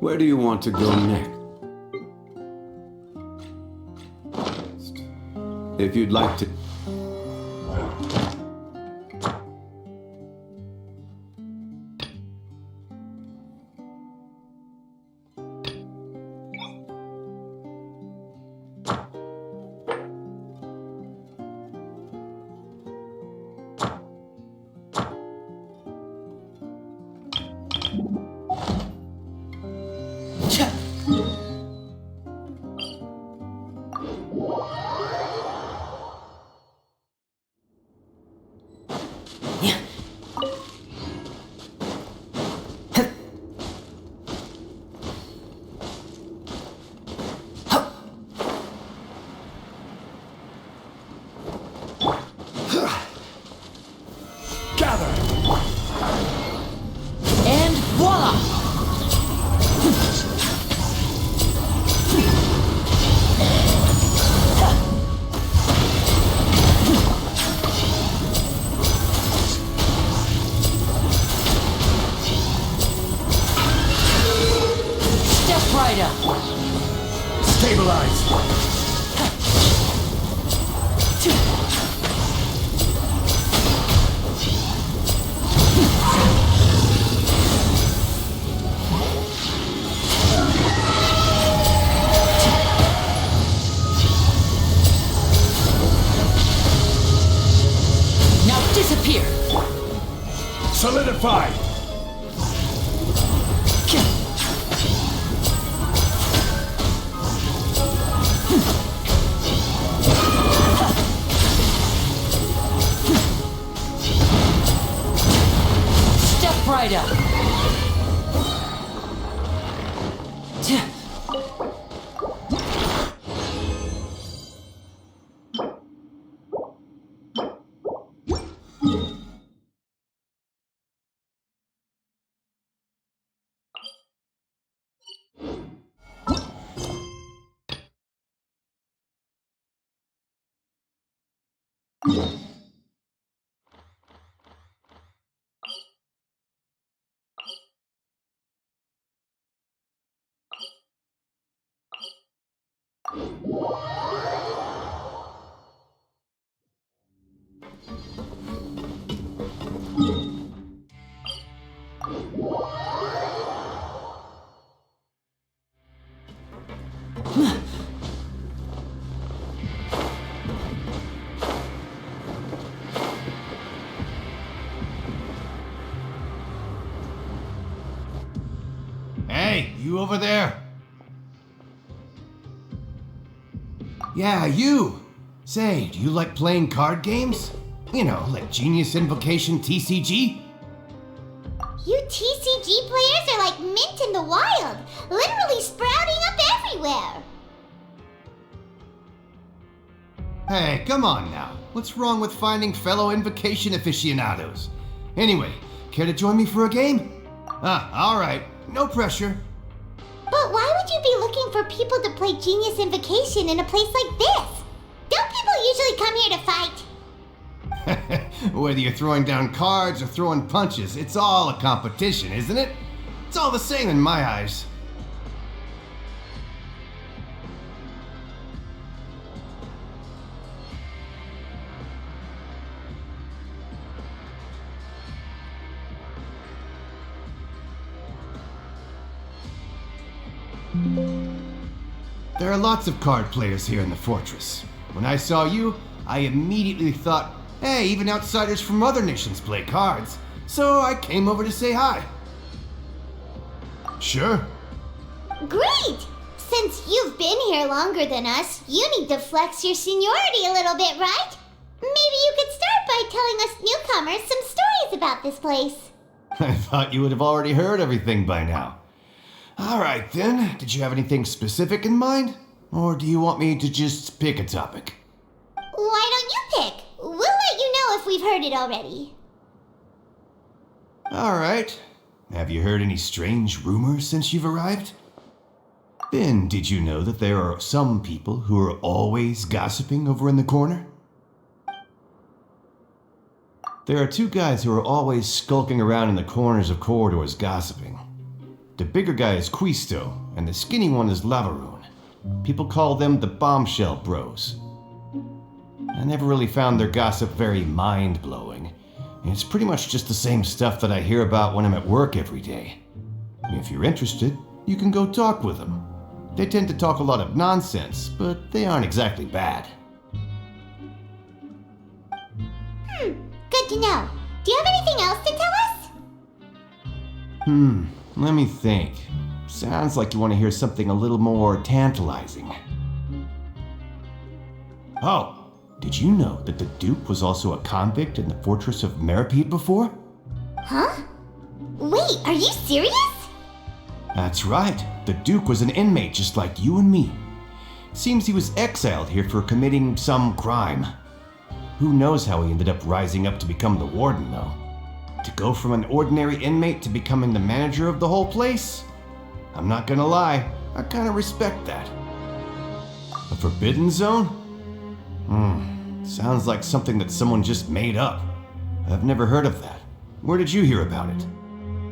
Where do you want to go next? If you'd like to... And voila! Step right up. Stabilize. Now disappear. Solidify. Step right up. Hey, you over there? Yeah, you! Say, do you like playing card games? You know, like Genius Invocation TCG? You TCG players are like mint in the wild, literally sprouting up everywhere. Hey, come on now. What's wrong with finding fellow Invocation aficionados? Anyway, care to join me for a game? Alright. No pressure. But why would you be looking for people to play Genius Invocation in a place like this? Don't people usually come here to fight? Whether you're throwing down cards or throwing punches, it's all a competition, isn't it? It's all the same in my eyes. There are lots of card players here in the fortress. When I saw you, I immediately thought, hey, even outsiders from other nations play cards. So I came over to say hi. Sure. Great! Since you've been here longer than us, you need to flex your seniority a little bit, right? Maybe you could start by telling us newcomers some stories about this place. I thought you would have already heard everything by now. All right then, did you have anything specific in mind? Or do you want me to just pick a topic? Why don't you pick? We'll let you know if we've heard it already. All right. Have you heard any strange rumors since you've arrived? Then, did you know that there are some people who are always gossiping over in the corner? There are two guys who are always skulking around in the corners of corridors gossiping. The bigger guy is Quisto, and the skinny one is Lavaroon. People call them the Bombshell Bros. I never really found their gossip very mind-blowing. It's pretty much just the same stuff that I hear about when I'm at work every day. If you're interested, you can go talk with them. They tend to talk a lot of nonsense, but they aren't exactly bad. Good to know. Do you have anything else to tell us? Let me think. Sounds like you want to hear something a little more tantalizing. Oh, did you know that the Duke was also a convict in the fortress of Meripede before? Huh? Wait, are you serious? That's right. The Duke was an inmate just like you and me. Seems he was exiled here for committing some crime. Who knows how he ended up rising up to become the warden, though. To go from an ordinary inmate to becoming the manager of the whole place? I'm not gonna lie, I kinda respect that. A forbidden zone? Sounds like something that someone just made up. I've never heard of that. Where did you hear about it?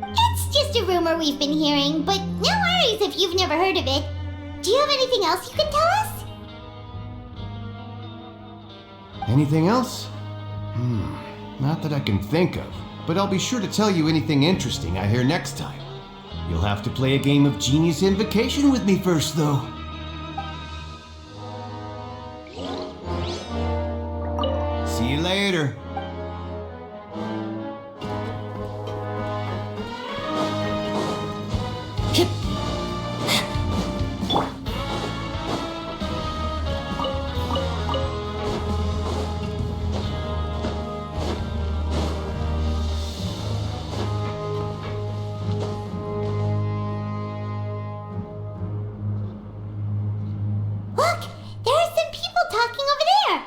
It's just a rumor we've been hearing, but no worries if you've never heard of it. Do you have anything else you can tell us? Anything else? Not that I can think of, but I'll be sure to tell you anything interesting I hear next time. You'll have to play a game of Genius Invocation with me first, though. See you later. Look, there are some people talking over there.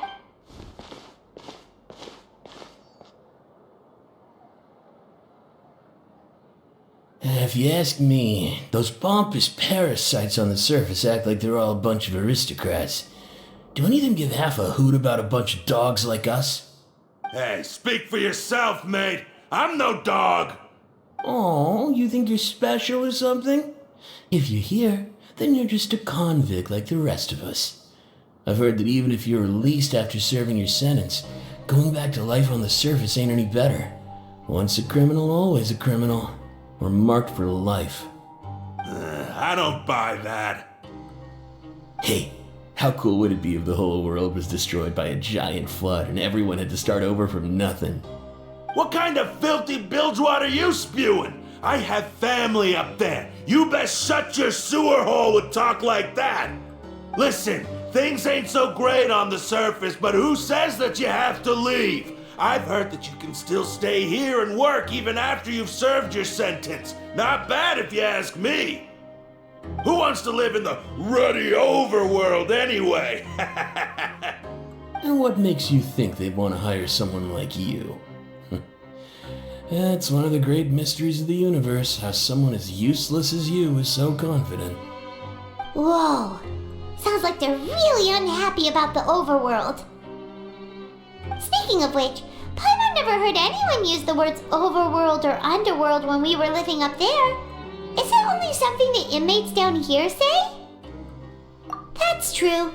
If you ask me, those pompous parasites on the surface act like they're all a bunch of aristocrats. Do any of them give half a hoot about a bunch of dogs like us? Hey, speak for yourself, mate. I'm no dog. Oh, you think you're special or something? If you're here, then you're just a convict like the rest of us. I've heard that even if you're released after serving your sentence, going back to life on the surface ain't any better. Once a criminal, always a criminal. Or marked for life. I don't buy that. Hey, how cool would it be if the whole world was destroyed by a giant flood and everyone had to start over from nothing? What kind of filthy bilgewater are you spewing? I have family up there. You best shut your sewer hole with talk like that. Listen, things ain't so great on the surface, but who says that you have to leave? I've heard that you can still stay here and work even after you've served your sentence. Not bad if you ask me. Who wants to live in the ruddy overworld anyway? And what makes you think they'd want to hire someone like you? It's one of the great mysteries of the universe, how someone as useless as you is so confident. Whoa. Sounds like they're really unhappy about the overworld. Speaking of which, Paimon never heard anyone use the words overworld or underworld when we were living up there. Is it only something the inmates down here say? That's true.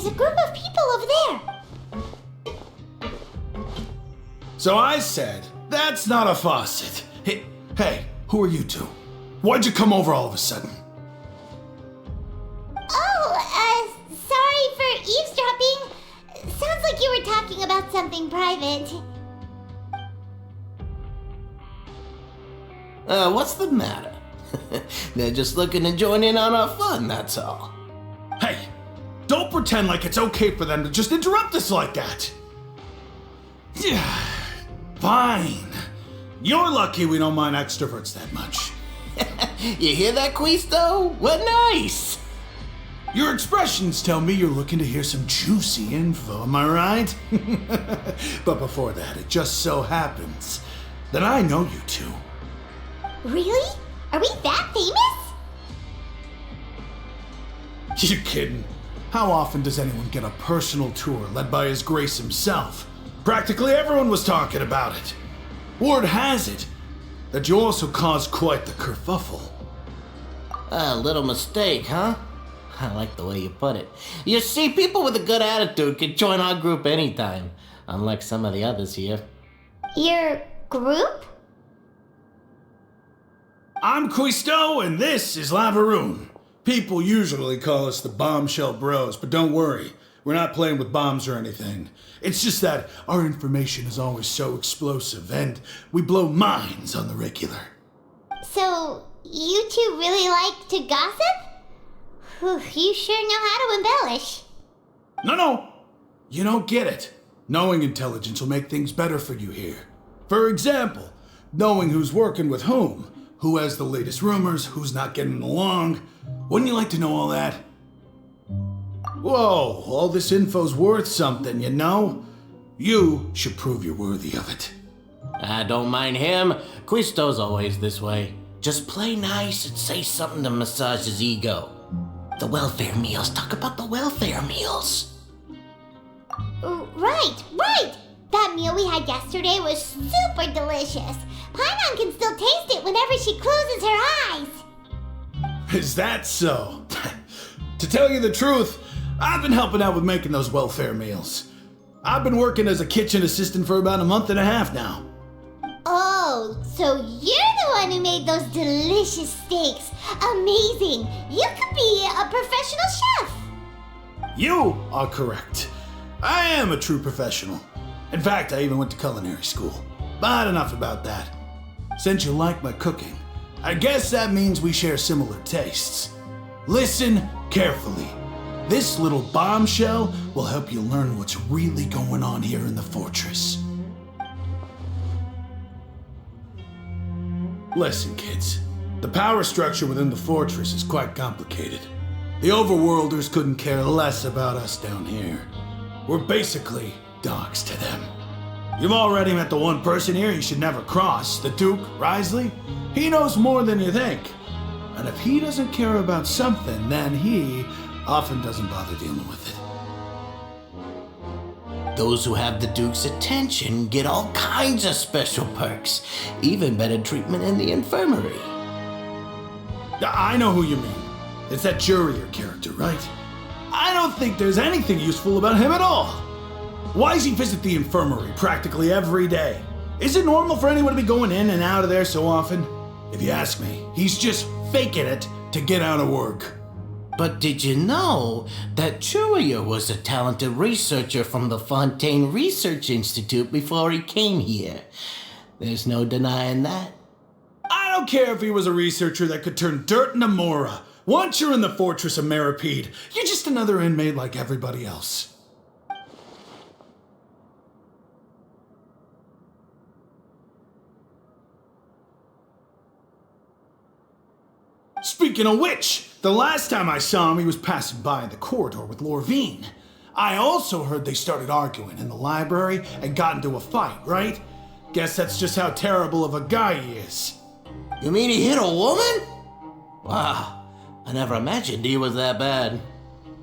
There's a group of people over there. So I said, that's not a faucet. Hey, who are you two? Why'd you come over all of a sudden? Oh, sorry for eavesdropping. Sounds like you were talking about something private. What's the matter? They're just looking to join in on our fun, that's all. Hey, don't pretend like it's okay for them to just interrupt us like that. Yeah, fine. You're lucky we don't mind extroverts that much. You hear that, Quisto? What nice! Your expressions tell me you're looking to hear some juicy info, am I right? But before that, it just so happens that I know you two. Really? Are we that famous? You kidding? How often does anyone get a personal tour led by His Grace himself? Practically everyone was talking about it. Word has it that you also caused quite the kerfuffle. A little mistake, huh? I like the way you put it. You see, people with a good attitude can join our group anytime, unlike some of the others here. Your group? I'm Quisto, and this is Lavaroon. People usually call us the Bombshell Bros, but don't worry, we're not playing with bombs or anything. It's just that our information is always so explosive, and we blow minds on the regular. So, you two really like to gossip? Whew, you sure know how to embellish. No, you don't get it. Knowing intelligence will make things better for you here. For example, knowing who's working with whom, who has the latest rumors, who's not getting along. Wouldn't you like to know all that? Whoa, all this info's worth something, you know? You should prove you're worthy of it. I don't mind him. Quisto's always this way. Just play nice and say something to massage his ego. The welfare meals. Talk about the welfare meals. Right. That meal we had yesterday was super delicious. Paimon can still taste it whenever she closes her eyes. Is that so? To tell you the truth, I've been helping out with making those welfare meals. I've been working as a kitchen assistant for about a month and a half now. Oh, so you're the one who made those delicious steaks. Amazing. You could be a professional chef. You are correct. I am a true professional. In fact, I even went to culinary school. But enough about that. Since you like my cooking, I guess that means we share similar tastes. Listen carefully. This little bombshell will help you learn what's really going on here in the fortress. Listen, kids. The power structure within the fortress is quite complicated. The overworlders couldn't care less about us down here. We're basically dogs to them. You've already met the one person here you should never cross, the Duke, Risley. He knows more than you think. And if he doesn't care about something, then he often doesn't bother dealing with it. Those who have the Duke's attention get all kinds of special perks, even better treatment in the infirmary. I know who you mean. It's that Jurier character, right? I don't think there's anything useful about him at all. Why does he visit the infirmary practically every day? Is it normal for anyone to be going in and out of there so often? If you ask me, he's just faking it to get out of work. But did you know that Churia was a talented researcher from the Fontaine Research Institute before he came here? There's no denying that. I don't care if he was a researcher that could turn dirt into Mora. Once you're in the fortress of Meripede, you're just another inmate like everybody else. Speaking of which, the last time I saw him, he was passing by in the corridor with Lorvine. I also heard they started arguing in the library and got into a fight, right? Guess that's just how terrible of a guy he is. You mean he hit a woman? Wow, I never imagined he was that bad.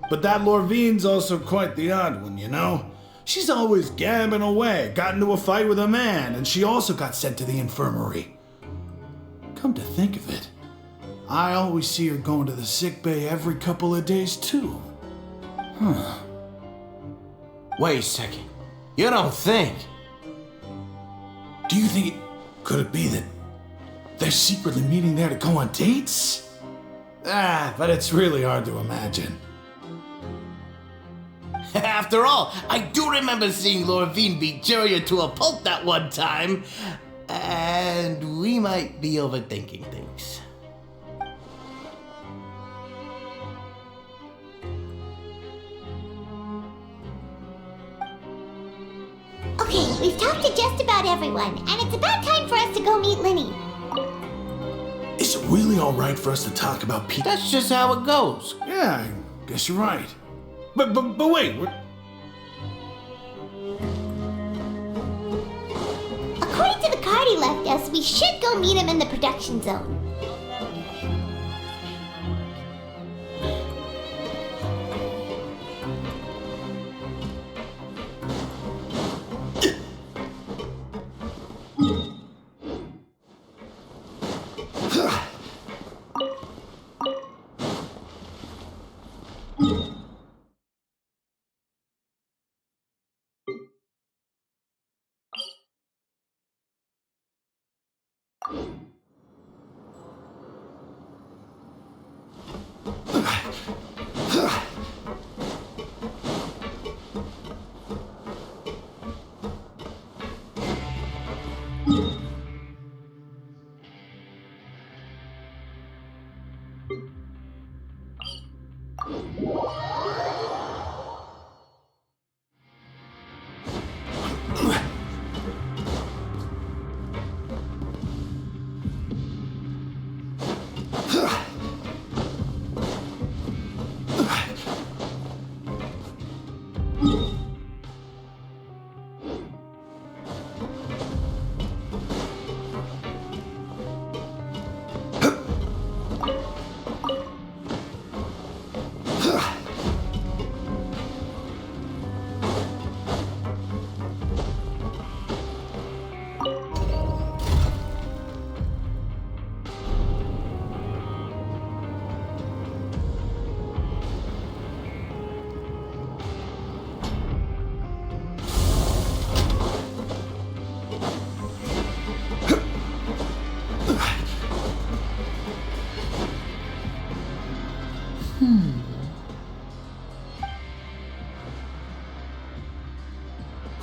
But that Lorvine's also quite the odd one, you know? She's always gabbing away, got into a fight with a man, and she also got sent to the infirmary. Come to think of it, I always see her going to the sick bay every couple of days, too. Huh. Wait a second. You don't think? Do you think could it be that they're secretly meeting there to go on dates? But it's really hard to imagine. After all, I do remember seeing Lorvine beat Juria to a pulp that one time. And we might be overthinking things. Okay, we've talked to just about everyone, and it's about time for us to go meet Linny. Is it really all right for us to talk about people? That's just how it goes. Yeah, I guess you're right. But wait, According to the card he left us, we should go meet him in the production zone.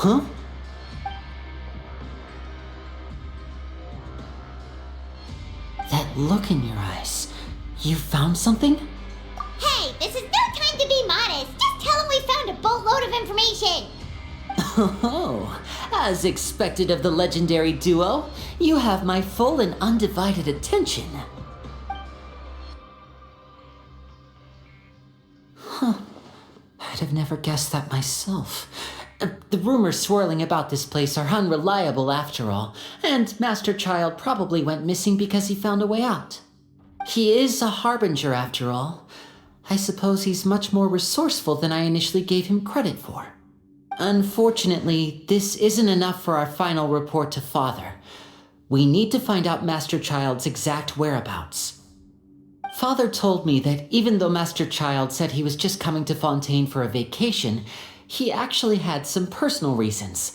Huh? That look in your eyes. You found something? Hey, this is no time to be modest. Just tell him we found a boatload of information. Oh, as expected of the legendary duo, you have my full and undivided attention. Huh. I'd have never guessed that myself. The rumors swirling about this place are unreliable after all, and Master Child probably went missing because he found a way out. He is a harbinger after all. I suppose he's much more resourceful than I initially gave him credit for. Unfortunately, this isn't enough for our final report to Father. We need to find out Master Child's exact whereabouts. Father told me that even though Master Child said he was just coming to Fontaine for a vacation, he actually had some personal reasons.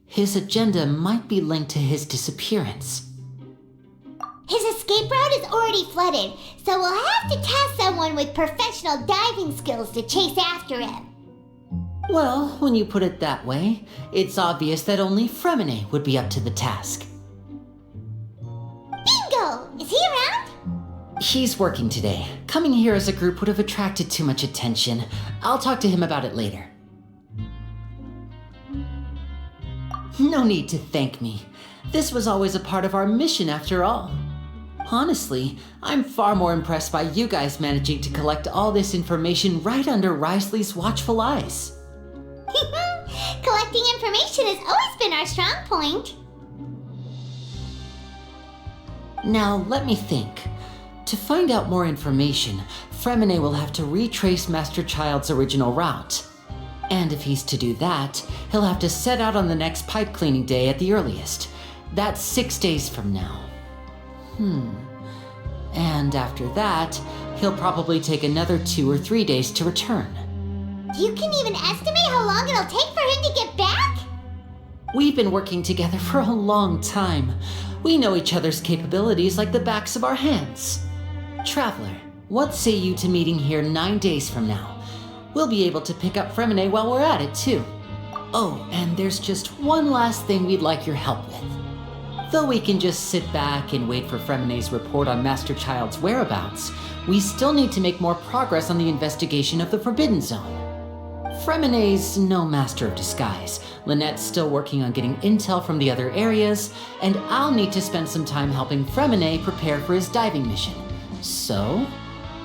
His agenda might be linked to his disappearance. His escape route is already flooded, so we'll have to task someone with professional diving skills to chase after him. Well, when you put it that way, it's obvious that only Fremine would be up to the task. Bingo! Is he around? He's working today. Coming here as a group would have attracted too much attention. I'll talk to him about it later. No need to thank me. This was always a part of our mission after all. Honestly, I'm far more impressed by you guys managing to collect all this information right under Risley's watchful eyes. Collecting information has always been our strong point. Now, let me think. To find out more information, Fremine will have to retrace Master Child's original route. And if he's to do that, he'll have to set out on the next pipe cleaning day at the earliest. That's 6 days from now. And after that, he'll probably take another 2 or 3 days to return. You can even estimate how long it'll take for We've been working together for a long time. We know each other's capabilities like the backs of our hands. Traveler, what say you to meeting here 9 days from now? We'll be able to pick up Fremine while we're at it, too. Oh, and there's just one last thing we'd like your help with. Though we can just sit back and wait for Fremine's report on Master Child's whereabouts, we still need to make more progress on the investigation of the Forbidden Zone. Fremine's no master of disguise. Lynette's still working on getting intel from the other areas, and I'll need to spend some time helping Fremine prepare for his diving mission. So,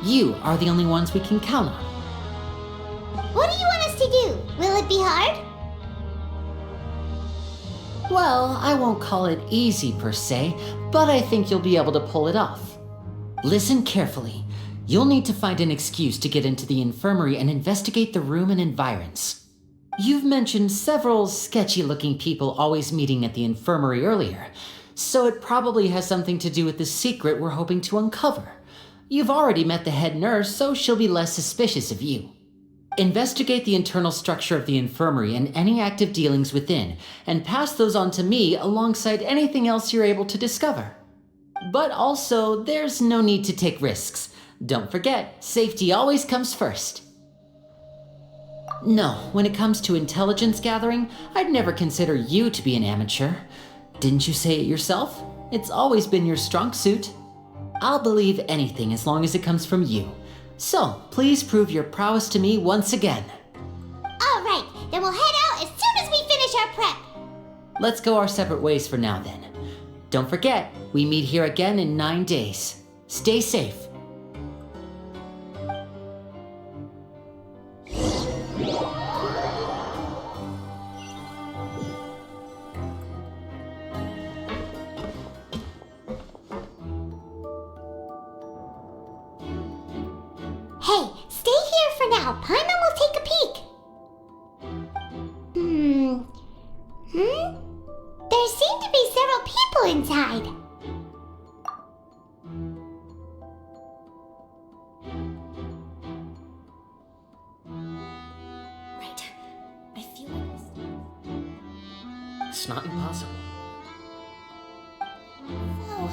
you are the only ones we can count on. What do you want us to do? Will it be hard? Well, I won't call it easy per se, but I think you'll be able to pull it off. Listen carefully. You'll need to find an excuse to get into the infirmary and investigate the room and environs. You've mentioned several sketchy-looking people always meeting at the infirmary earlier, so it probably has something to do with the secret we're hoping to uncover. You've already met the head nurse, so she'll be less suspicious of you. Investigate the internal structure of the infirmary and any active dealings within, and pass those on to me alongside anything else you're able to discover. But also, there's no need to take risks. Don't forget, safety always comes first. No, when it comes to intelligence gathering, I'd never consider you to be an amateur. Didn't you say it yourself? It's always been your strong suit. I'll believe anything as long as it comes from you. So, please prove your prowess to me once again. All right, then we'll head out as soon as we finish our prep. Let's go our separate ways for now then. Don't forget, we meet here again in 9 days. Stay safe. Hey, stay here for now. Paimon will take a peek. There seem to be several people inside. Right. I feel like this. It's not impossible. Oh.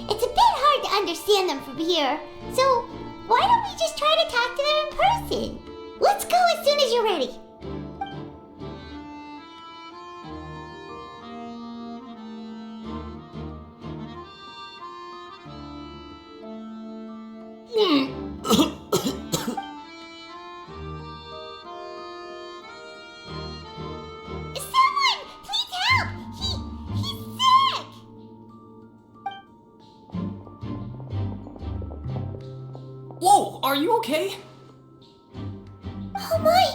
It's a bit hard to understand them from here, so why don't we just try to talk to them in person? Let's go as soon as you're ready. Someone, please help! He's sick! Whoa, are you okay? Oh my!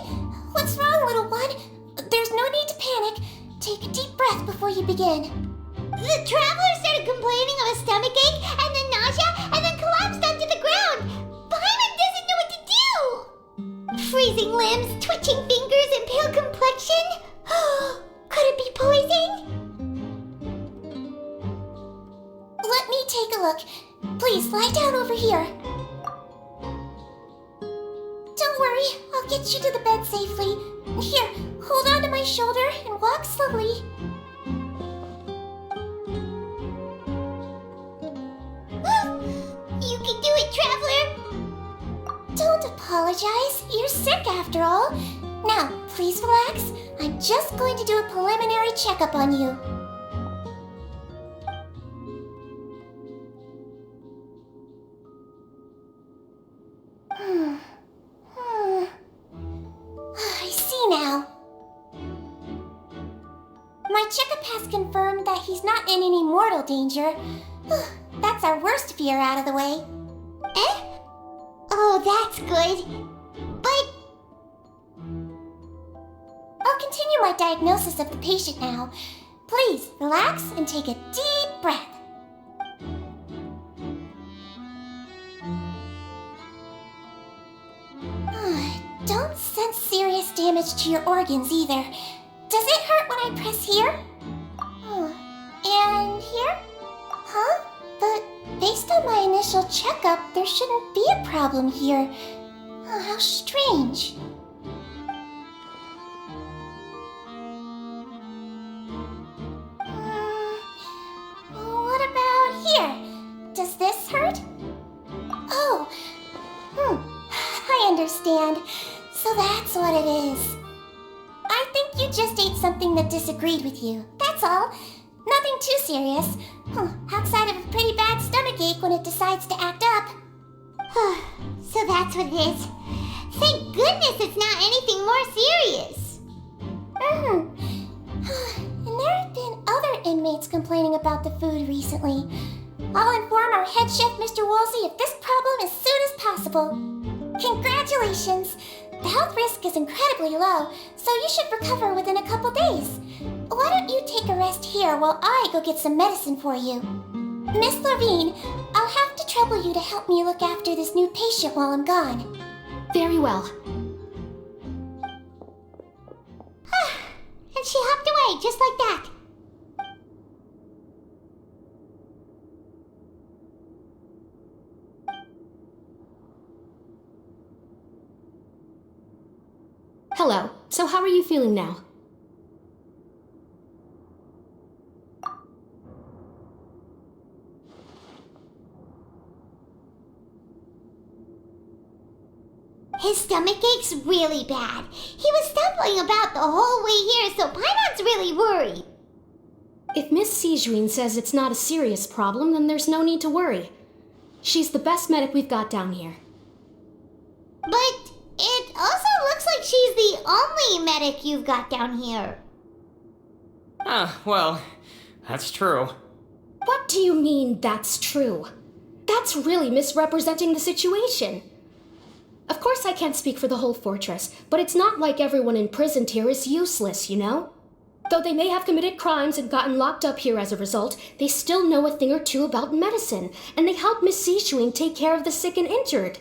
What's wrong, little one? There's no need to panic. Take a deep breath before you begin. The traveler started complaining of a stomachache, and then nausea, and then collapsed onto the ground. Paimon doesn't know what to do. Freezing limbs, twitching fingers, and pale complexion. Could it be poison? Let me take a look. Please lie down over here. Don't worry, I'll get you to the bed safely. Here, hold on to my shoulder and walk slowly. You can do it, traveler. Don't apologize. You're sick after all. Now, please relax. I'm just going to do a preliminary checkup on you. I see now. My checkup has confirmed that he's not in any mortal danger. That's our worst fear out of the way. Eh? Oh, that's good. But I'll continue my diagnosis of the patient now. Please relax and take a deep breath. Don't sense serious damage to your organs either. Does it hurt when I press here? And here? Huh? The base on my initial checkup, there shouldn't be a problem here. Oh, how strange. What about here? Does this hurt? Oh, I understand. So that's what it is. I think you just ate something that disagreed with you. That's all. Nothing too serious. Outside of a pretty bad stomachache when it decides to act up. So that's what it is. Thank goodness it's not anything more serious. And there have been other inmates complaining about the food recently. I'll inform our head chef, Mr. Woolsey, of this problem as soon as possible. Congratulations! The health risk is incredibly low, so you should recover within a couple days. Why don't you take a rest here while I go get some medicine for you? Miss Levine, I'll have to trouble you to help me look after this new patient while I'm gone. Very well. And she hopped away just like that. Hello. So how are you feeling now? His stomach ache's really bad. He was stumbling about the whole way here, so Paimon's really worried. If Miss Sijuin says it's not a serious problem, then there's no need to worry. She's the best medic we've got down here. But it also looks like she's the only medic you've got down here. Well, that's true. What do you mean, that's true? That's really misrepresenting the situation. Of course I can't speak for the whole fortress, but it's not like everyone imprisoned here is useless, you know? Though they may have committed crimes and gotten locked up here as a result, they still know a thing or two about medicine, and they help Miss Sijuin take care of the sick and injured.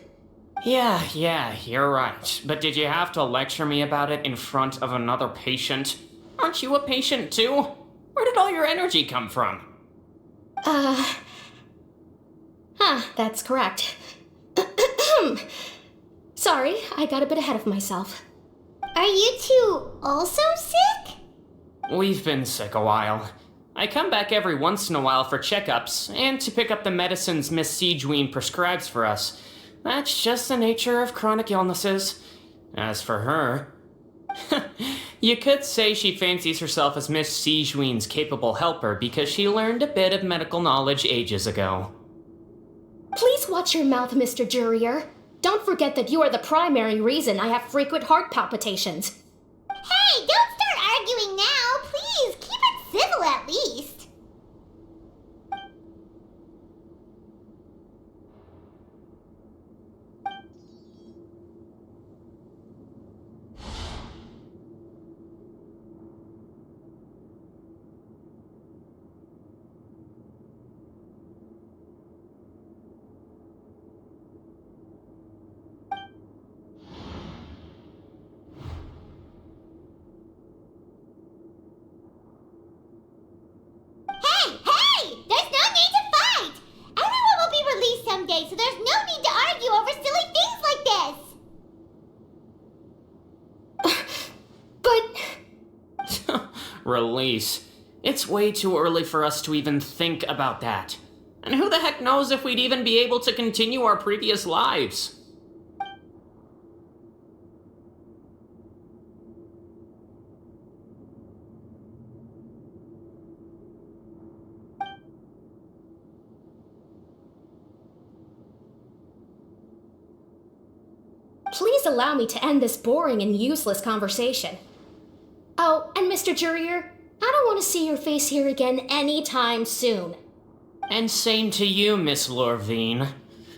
Yeah, you're right. But did you have to lecture me about it in front of another patient? Aren't you a patient too? Where did all your energy come from? That's correct. Sorry, I got a bit ahead of myself. Are you two also sick? We've been sick a while. I come back every once in a while for checkups, and to pick up the medicines Miss Sijuin prescribes for us. That's just the nature of chronic illnesses. As for her... you could say she fancies herself as Miss Sijuin's capable helper because she learned a bit of medical knowledge ages ago. Please watch your mouth, Mr. Jurier. Don't forget that you are the primary reason I have frequent heart palpitations. Hey, don't start arguing now! Please, keep it civil at least. Hey! There's no need to fight! Everyone will be released someday, so there's no need to argue over silly things like this! But... Release. It's way too early for us to even think about that. And who the heck knows if we'd even be able to continue our previous lives? Please allow me to end this boring and useless conversation. Oh, and Mr. Jurier, I don't want to see your face here again anytime soon. And same to you, Miss Lorvine.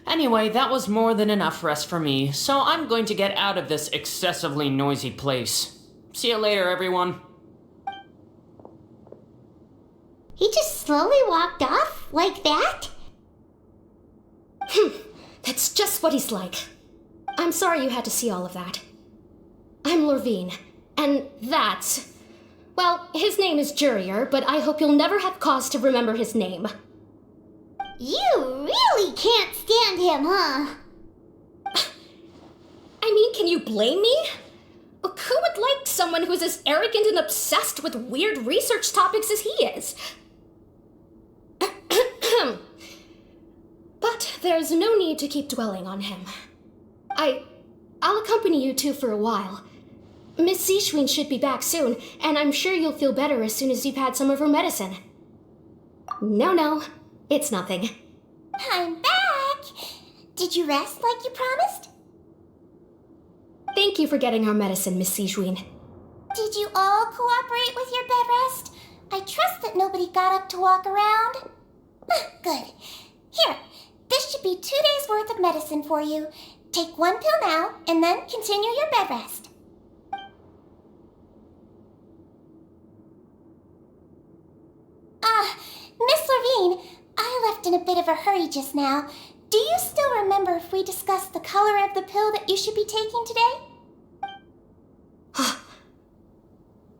Anyway, that was more than enough rest for me, so I'm going to get out of this excessively noisy place. See you later, everyone. He just slowly walked off like that? That's just what he's like. I'm sorry you had to see all of that. I'm Lorvine, and that's... Well, his name is Jurier, but I hope you'll never have cause to remember his name. You really can't stand him, huh? I mean, can you blame me? Who would like someone who's as arrogant and obsessed with weird research topics as he is? But there's no need to keep dwelling on him. I'll accompany you two for a while. Miss Seashween should be back soon, and I'm sure you'll feel better as soon as you've had some of her medicine. No, it's nothing. I'm back! Did you rest like you promised? Thank you for getting our medicine, Miss Seashween. Did you all cooperate with your bed rest? I trust that nobody got up to walk around. Good. Here, this should be 2 days' worth of medicine for you. Take 1 pill now, and then continue your bed rest. Miss Levine, I left in a bit of a hurry just now. Do you still remember if we discussed the color of the pill that you should be taking today?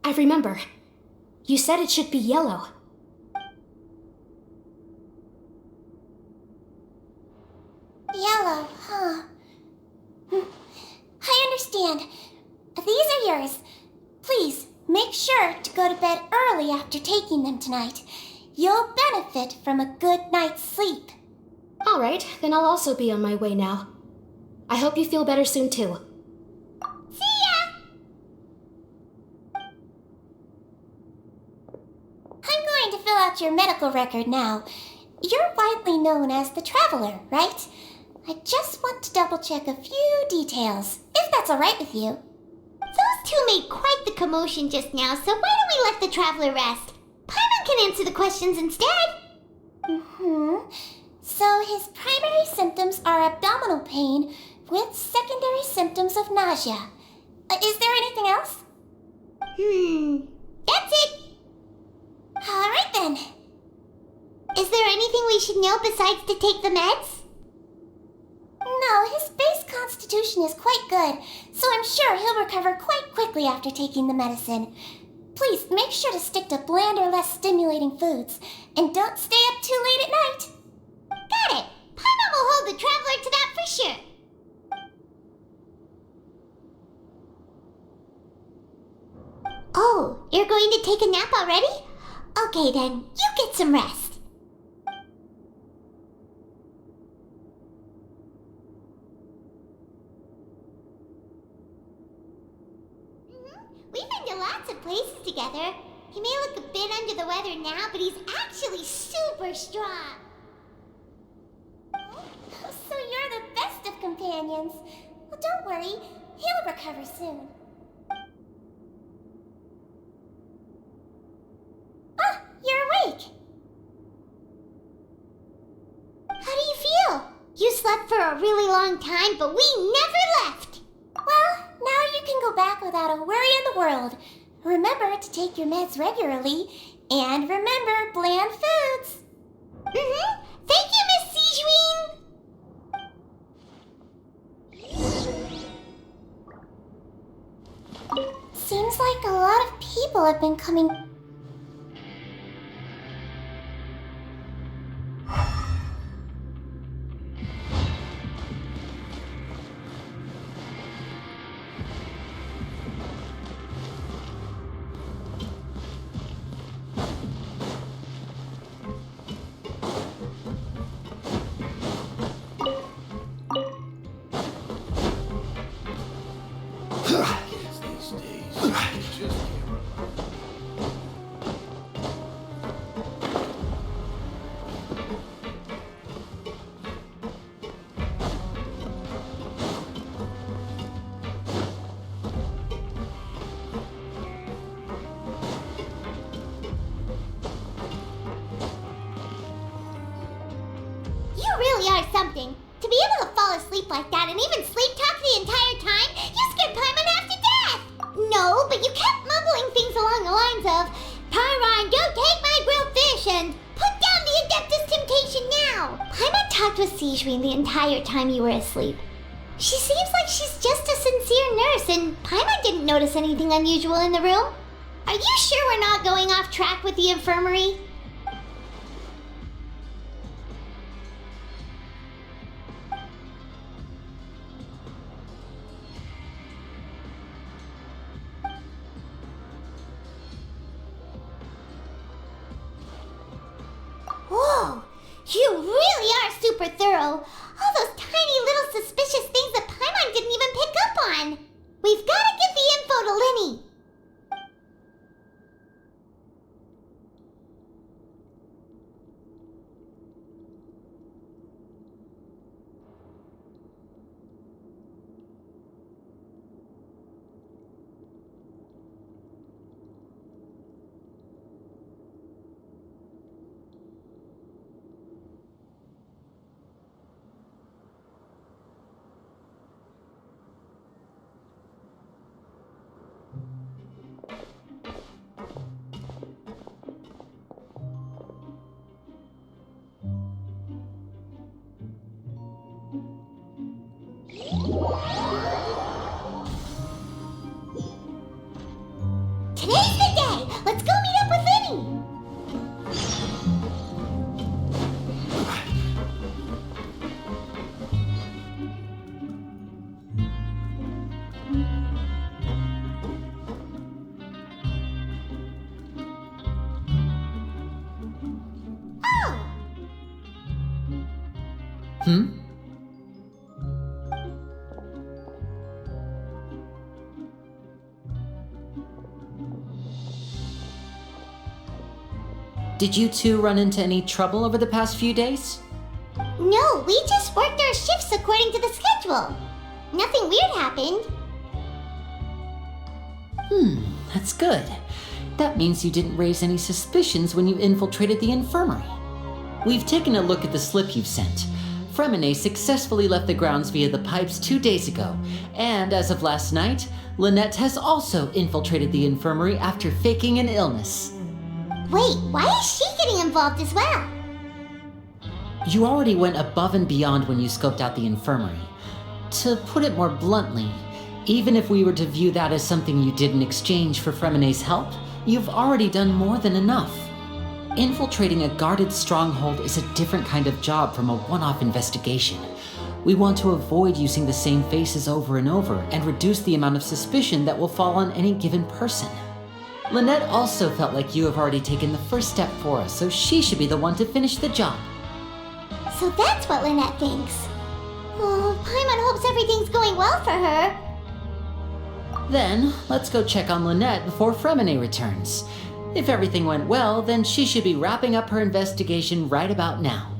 I remember. You said it should be yellow. Yellow, huh? I understand. These are yours. Please, make sure to go to bed early after taking them tonight. You'll benefit from a good night's sleep. All right, then I'll also be on my way now. I hope you feel better soon, too. See ya! I'm going to fill out your medical record now. You're widely known as the Traveler, right? I just want to double-check a few details, if that's all right with you. Those two made quite the commotion just now, so why don't we let the traveler rest? Paimon can answer the questions instead. So his primary symptoms are abdominal pain with secondary symptoms of nausea. Is there anything else? That's it. All right then. Is there anything we should know besides to take the meds? No, his base constitution is quite good, so I'm sure he'll recover quite quickly after taking the medicine. Please make sure to stick to bland or less stimulating foods, and don't stay up too late at night. Got it. Paimon will hold the traveler to that for sure. Oh, you're going to take a nap already? Okay then, you get some rest. We've been to lots of places together. He may look a bit under the weather now, but he's actually super strong. So you're the best of companions. Well, don't worry, he'll recover soon. You're awake. How do you feel? You slept for a really long time, but we never left. Well, now you can go back without a worry in the world. Remember to take your meds regularly, and remember bland foods. Thank you, Miss Seashween. Seems like a lot of people have been coming. You really are something. To be able to fall asleep like that and even sleep talk the entire time, you scared Paimon half to death! No, but you kept mumbling things along the lines of, Pyron, don't take my grilled fish, and put down the Adeptus Temptation now! Paimon talked with Seashween the entire time you were asleep. She seems like she's just a sincere nurse, and Paimon didn't notice anything unusual in the room. Are you sure we're not going off track with the infirmary? super thorough. All those tiny little suspicious things that Paimon didn't even pick up on. We've got to give the info to Linny. Today's the day! Let's go meet up with Linny! Oh! Did you two run into any trouble over the past few days? No, we just worked our shifts according to the schedule. Nothing weird happened. That's good. That means you didn't raise any suspicions when you infiltrated the infirmary. We've taken a look at the slip you've sent. Fremine successfully left the grounds via the pipes 2 days ago, and as of last night, Lynette has also infiltrated the infirmary after faking an illness. Wait, why is she getting involved as well? You already went above and beyond when you scoped out the infirmary. To put it more bluntly, even if we were to view that as something you did in exchange for Fremine's help, you've already done more than enough. Infiltrating a guarded stronghold is a different kind of job from a one-off investigation. We want to avoid using the same faces over and over and reduce the amount of suspicion that will fall on any given person. Lynette also felt like you have already taken the first step for us, so she should be the one to finish the job. So that's what Lynette thinks. Oh, Paimon hopes everything's going well for her. Then, let's go check on Lynette before Fremine returns. If everything went well, then she should be wrapping up her investigation right about now.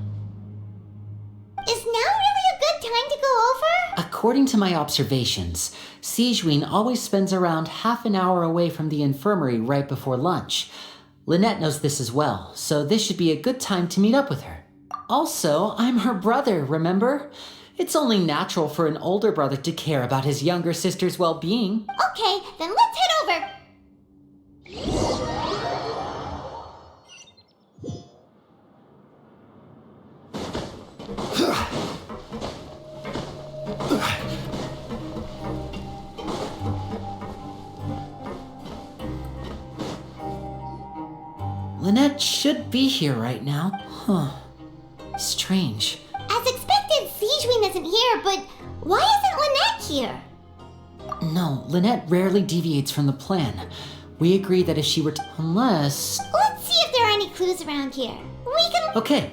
Is now really a good time to go over? According to my observations, Sigewinne always spends around half an hour away from the infirmary right before lunch. Lynette knows this as well, so this should be a good time to meet up with her. Also, I'm her brother, remember? It's only natural for an older brother to care about his younger sister's well-being. Okay, then let's head over. Lynette should be here right now. Huh. Strange. As expected, Sigewinne isn't here, but why isn't Lynette here? No, Lynette rarely deviates from the plan. We agreed that if she were to... Unless... Let's see if there are any clues around here. We can... Okay.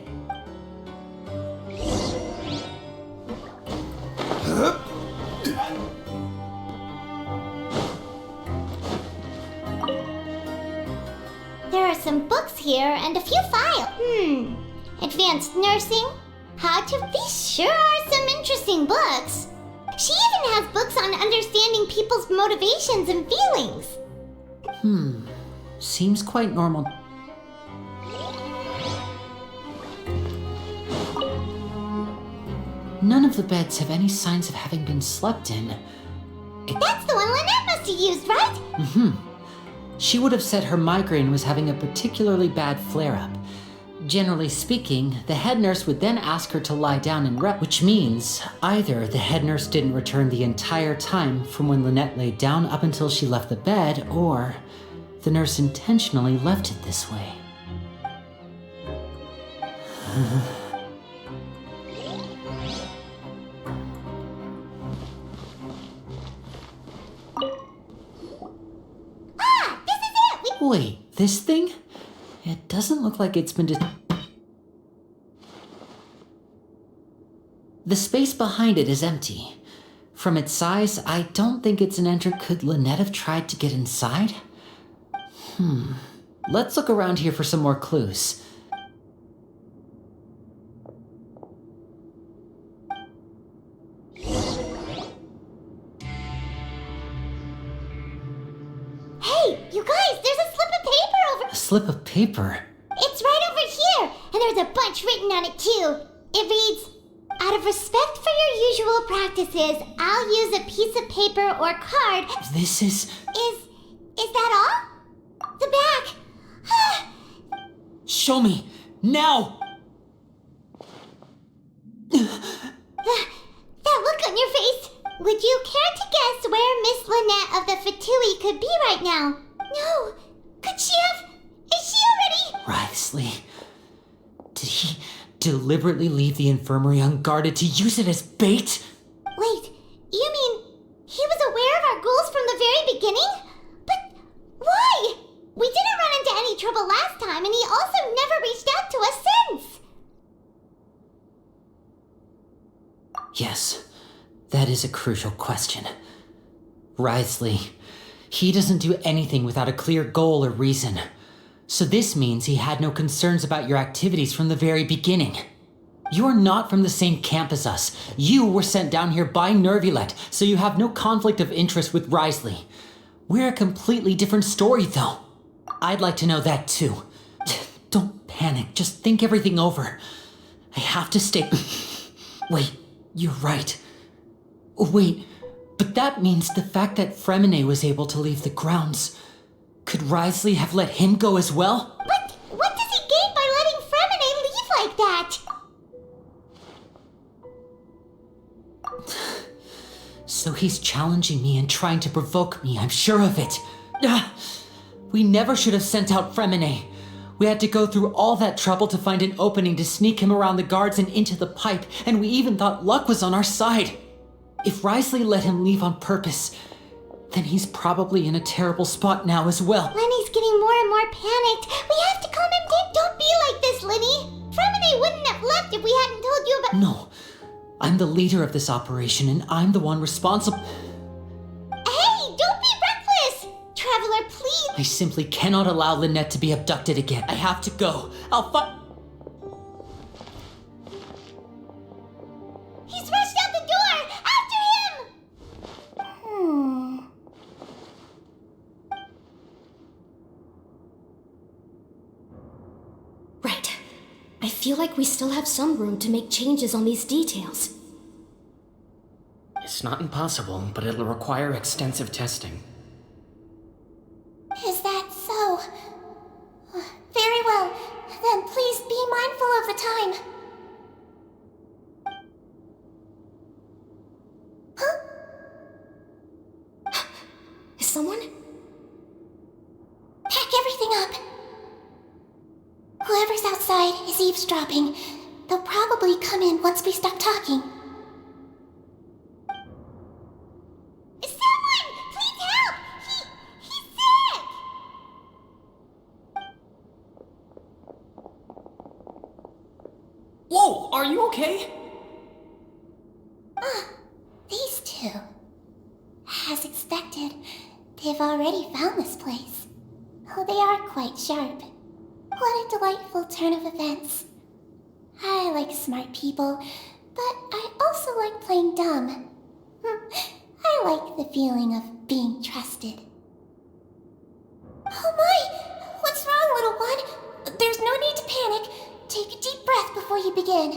There are some books here and a few files. Advanced nursing? How to... These sure are some interesting books. She even has books on understanding people's motivations and feelings. Seems quite normal. None of the beds have any signs of having been slept in. That's the one Lynette must have used, right? She would have said her migraine was having a particularly bad flare-up. Generally speaking, the head nurse would then ask her to lie down and rest, which means either the head nurse didn't return the entire time from when Lynette laid down up until she left the bed, or the nurse intentionally left it this way. This is it! Wait, this thing? It doesn't look like it's been The space behind it is empty. From its size, I don't think it's an entrance. Could Lynette have tried to get inside? Let's look around here for some more clues. Hey, you guys, there's a slip of paper over. A slip of paper? It's right over here, and there's a bunch written on it too. It reads, "Out of respect for your usual practices, I'll use a piece of paper or card." This is... Is that all? The back. Show me! Now! That look on your face. Would you care to guess where Miss Lynette of the Fatui could be right now? No. Could she have? Is she already? Wriothesley. Did he deliberately leave the infirmary unguarded to use it as bait? Wait, you mean he was aware of our goals from the very beginning? But why? We didn't run into any trouble last time, and he also never reached out to us since. Yes, that is a crucial question. Wriothesley, he doesn't do anything without a clear goal or reason. So this means he had no concerns about your activities from the very beginning. You're not from the same camp as us. You were sent down here by Nervulet, so you have no conflict of interest with Wriothesley. We're a completely different story, though. I'd like to know that, too. Don't panic, just think everything over. I have to stay... Wait, you're right. Wait, but that means the fact that Fremine was able to leave the grounds... Could Wriothesley have let him go as well? But what does he gain by letting Fremine leave like that? So he's challenging me and trying to provoke me, I'm sure of it. We never should have sent out Fremine. We had to go through all that trouble to find an opening to sneak him around the guards and into the pipe, and we even thought luck was on our side. If Wriothesley let him leave on purpose, then he's probably in a terrible spot now as well. Lenny's getting more and more panicked. We have to calm him down. Don't be like this, Lenny. Fremine wouldn't have left if we hadn't told you about... No, I'm the leader of this operation, and I'm the one responsible... Hey, don't be reckless! Traveler, please... I simply cannot allow Lynette to be abducted again. I have to go. He's rushed out the door! After him! Right. I feel like we still have some room to make changes on these details. It's not impossible, but it'll require extensive testing. Is that so? Very well. Then please be mindful of the time. Huh? Is someone? Pack everything up. Whoever's outside is eavesdropping. They'll probably come in once we stop talking. Someone! Please help! He's sick! Whoa, are you okay? These two. As expected, they've already found this place. Oh, they are quite sharp. What a delightful turn of events. I like smart people, but I also like playing dumb. I like the feeling of being trusted. Oh my! What's wrong, little one? There's no need to panic. Take a deep breath before you begin.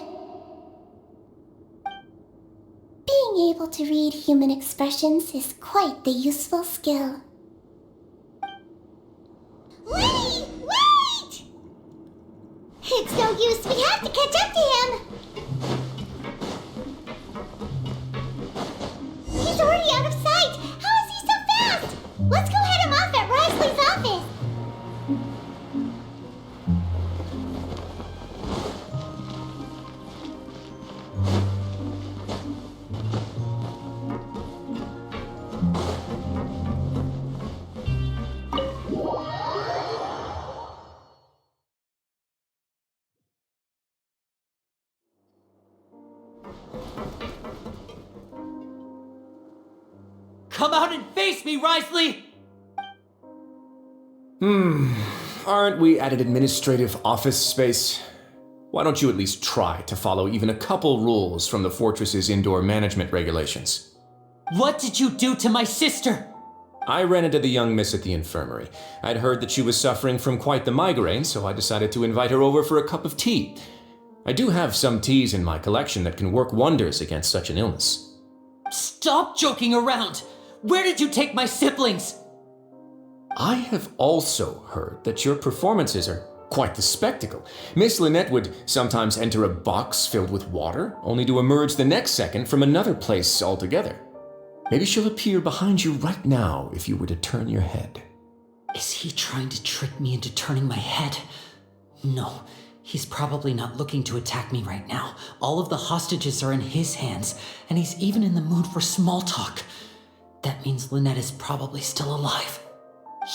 Being able to read human expressions is quite the useful skill. Lenny! Wait! It's no use. We have to catch up to him. He's already out of sight. How is he so fast? Let's go head him off at Wriothesley's office. Come out and face me, Risley! Aren't we at an administrative office space? Why don't you at least try to follow even a couple rules from the fortress's indoor management regulations? What did you do to my sister? I ran into the young miss at the infirmary. I'd heard that she was suffering from quite the migraine, so I decided to invite her over for a cup of tea. I do have some teas in my collection that can work wonders against such an illness. Stop joking around! Where did you take my siblings? I have also heard that your performances are quite the spectacle. Miss Lynette would sometimes enter a box filled with water, only to emerge the next second from another place altogether. Maybe she'll appear behind you right now if you were to turn your head. Is he trying to trick me into turning my head? No, he's probably not looking to attack me right now. All of the hostages are in his hands, and he's even in the mood for small talk. That means Lynette is probably still alive.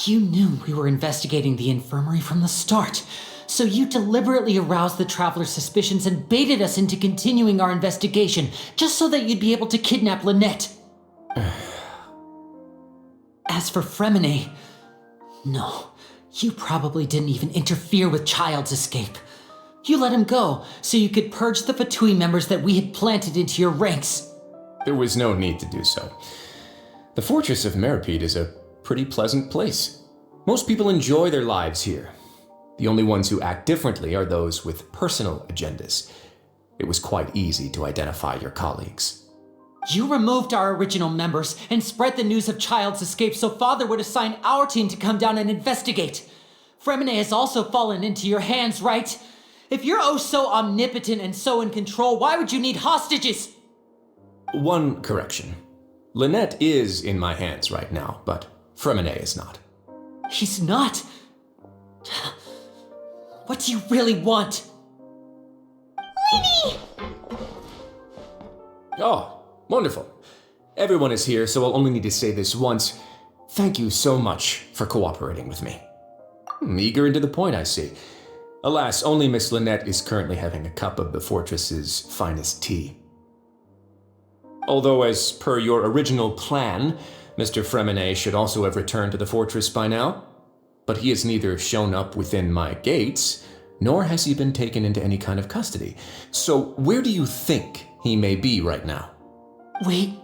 You knew we were investigating the infirmary from the start, so you deliberately aroused the traveler's suspicions and baited us into continuing our investigation just so that you'd be able to kidnap Lynette. As for Fremine, no, you probably didn't even interfere with Child's escape. You let him go so you could purge the Fatui members that we had planted into your ranks. There was no need to do so. The Fortress of Meripede is a pretty pleasant place. Most people enjoy their lives here. The only ones who act differently are those with personal agendas. It was quite easy to identify your colleagues. You removed our original members and spread the news of Child's escape so Father would assign our team to come down and investigate. Fremine has also fallen into your hands, right? If you're oh so omnipotent and so in control, why would you need hostages? One correction. Lynette is in my hands right now, but Fremine is not. He's not? What do you really want? Lenny! Oh, wonderful. Everyone is here, so I'll only need to say this once. Thank you so much for cooperating with me. Eager and to the point, I see. Alas, only Miss Lynette is currently having a cup of the fortress's finest tea. Although, as per your original plan, Mr. Fremine should also have returned to the fortress by now. But he has neither shown up within my gates, nor has he been taken into any kind of custody. So where do you think he may be right now? Wait,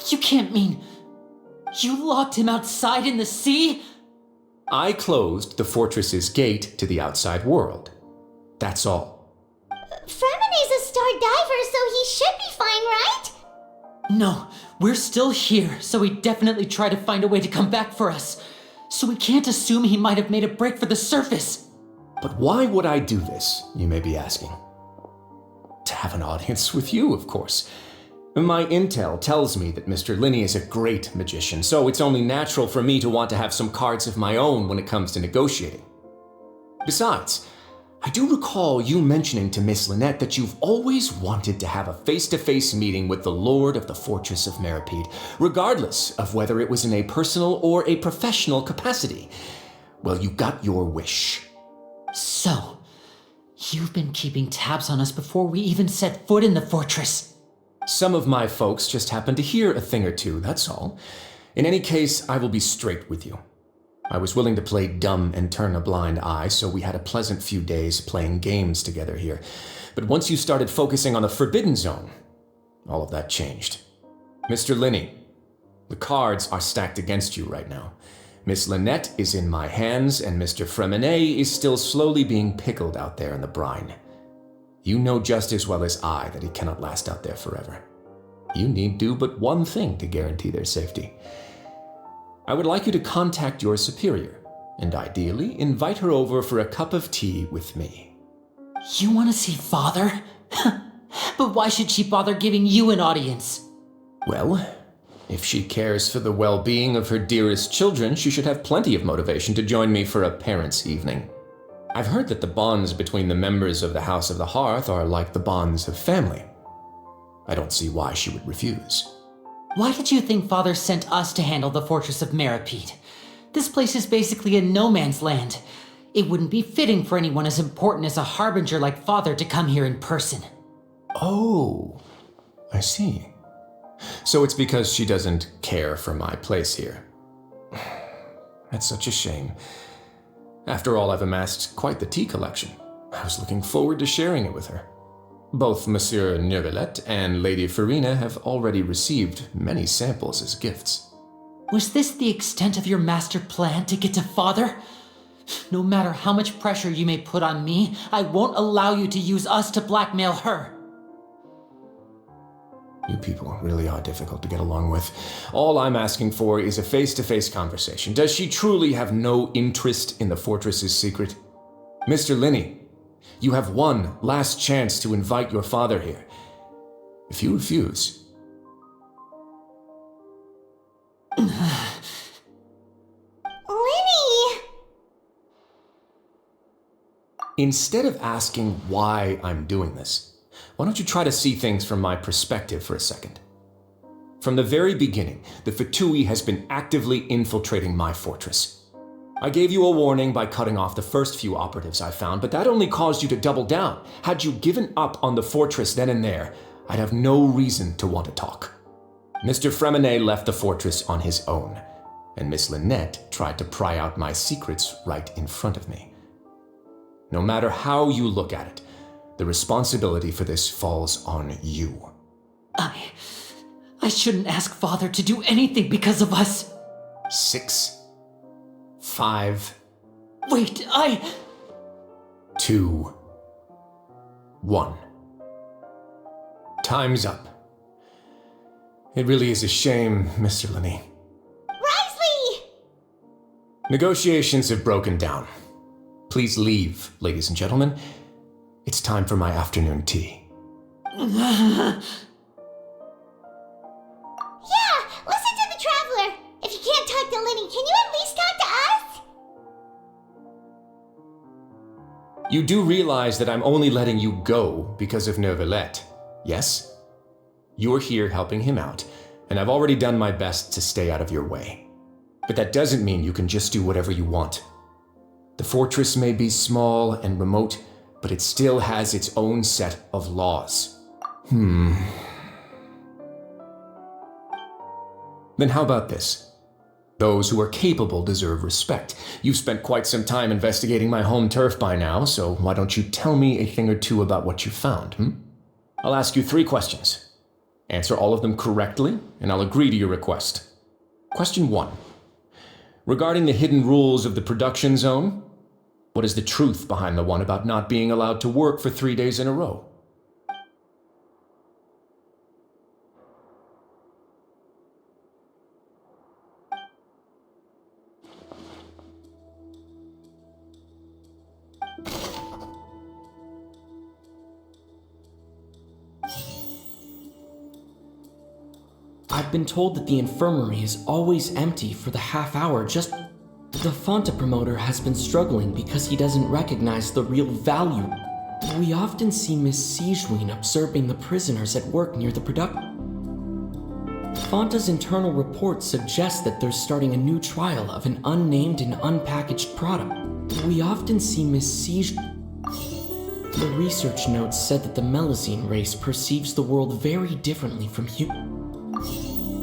you can't mean you locked him outside in the sea? I closed the fortress's gate to the outside world. That's all. Fremine's a star diver, so he should be fine, right? No, we're still here, so he definitely tried to find a way to come back for us. So we can't assume he might have made a break for the surface. But why would I do this, you may be asking? To have an audience with you, of course. My intel tells me that Mr. Linney is a great magician, so it's only natural for me to want to have some cards of my own when it comes to negotiating. Besides, I do recall you mentioning to Miss Lynette that you've always wanted to have a face-to-face meeting with the Lord of the Fortress of Meripede, regardless of whether it was in a personal or a professional capacity. Well, you got your wish. So, you've been keeping tabs on us before we even set foot in the fortress. Some of my folks just happened to hear a thing or two, that's all. In any case, I will be straight with you. I was willing to play dumb and turn a blind eye, so we had a pleasant few days playing games together here. But once you started focusing on the Forbidden Zone, all of that changed. Mr. Linney, the cards are stacked against you right now. Miss Lynette is in my hands, and Mr. Fremine is still slowly being pickled out there in the brine. You know just as well as I that he cannot last out there forever. You need do but one thing to guarantee their safety. I would like you to contact your superior, and ideally invite her over for a cup of tea with me. You want to see Father? But why should she bother giving you an audience? Well, if she cares for the well-being of her dearest children, she should have plenty of motivation to join me for a parents' evening. I've heard that the bonds between the members of the House of the Hearth are like the bonds of family. I don't see why she would refuse. Why did you think Father sent us to handle the Fortress of Meripede? This place is basically a no man's land. It wouldn't be fitting for anyone as important as a harbinger like Father to come here in person. Oh, I see. so it's because she doesn't care for my place here. That's such a shame. After all, I've amassed quite the tea collection. I was looking forward to sharing it with her. Both Monsieur Neuvillette and Lady Farina have already received many samples as gifts. Was this the extent of your master plan to get to Father? No matter how much pressure you may put on me, I won't allow you to use us to blackmail her. You people really are difficult to get along with. All I'm asking for is a face-to-face conversation. Does she truly have no interest in the fortress's secret? Mr. Linney, you have one last chance to invite your father here. If you refuse... Linny! Instead of asking why I'm doing this, why don't you try to see things from my perspective for a second? From the very beginning, the Fatui has been actively infiltrating my fortress. I gave you a warning by cutting off the first few operatives I found, but that only caused you to double down. Had you given up on the fortress then and there, I'd have no reason to want to talk. Mr. Fremenet left the fortress on his own, and Miss Lynette tried to pry out my secrets right in front of me. No matter how you look at it, the responsibility for this falls on you. I shouldn't ask Father to do anything because of us. 6, 5... Wait, 2, 1. Time's up. It really is a shame, Mr. Linney. Risley! Negotiations have broken down. Please leave, ladies and gentlemen. It's time for my afternoon tea. Yeah, listen to the Traveler. If you can't talk to Linny, can you at least talk to us? You do realize that I'm only letting you go because of Neuvillette, yes? You're here helping him out, and I've already done my best to stay out of your way. But that doesn't mean you can just do whatever you want. The fortress may be small and remote, but it still has its own set of laws. Then how about this? Those who are capable deserve respect. You've spent quite some time investigating my home turf by now, so why don't you tell me a thing or two about what you found, I'll ask you 3 questions. Answer all of them correctly, and I'll agree to your request. Question 1. Regarding the hidden rules of the production zone, what is the truth behind the one about not being allowed to work for 3 days in a row? I've been told that the infirmary is always empty for the half hour just... The Fonta promoter has been struggling because he doesn't recognize the real value. We often see Miss Sigewin observing the prisoners at work near the Fonta's internal report suggests that they're starting a new trial of an unnamed and unpackaged product. We often see Miss The research notes said that the Melazine race perceives the world very differently from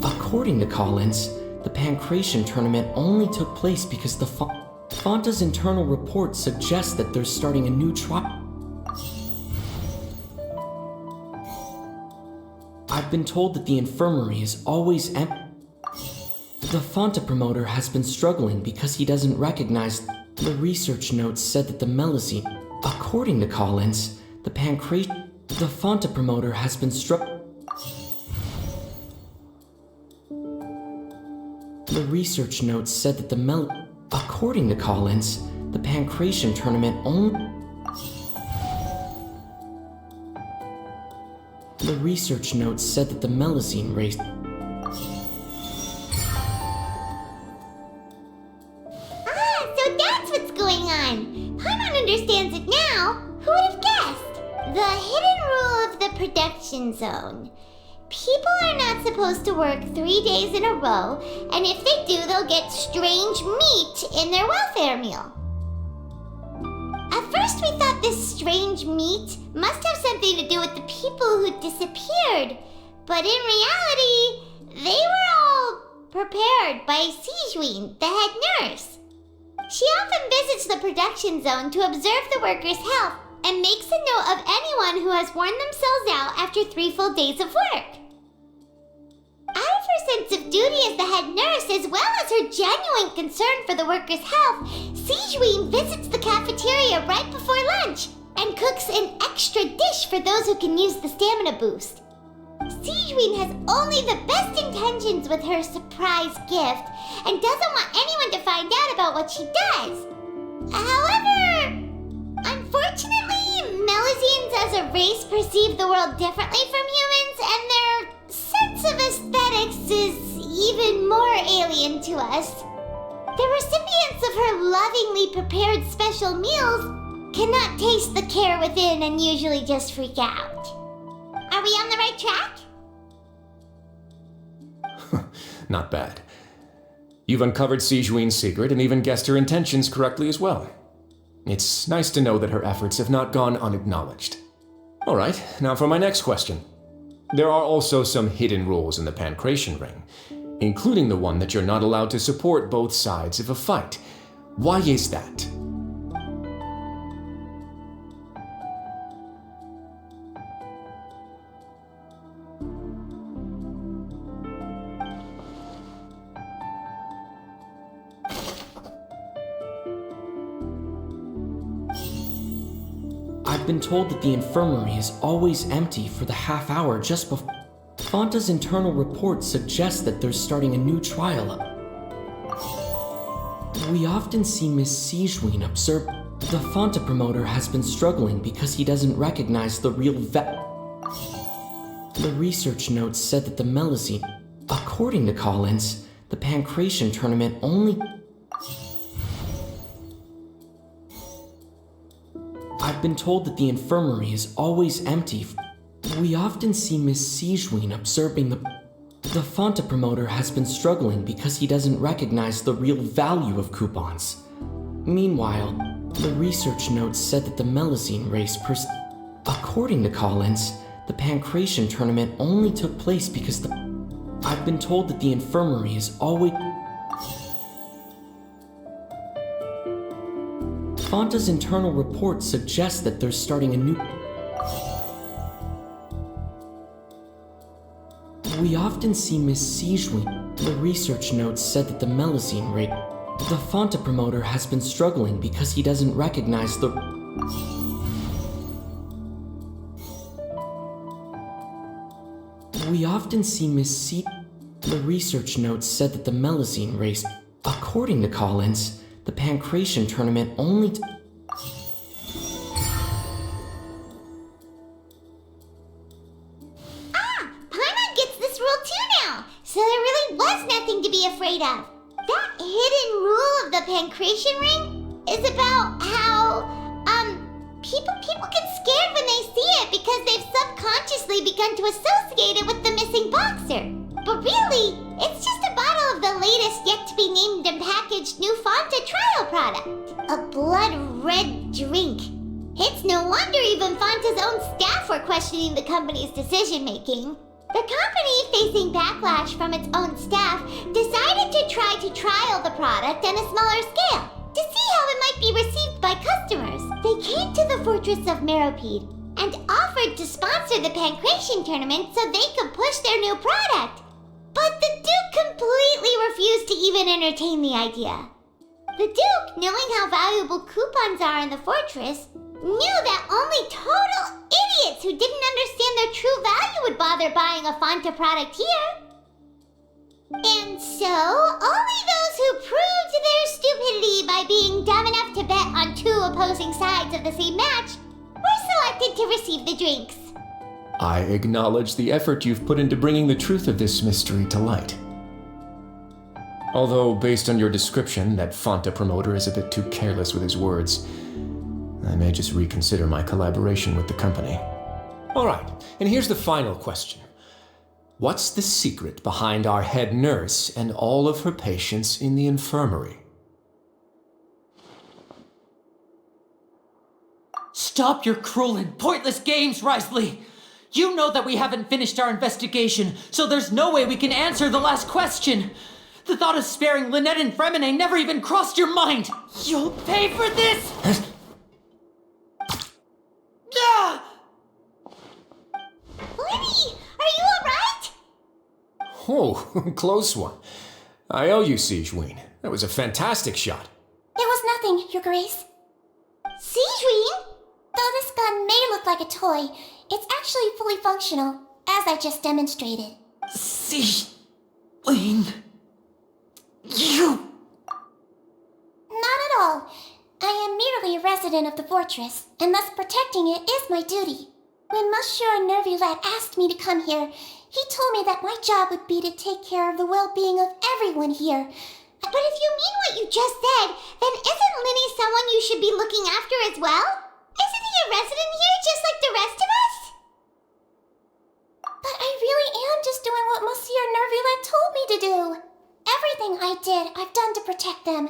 According to Collins, the Pancration tournament only took place because the Fonta's internal report suggests that they're starting a new trial. I've been told that the infirmary is always empty. The Fonta promoter has been struggling because he doesn't recognize. The research notes said that the Melazine. According to Collins, the Fonta promoter has been The research notes said that According to Collins, the Pancration tournament only. The research notes said that the Melazine race. So that's what's going on. Paimon understands it now. Who would have guessed? The hidden rule of the production zone. People are not supposed to work 3 days in a row, and if they do, they'll get strange meat in their welfare meal. At first, we thought this strange meat must have something to do with the people who disappeared, but in reality, prepared by Sijween, the head nurse. She often visits the production zone to observe the workers' health and makes a note of anyone who has worn themselves out after 3 full days of work. Out of her sense of duty as the head nurse, as well as her genuine concern for the workers' health, Sijween visits the cafeteria right before lunch and cooks an extra dish for those who can use the stamina boost. Sijween has only the best intentions with her surprise gift and doesn't want anyone to find out about what she does. However, unfortunately, Melusines as a race perceive the world differently from humans, and their sense of aesthetics is even more alien to us. The recipients of her lovingly prepared special meals cannot taste the care within and usually just freak out. Are we on the right track? Not bad. You've uncovered Sijween's secret and even guessed her intentions correctly as well. It's nice to know that her efforts have not gone unacknowledged. All right, now for my next question. There are also some hidden rules in the Pancration Ring, including the one that you're not allowed to support both sides of a fight. Why is that? I've been told that the infirmary is always empty for the half hour just before. Fanta's internal report suggests that they're starting a new trial. We often see Miss Sijween observe. The Fanta promoter has been struggling because he doesn't recognize the real The research notes said that the Melusine. According to Collins, the Pancration tournament only. I've been told that the infirmary is always empty. We often see Miss Sijween observing the Fanta promoter has been struggling because he doesn't recognize the real value of coupons. Meanwhile, the research notes said that the Melusine race According to Collins, the Pancration tournament only took place because I've been told that the infirmary is always. Fanta's internal report suggests that they're starting a new. We often see Miss Sijween. The research notes said that the Melusine rate. The Fanta promoter has been struggling because he doesn't recognize the. We often see Miss C. The research notes said that the Melusine race. According to Collins, the Pancration tournament only. Paimon gets this rule too now, so there really was nothing to be afraid of. That hidden rule of the Pancration Ring is about how, people get scared when they see it because they've subconsciously begun to associate it with the missing boxer. But really, it's just a bottle of the latest yet-to-be-named and packaged new Fanta trial product. A blood-red drink. It's no wonder even Fanta's own staff were questioning the company's decision-making. The company, facing backlash from its own staff, decided to try to trial the product on a smaller scale to see how it might be received by customers. They came to the fortress of Meropide and offered to sponsor the Pancration tournament so they could push their new product. But the Duke completely refused to even entertain the idea. The Duke, knowing how valuable coupons are in the fortress, knew that only total idiots who didn't understand their true value would bother buying a Fanta product here. And so, only those who proved their stupidity by being dumb enough to bet on 2 opposing sides of the same match were selected to receive the drinks. I acknowledge the effort you've put into bringing the truth of this mystery to light. Although, based on your description, that Fanta promoter is a bit too careless with his words, I may just reconsider my collaboration with the company. All right, and here's the final question. What's the secret behind our head nurse and all of her patients in the infirmary? Stop your cruel and pointless games, Risley! You know that we haven't finished our investigation, so there's no way we can answer the last question. The thought of sparing Lynette and Fremine never even crossed your mind! You'll pay for this! Ah! Lenny, are you alright? Oh, close one. I owe you, Sigewinne. That was a fantastic shot. It was nothing, Your Grace. Sigewinne? Though this gun may look like a toy, it's actually fully functional, as I just demonstrated. Sigewinne... You... Not at all. I am merely a resident of the fortress, and thus protecting it is my duty. When Monsieur Nervulette asked me to come here, he told me that my job would be to take care of the well-being of everyone here. But if you mean what you just said, then isn't Linny someone you should be looking after as well? Isn't he a resident here just like the rest of us? But I really am just doing what Monsieur Nervulette told me to do. Everything I did, I've done to protect them.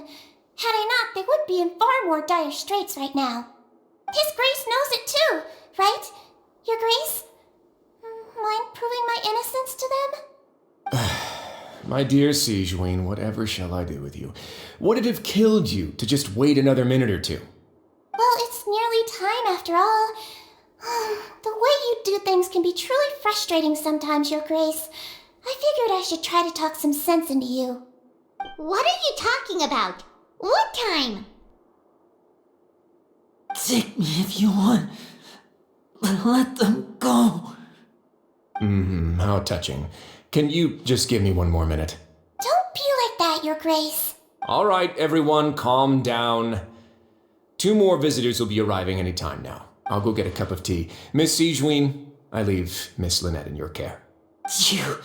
Had I not, they would be in far more dire straits right now. His Grace knows it too, right? Your Grace? Mind proving my innocence to them? My dear Sigewinne, whatever shall I do with you? Would it have killed you to just wait another minute or two? Well, it's nearly time after all. The way you do things can be truly frustrating sometimes, Your Grace. I figured I should try to talk some sense into you. What are you talking about? What time? Take me if you want, but let them go. How touching. Can you just give me one more minute? Don't be like that, Your Grace. All right, everyone, calm down. 2 more visitors will be arriving any time now. I'll go get a cup of tea. Miss Sigewinne, I leave Miss Lynette in your care. You...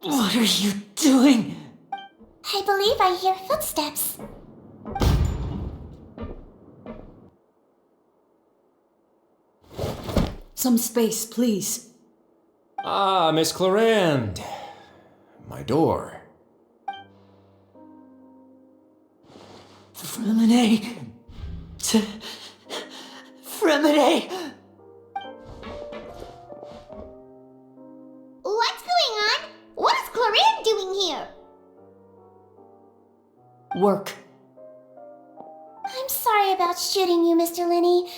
What are you doing? I believe I hear footsteps. Some space, please. Ah, Miss Clarande. My door. Fremine... Fremine... What's going on? What is Clarande doing here? Work. I'm sorry about shooting you, Mr. Linney.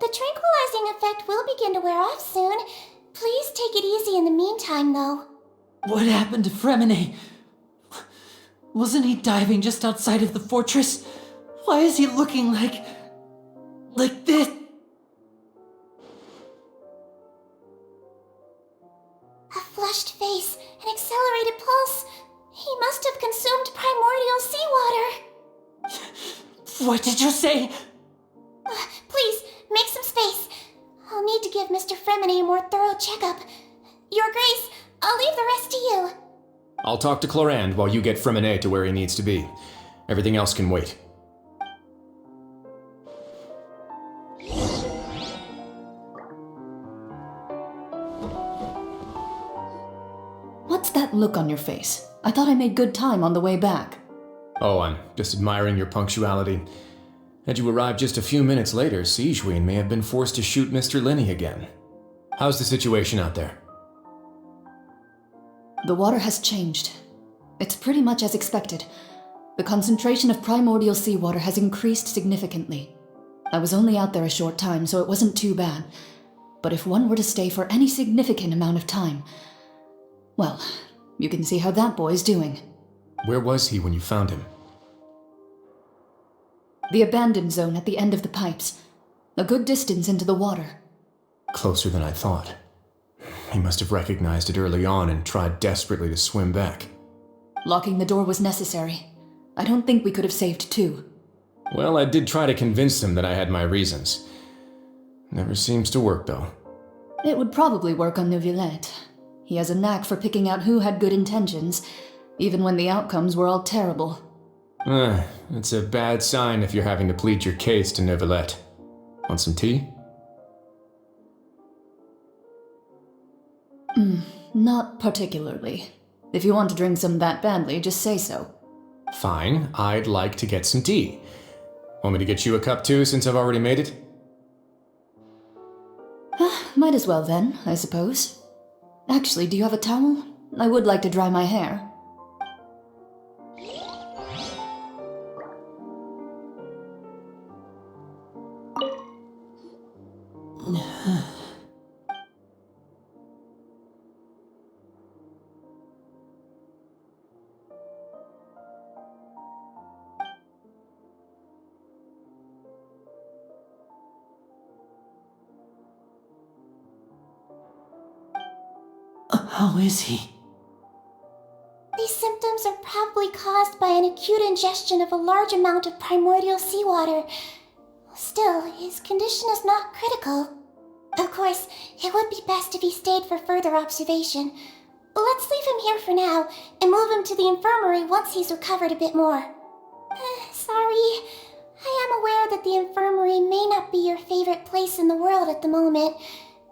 The tranquilizing effect will begin to wear off soon. Please take it easy in the meantime, though. What happened to Fremine? Wasn't he diving just outside of the fortress? Why is he looking like this? A flushed face, an accelerated pulse. He must have consumed primordial seawater. What did you say? Please, make some space. I'll need to give Mr. Fremine a more thorough checkup. Your Grace, I'll leave the rest to you. I'll talk to Clarande while you get Fremine to where he needs to be. Everything else can wait. What's that look on your face? I thought I made good time on the way back. Oh, I'm just admiring your punctuality. Had you arrived just a few minutes later, Sigewinne may have been forced to shoot Mr. Linney again. How's the situation out there? The water has changed. It's pretty much as expected. The concentration of primordial seawater has increased significantly. I was only out there a short time, so it wasn't too bad. But if one were to stay for any significant amount of time, well, you can see how that boy's doing. Where was he when you found him? The abandoned zone at the end of the pipes. A good distance into the water. Closer than I thought. He must have recognized it early on and tried desperately to swim back. Locking the door was necessary. I don't think we could have saved 2. Well, I did try to convince him that I had my reasons. Never seems to work, though. It would probably work on Neuvillette. He has a knack for picking out who had good intentions, even when the outcomes were all terrible. It's a bad sign if you're having to plead your case to Neuvillette. Want some tea? Not particularly. If you want to drink some that badly, just say so. Fine, I'd like to get some tea. Want me to get you a cup too, since I've already made it? Might as well then, I suppose. Actually, do you have a towel? I would like to dry my hair. How is he? These symptoms are probably caused by an acute ingestion of a large amount of primordial seawater. Still, his condition is not critical. Of course, it would be best if he stayed for further observation. Let's leave him here for now and move him to the infirmary once he's recovered a bit more. Sorry. I am aware that the infirmary may not be your favorite place in the world at the moment.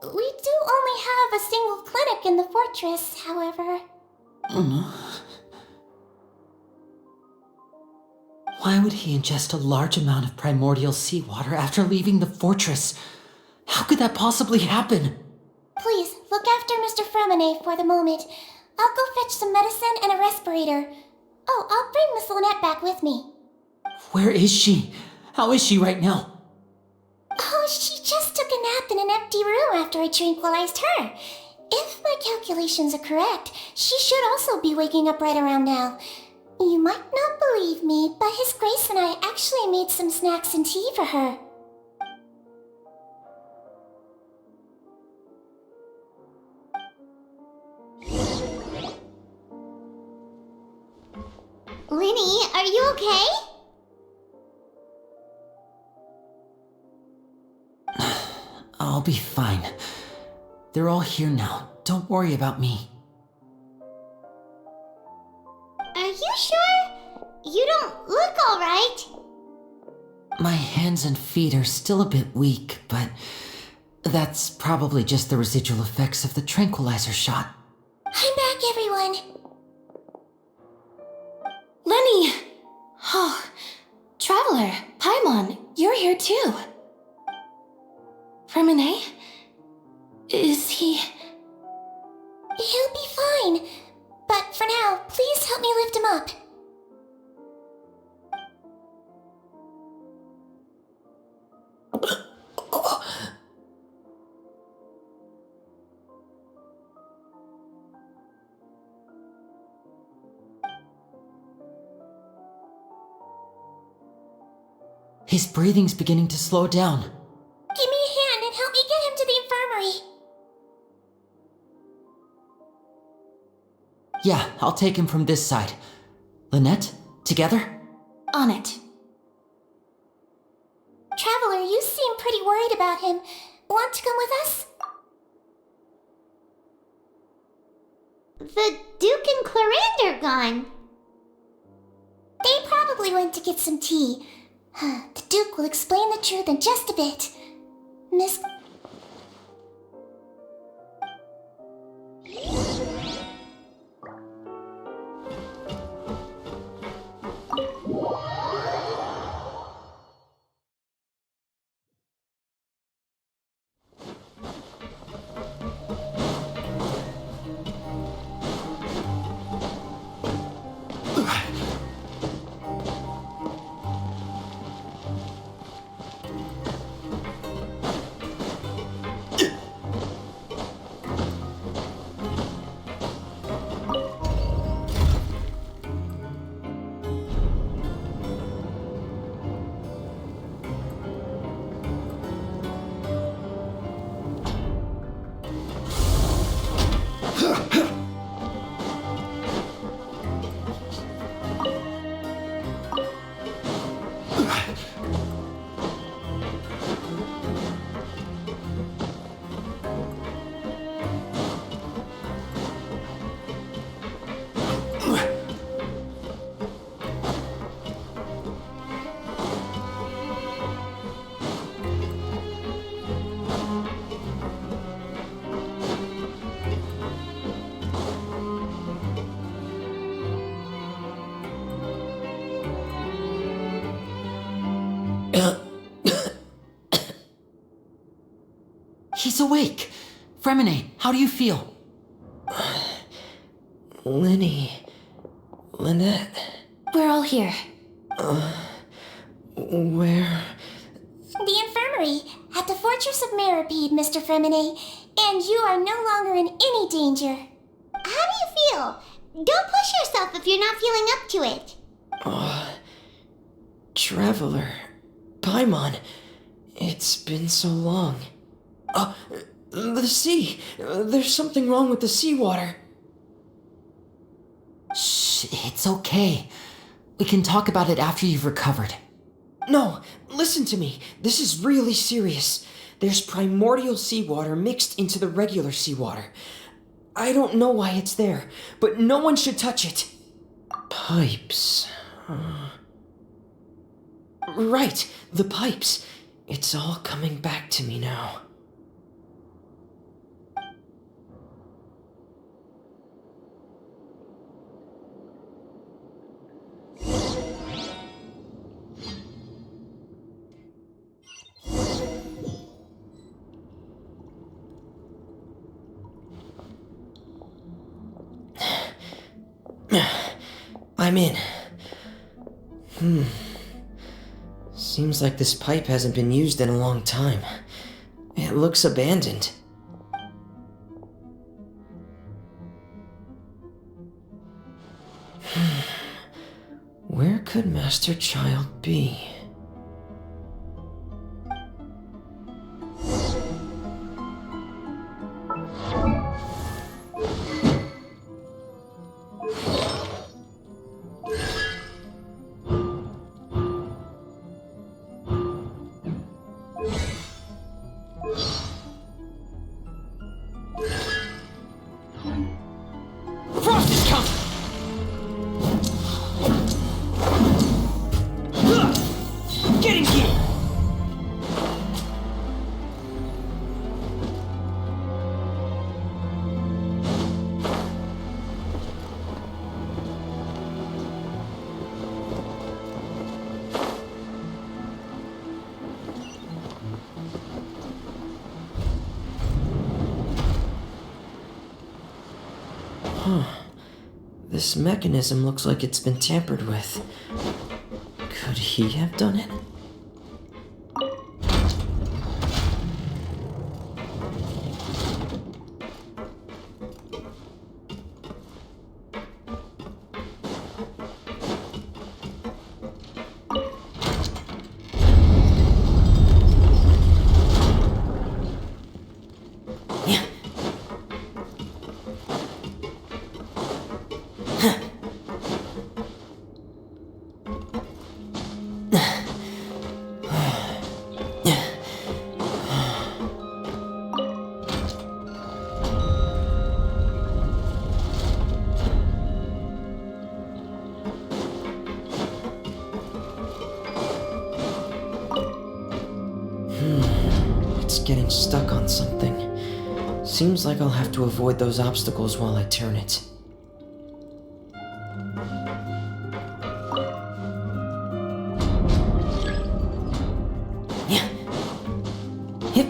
We do only have a single clinic in the fortress, however. Why would he ingest a large amount of primordial seawater after leaving the fortress? How could that possibly happen? Please, look after Mr. Fremine for the moment. I'll go fetch some medicine and a respirator. Oh, I'll bring Miss Lynette back with me. Where is she? How is she right now? Oh, she just took a nap in an empty room after I tranquilized her. If my calculations are correct, she should also be waking up right around now. You might not believe me, but His Grace and I actually made some snacks and tea for her. Linny, are you okay? I'll be fine. They're all here now. Don't worry about me. Are you sure? You don't look alright. My hands and feet are still a bit weak, but that's probably just the residual effects of the tranquilizer shot. I'm back, everyone. Lenny! Oh, Traveler, Paimon, you're here too. Fremine? Is he... He'll be fine. But for now, please help me lift him up. His breathing's beginning to slow down. Give me a hand and help me get him to the infirmary. Yeah, I'll take him from this side. Lynette, together? On it. Traveler, you seem pretty worried about him. Want to come with us? The Duke and Clarinde are gone. They probably went to get some tea. The Duke will explain the truth in just a bit. Miss... He's awake. Fremine, how do you feel? Lenny. Lynette. We're all here. Where? The infirmary, at the Fortress of Meripede, Mr. Fremine, and you are no longer in any danger. How do you feel? Don't push yourself if you're not feeling up to it. Traveler. Paimon. It's been so long. The sea. There's something wrong with the seawater. It's okay. We can talk about it after you've recovered. No, listen to me. This is really serious. There's primordial seawater mixed into the regular seawater. I don't know why it's there, but no one should touch it. Pipes. Right, the pipes. It's all coming back to me now. I'm in. Seems like this pipe hasn't been used in a long time. It looks abandoned. Where could Master Child be? Frost is coming! Get in gear! This mechanism looks like it's been tampered with. Could he have done it? It's getting stuck on something. Seems like I'll have to avoid those obstacles while I turn it. Yeah. Hip.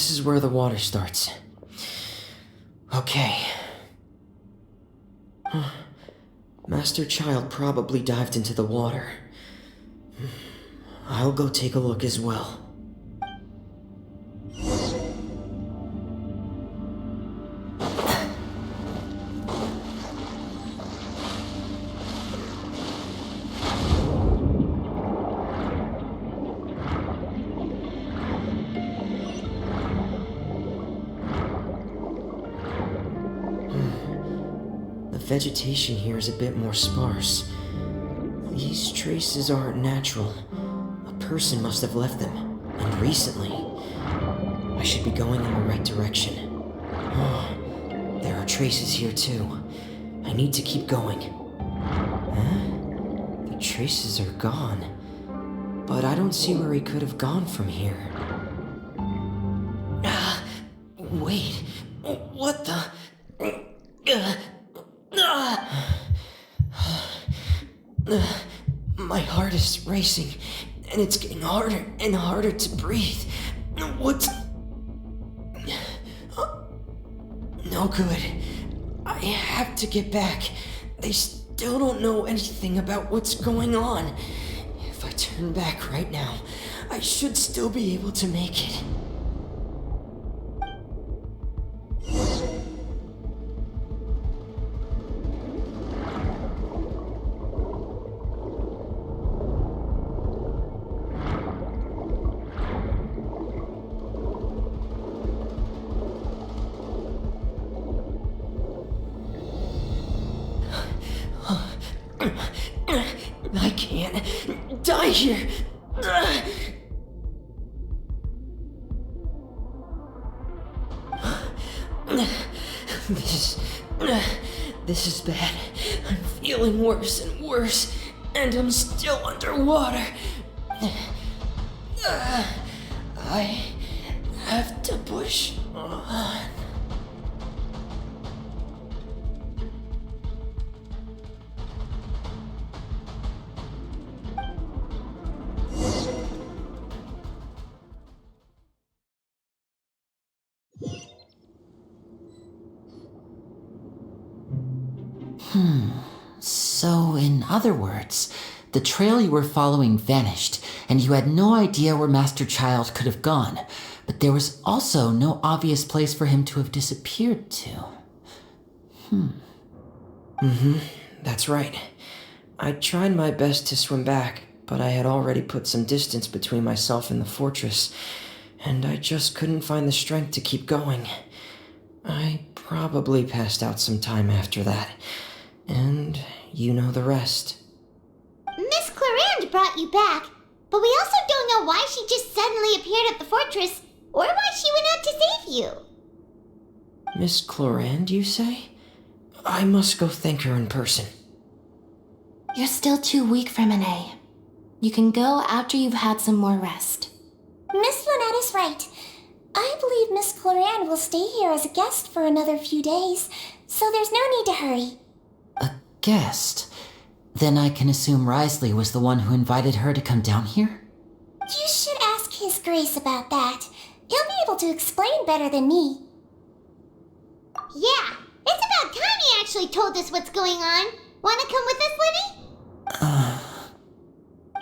this is where the water starts. Okay. Master Child probably dived into the water. I'll go take a look as well. The vegetation here is a bit more sparse. These traces aren't natural. A person must have left them, and recently. I should be going in the right direction. Oh, there are traces here too. I need to keep going. Huh? The traces are gone. But I don't see where he could have gone from here. Wait. What the? My heart is racing, and it's getting harder and harder to breathe. What's... No good. I have to get back. They still don't know anything about what's going on. If I turn back right now, I should still be able to make it. I can't die here. This is bad. I'm feeling worse and worse, and I'm still underwater. I have to push on. So, in other words, the trail you were following vanished, and you had no idea where Master Child could have gone, but there was also no obvious place for him to have disappeared to. That's right. I tried my best to swim back, but I had already put some distance between myself and the fortress, and I just couldn't find the strength to keep going. I probably passed out some time after that, and you know the rest. Miss Clarande brought you back, but we also don't know why she just suddenly appeared at the fortress, or why she went out to save you. Miss Clarande, you say? I must go thank her in person. You're still too weak for Monet. You can go after you've had some more rest. Miss Lynette is right. I believe Miss Clarande will stay here as a guest for another few days, so there's no need to hurry. A guest? Then I can assume Risley was the one who invited her to come down here? You should ask His Grace about that. He'll be able to explain better than me. Yeah, it's about time he actually told us what's going on. Wanna come with us, Liddy?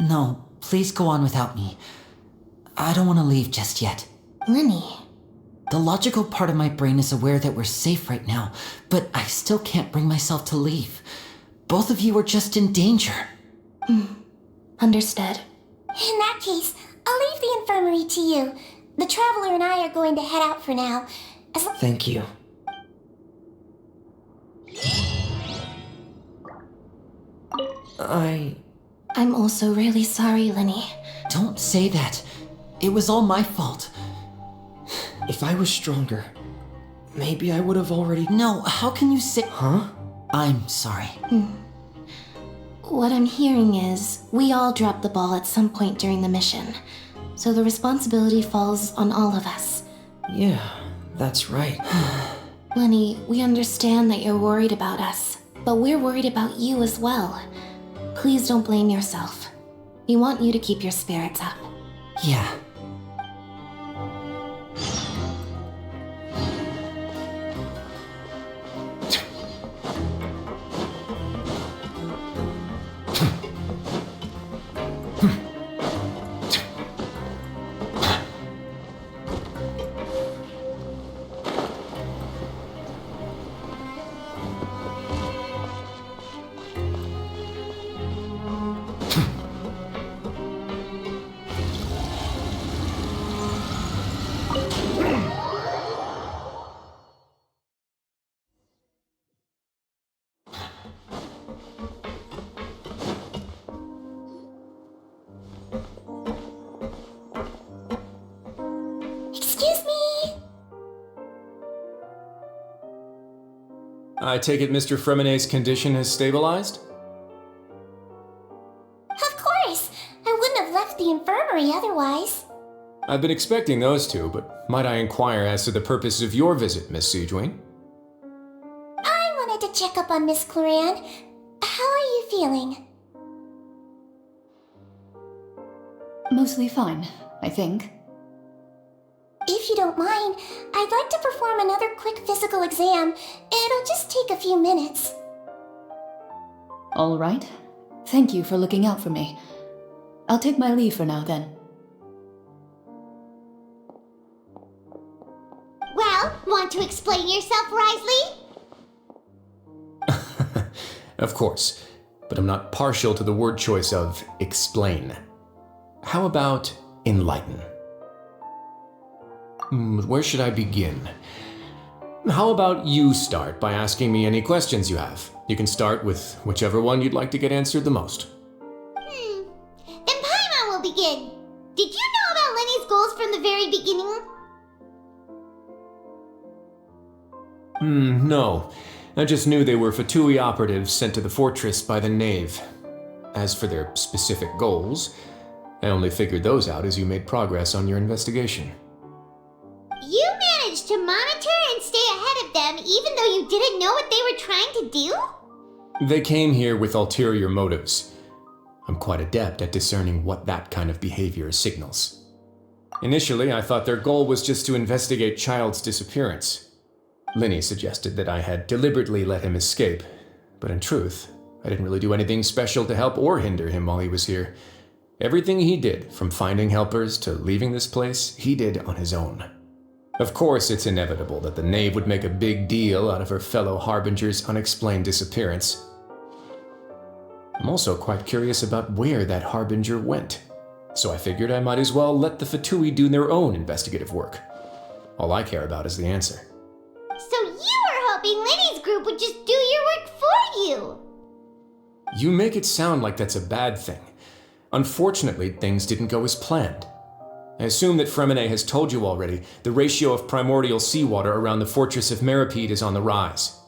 No, please go on without me. I don't want to leave just yet. Linny. The logical part of my brain is aware that we're safe right now, but I still can't bring myself to leave. Both of you are just in danger. Understood. In that case, I'll leave the infirmary to you. The Traveler and I are going to head out for now. Thank you. I'm also really sorry, Linny. Don't say that. It was all my fault. If I was stronger, maybe I would have already... No, how can you say... Huh? I'm sorry. What I'm hearing is, we all dropped the ball at some point during the mission. So the responsibility falls on all of us. Yeah, that's right. Lenny, we understand that you're worried about us, but we're worried about you as well. Please don't blame yourself. We want you to keep your spirits up. Yeah. I take it Mr. Fremonet's condition has stabilized? Of course! I wouldn't have left the infirmary otherwise. I've been expecting those two, but might I inquire as to the purpose of your visit, Miss Sejuane? I wanted to check up on Miss Cloran. How are you feeling? Mostly fine, I think. If you don't mind, I'd like to perform another quick physical exam. It'll just take a few minutes. All right. Thank you for looking out for me. I'll take my leave for now then. Well, want to explain yourself, Risley? Of course, but I'm not partial to the word choice of explain. How about enlighten? Where should I begin? How about you start by asking me any questions you have? You can start with whichever one you'd like to get answered the most. Then Paimon will begin. Did you know about Lenny's goals from the very beginning? No. I just knew they were Fatui operatives sent to the fortress by the Knave. As for their specific goals, I only figured those out as you made progress on your investigation. You managed to monitor and stay ahead of them even though you didn't know what they were trying to do? They came here with ulterior motives. I'm quite adept at discerning what that kind of behavior signals. Initially, I thought their goal was just to investigate Child's disappearance. Linny suggested that I had deliberately let him escape, but in truth, I didn't really do anything special to help or hinder him while he was here. Everything he did, from finding helpers to leaving this place, he did on his own. Of course, it's inevitable that the Knave would make a big deal out of her fellow Harbinger's unexplained disappearance. I'm also quite curious about where that Harbinger went, so I figured I might as well let the Fatui do their own investigative work. All I care about is the answer. So you were hoping Lenny's group would just do your work for you! You make it sound like that's a bad thing. Unfortunately, things didn't go as planned. I assume that Fremonet has told you already the ratio of primordial seawater around the fortress of Meripede is on the rise.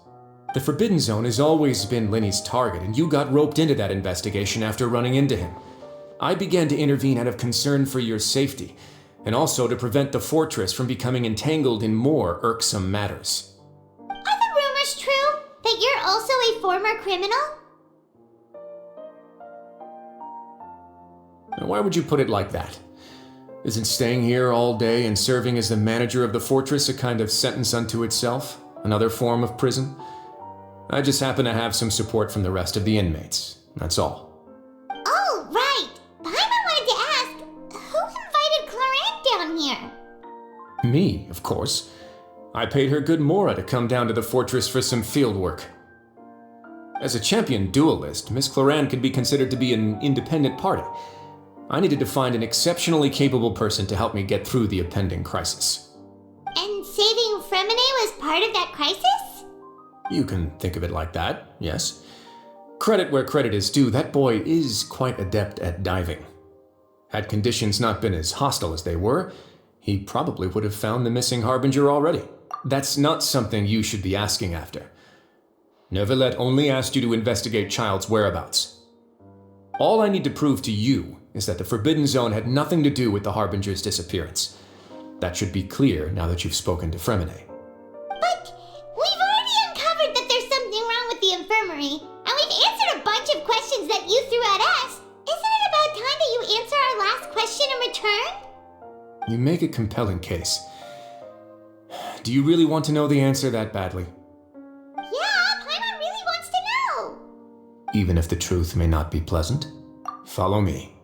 The Forbidden Zone has always been Lenny's target, and you got roped into that investigation after running into him. I began to intervene out of concern for your safety, and also to prevent the fortress from becoming entangled in more irksome matters. Are the rumors true? That you're also a former criminal? Why would you put it like that? Isn't staying here all day and serving as the manager of the fortress a kind of sentence unto itself? Another form of prison? I just happen to have some support from the rest of the inmates. That's all. Oh, right! Paimon wanted to ask, who invited Cloran down here? Me, of course. I paid her good mora to come down to the fortress for some field work. As a champion duelist, Miss Cloran could be considered to be an independent party. I needed to find an exceptionally capable person to help me get through the impending crisis. And saving Fremonet was part of that crisis? You can think of it like that, yes. Credit where credit is due, that boy is quite adept at diving. Had conditions not been as hostile as they were, he probably would have found the missing Harbinger already. That's not something you should be asking after. Neuvillette only asked you to investigate Child's whereabouts. All I need to prove to you is that the Forbidden Zone had nothing to do with the Harbinger's disappearance. That should be clear now that you've spoken to Fremonet. But we've already uncovered that there's something wrong with the infirmary, and we've answered a bunch of questions that you threw at us. Isn't it about time that you answer our last question in return? You make a compelling case. Do you really want to know the answer that badly? Yeah, Paimon really wants to know. Even if the truth may not be pleasant? Follow me.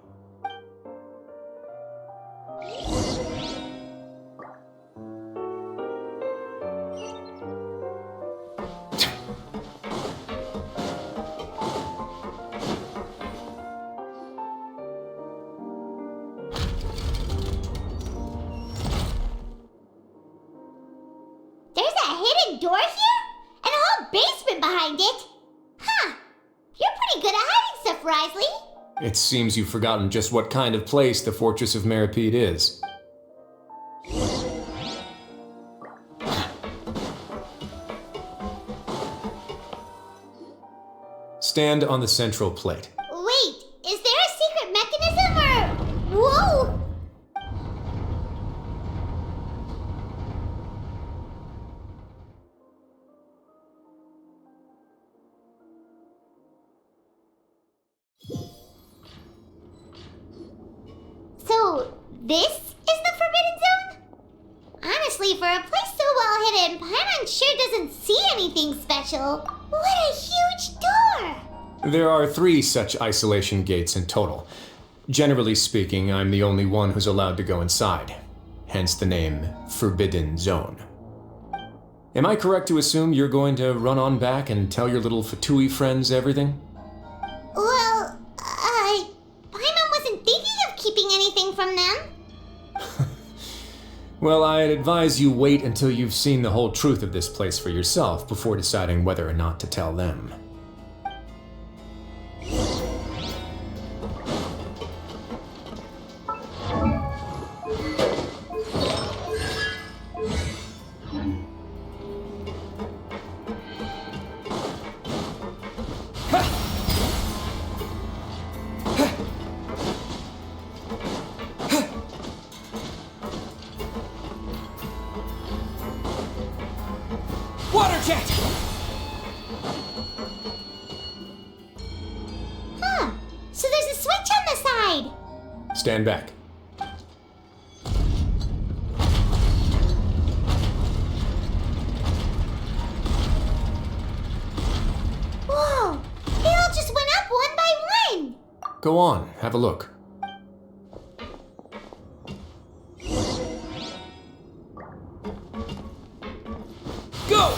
There's a hidden door here? And a whole basement behind it? Huh. You're pretty good at hiding stuff, Risley. It seems you've forgotten just what kind of place the Fortress of Meripede is. Stand on the central plate. Wait, is there a secret mechanism or... Whoa! So, this is the Forbidden Zone? Honestly, for a place so well hidden, Paimon sure doesn't see anything special. What a huge door! There are 3 such isolation gates in total. Generally speaking, I'm the only one who's allowed to go inside. Hence the name Forbidden Zone. Am I correct to assume you're going to run on back and tell your little Fatui friends everything? Well, Paimon wasn't thinking of keeping anything from them. Well, I'd advise you wait until you've seen the whole truth of this place for yourself before deciding whether or not to tell them. Water jet! Huh, so there's a switch on the side. Stand back. Whoa, they all just went up one by one. Go on, have a look. Go!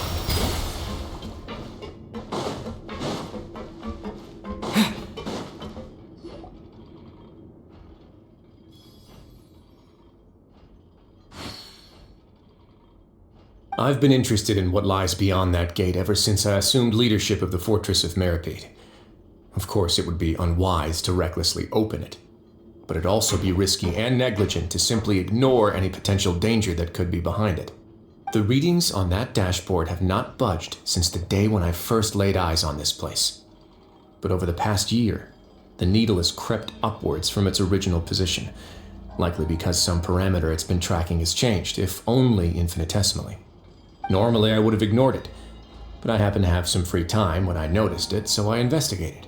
I've been interested in what lies beyond that gate ever since I assumed leadership of the Fortress of Meripede. Of course, it would be unwise to recklessly open it, but it'd also be risky and negligent to simply ignore any potential danger that could be behind it. The readings on that dashboard have not budged since the day when I first laid eyes on this place. But over the past year, the needle has crept upwards from its original position, likely because some parameter it's been tracking has changed, if only infinitesimally. Normally I would have ignored it, but I happened to have some free time when I noticed it, so I investigated.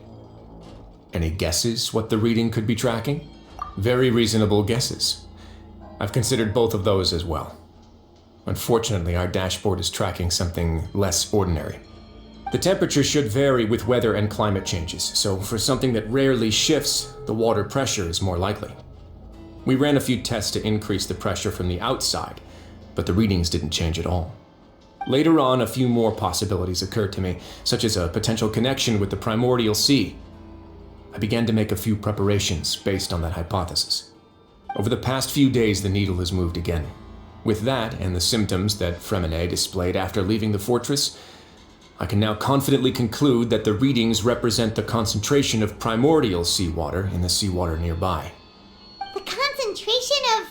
Any guesses what the reading could be tracking? Very reasonable guesses. I've considered both of those as well. Unfortunately, our dashboard is tracking something less ordinary. The temperature should vary with weather and climate changes, so for something that rarely shifts, the water pressure is more likely. We ran a few tests to increase the pressure from the outside, but the readings didn't change at all. Later on, a few more possibilities occurred to me, such as a potential connection with the primordial sea. I began to make a few preparations based on that hypothesis. Over the past few days, the needle has moved again. With that, and the symptoms that Fremine displayed after leaving the fortress, I can now confidently conclude that the readings represent the concentration of primordial seawater in the seawater nearby. The concentration of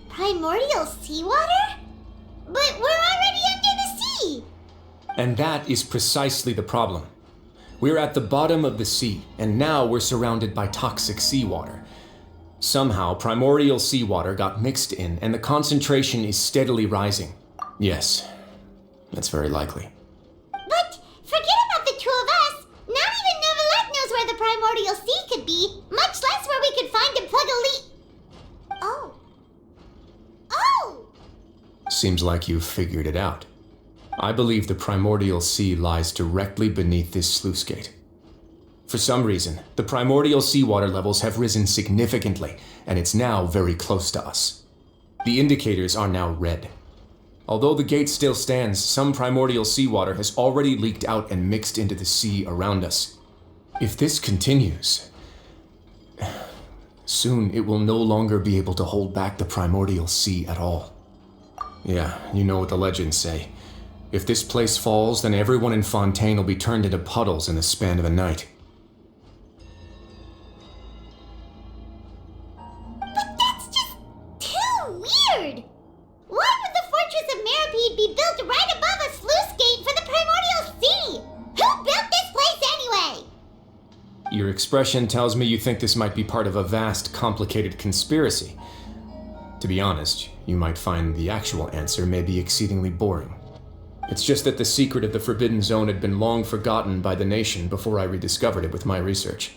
primordial seawater? But we're already under the sea! And that is precisely the problem. We're at the bottom of the sea, and now we're surrounded by toxic seawater. Somehow, primordial seawater got mixed in, and the concentration is steadily rising. Yes, that's very likely. But forget about the two of us! Not even Neuvillette knows where the primordial sea could be, much less where we could find and plug a leak. Oh. Seems like you've figured it out. I believe the primordial sea lies directly beneath this sluice gate. For some reason, the primordial seawater levels have risen significantly, and it's now very close to us. The indicators are now red. Although the gate still stands, some primordial seawater has already leaked out and mixed into the sea around us. If this continues, soon it will no longer be able to hold back the primordial sea at all. Yeah, you know what the legends say. If this place falls, then everyone in Fontaine will be turned into puddles in the span of a night. But that's just too weird! Why would the Fortress of Meripede be built right above a sluice gate for the primordial sea? Who built this place anyway? Your expression tells me you think this might be part of a vast, complicated conspiracy. To be honest, you might find the actual answer may be exceedingly boring. It's just that the secret of the Forbidden Zone had been long forgotten by the nation before I rediscovered it with my research.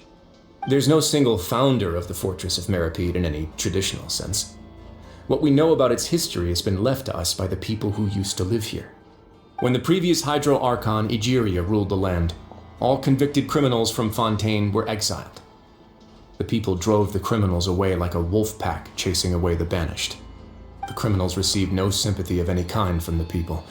There's no single founder of the Fortress of Meripede in any traditional sense. What we know about its history has been left to us by the people who used to live here. When the previous Hydro Archon Egeria ruled the land, all convicted criminals from Fontaine were exiled. The people drove the criminals away like a wolf pack chasing away the banished. The criminals received no sympathy of any kind from the people.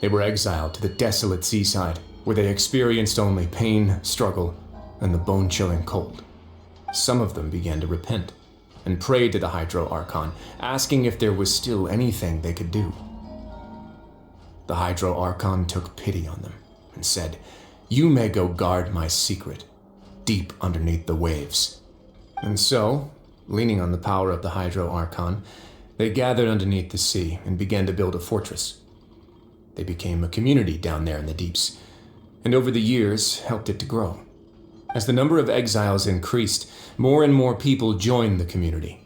They were exiled to the desolate seaside, where they experienced only pain, struggle, and the bone-chilling cold. Some of them began to repent and prayed to the Hydro Archon, asking if there was still anything they could do. The Hydro Archon took pity on them and said, "You may go guard my secret, deep underneath the waves." And so, leaning on the power of the Hydro Archon, they gathered underneath the sea and began to build a fortress. They became a community down there in the deeps, and over the years helped it to grow. As the number of exiles increased, more and more people joined the community.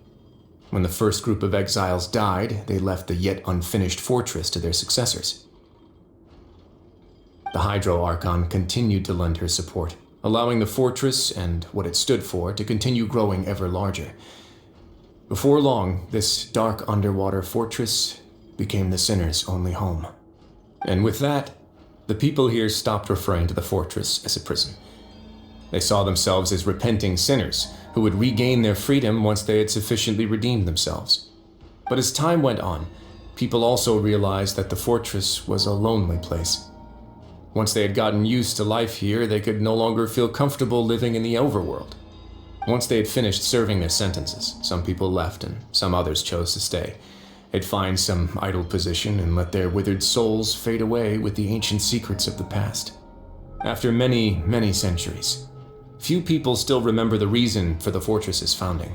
When the first group of exiles died, they left the yet unfinished fortress to their successors. The Hydro Archon continued to lend her support, allowing the fortress and what it stood for to continue growing ever larger. Before long, this dark underwater fortress became the sinner's only home. And with that, the people here stopped referring to the fortress as a prison. They saw themselves as repenting sinners who would regain their freedom once they had sufficiently redeemed themselves. But as time went on, people also realized that the fortress was a lonely place. Once they had gotten used to life here, they could no longer feel comfortable living in the overworld. Once they had finished serving their sentences, some people left and some others chose to stay. They'd find some idle position and let their withered souls fade away with the ancient secrets of the past. After many, many centuries, few people still remember the reason for the fortress's founding.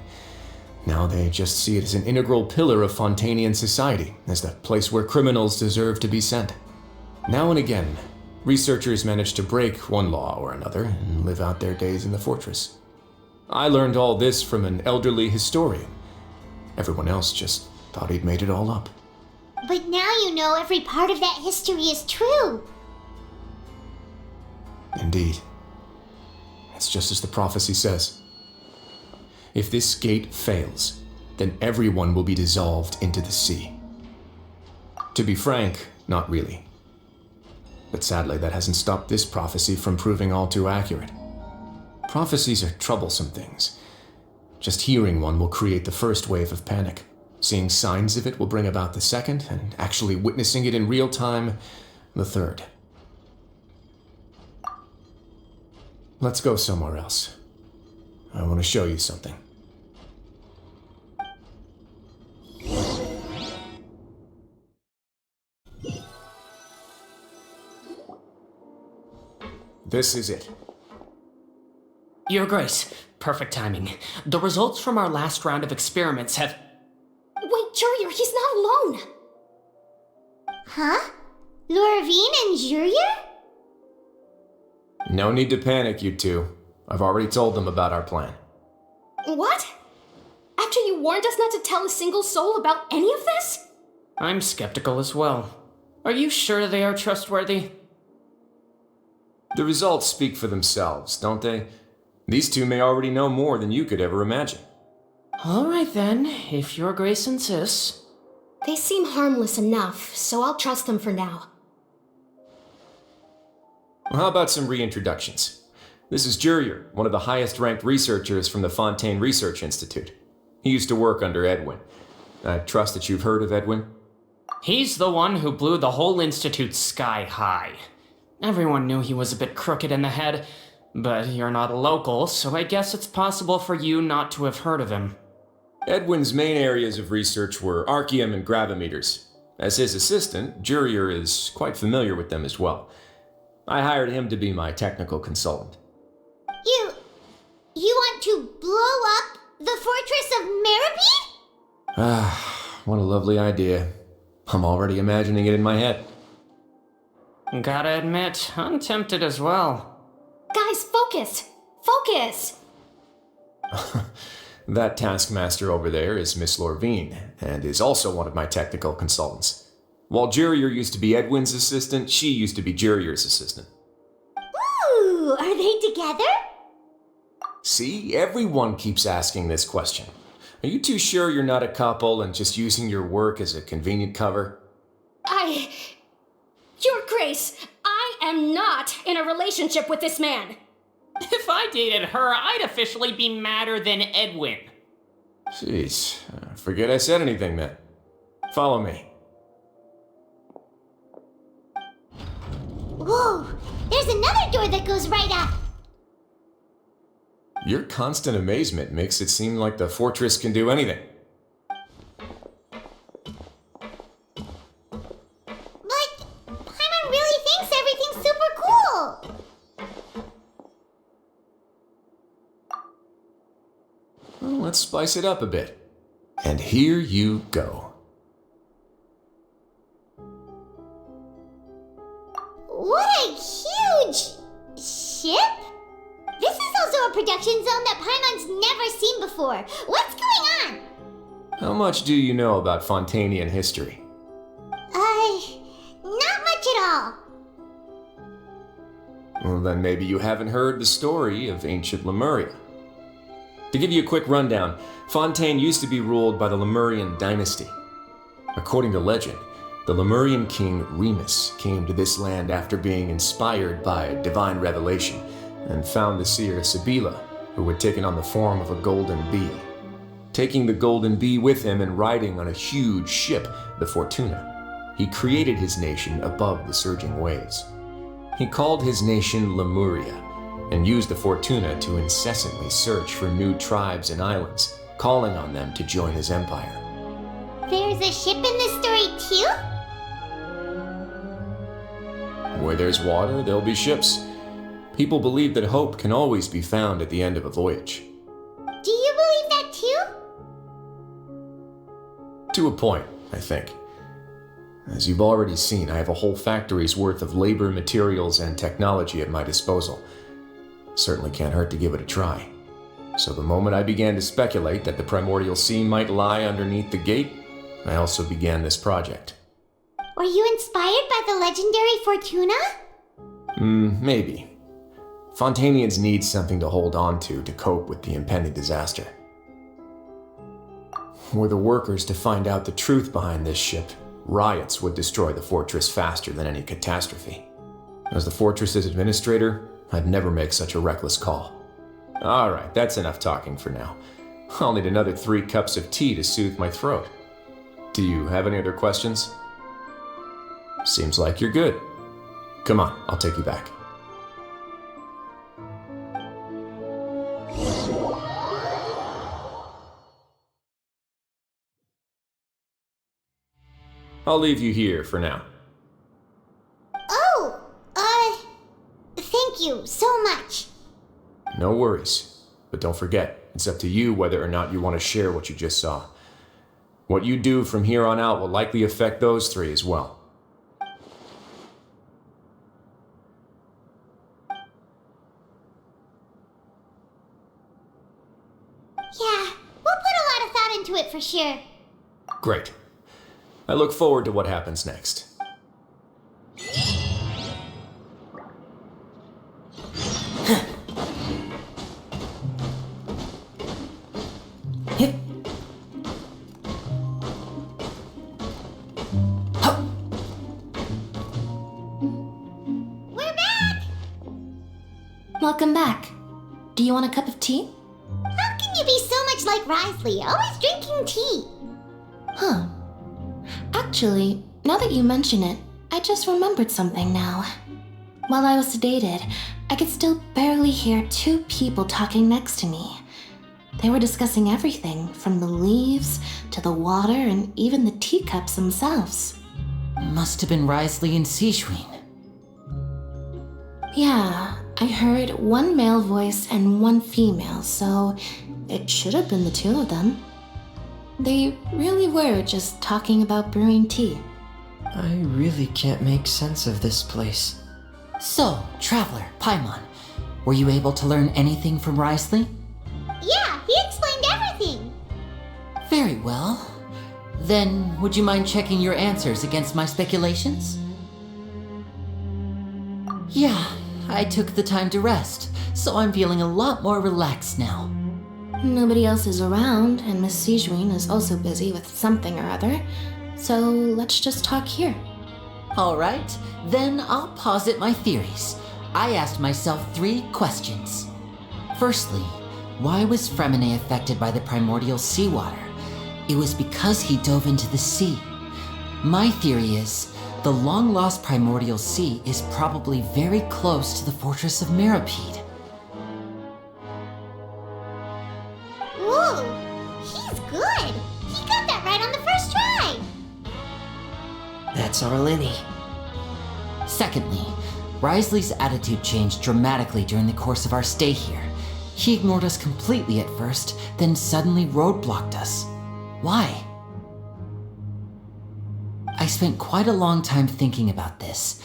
Now they just see it as an integral pillar of Fontainian society, as the place where criminals deserve to be sent. Now and again, researchers manage to break one law or another and live out their days in the fortress. I learned all this from an elderly historian. Everyone else just thought he'd made it all up. But now you know every part of that history is true. Indeed. It's just as the prophecy says. If this gate fails, then everyone will be dissolved into the sea. To be frank, not really. But sadly, that hasn't stopped this prophecy from proving all too accurate. Prophecies are troublesome things. Just hearing one will create the first wave of panic. Seeing signs of it will bring about the second, and actually witnessing it in real time, the third. Let's go somewhere else. I want to show you something. This is it. Your Grace, perfect timing. The results from our last round of experiments have... Wait, Jurier, he's not alone! Huh? Lorvine and Jurier? No need to panic, you two. I've already told them about our plan. What? After you warned us not to tell a single soul about any of this? I'm skeptical as well. Are you sure they are trustworthy? The results speak for themselves, don't they? These two may already know more than you could ever imagine. All right then, if Your Grace insists. They seem harmless enough, so I'll trust them for now. Well, how about some reintroductions? This is Jurier, one of the highest-ranked researchers from the Fontaine Research Institute. He used to work under Edwin. I trust that you've heard of Edwin? He's the one who blew the whole institute sky high. Everyone knew he was a bit crooked in the head, but you're not a local, so I guess it's possible for you not to have heard of him. Edwin's main areas of research were archaeum and gravimeters. As his assistant, Jurier is quite familiar with them as well. I hired him to be my technical consultant. You want to blow up the Fortress of Meripede? Ah, what a lovely idea. I'm already imagining it in my head. Gotta admit, I'm tempted as well. Guys, focus! Focus! That taskmaster over there is Miss Lorvine, and is also one of my technical consultants. While Jurier used to be Edwin's assistant, she used to be Jurier's assistant. Ooh, are they together? See, everyone keeps asking this question. Are you too sure you're not a couple and just using your work as a convenient cover? Your Grace, I am not in a relationship with this man. If I dated her, I'd officially be madder than Edwin. Jeez, forget I said anything then. Follow me. Whoa, there's another door that goes right up. Your constant amazement makes it seem like the fortress can do anything. But Paimon really thinks everything's super cool. Well, let's spice it up a bit. And here you go. What a huge ship! This is also a production zone that Paimon's never seen before. What's going on? How much do you know about Fontanian history? Not much at all. Well, then maybe you haven't heard the story of ancient Lemuria. To give you a quick rundown, Fontaine used to be ruled by the Lemurian dynasty. According to legend, the Lemurian king Remus came to this land after being inspired by a divine revelation and found the seer Sibila, who had taken on the form of a golden bee. Taking the golden bee with him and riding on a huge ship, the Fortuna, he created his nation above the surging waves. He called his nation Lemuria and used the Fortuna to incessantly search for new tribes and islands, calling on them to join his empire. There's a ship in this story too? Where there's water, there'll be ships. People believe that hope can always be found at the end of a voyage. Do you believe that too? To a point, I think. As you've already seen, I have a whole factory's worth of labor, materials, and technology at my disposal. Certainly can't hurt to give it a try. So the moment I began to speculate that the primordial sea might lie underneath the gate, I also began this project. Were you inspired by the legendary Fortuna? Maybe. Fontanians need something to hold on to cope with the impending disaster. Were the workers to find out the truth behind this ship, riots would destroy the fortress faster than any catastrophe. As the fortress's administrator, I'd never make such a reckless call. All right, that's enough talking for now. I'll need another 3 cups of tea to soothe my throat. Do you have any other questions? Seems like you're good. Come on, I'll take you back. I'll leave you here for now. Oh, thank you so much. No worries. But don't forget, it's up to you whether or not you want to share what you just saw. What you do from here on out will likely affect those 3 as well. Yeah, we'll put a lot of thought into it for sure. Great. I look forward to what happens next. We're back! Welcome back. Do you want a cup of tea? How can you be so much like Risley, always drinking tea? Huh. Actually, now that you mention it, I just remembered something now. While I was sedated, I could still barely hear 2 people talking next to me. They were discussing everything, from the leaves to the water and even the teacups themselves. Must have been Risley and Sijwin. Yeah, I heard 1 male voice and 1 female, so it should have been the 2 of them. They really were just talking about brewing tea. I really can't make sense of this place. So, Traveler, Paimon, Were you able to learn anything from Risley? Yeah, he explained everything. Very well. Then, would you mind checking your answers against my speculations? Yeah, I took the time to rest, so I'm feeling a lot more relaxed now. Nobody else is around, and Miss Sijuin is also busy with something or other, so let's just talk here. All right, then I'll posit my theories. I asked myself 3 questions. Firstly, why was Fremine affected by the primordial seawater? It was because he dove into the sea. My theory is, the long-lost primordial sea is probably very close to the fortress of Meripede. Ooh, he's good. He got that right on the first try. That's our Linny. Secondly, Risley's attitude changed dramatically during the course of our stay here. He ignored us completely at first, then suddenly roadblocked us. Why? I spent quite a long time thinking about this.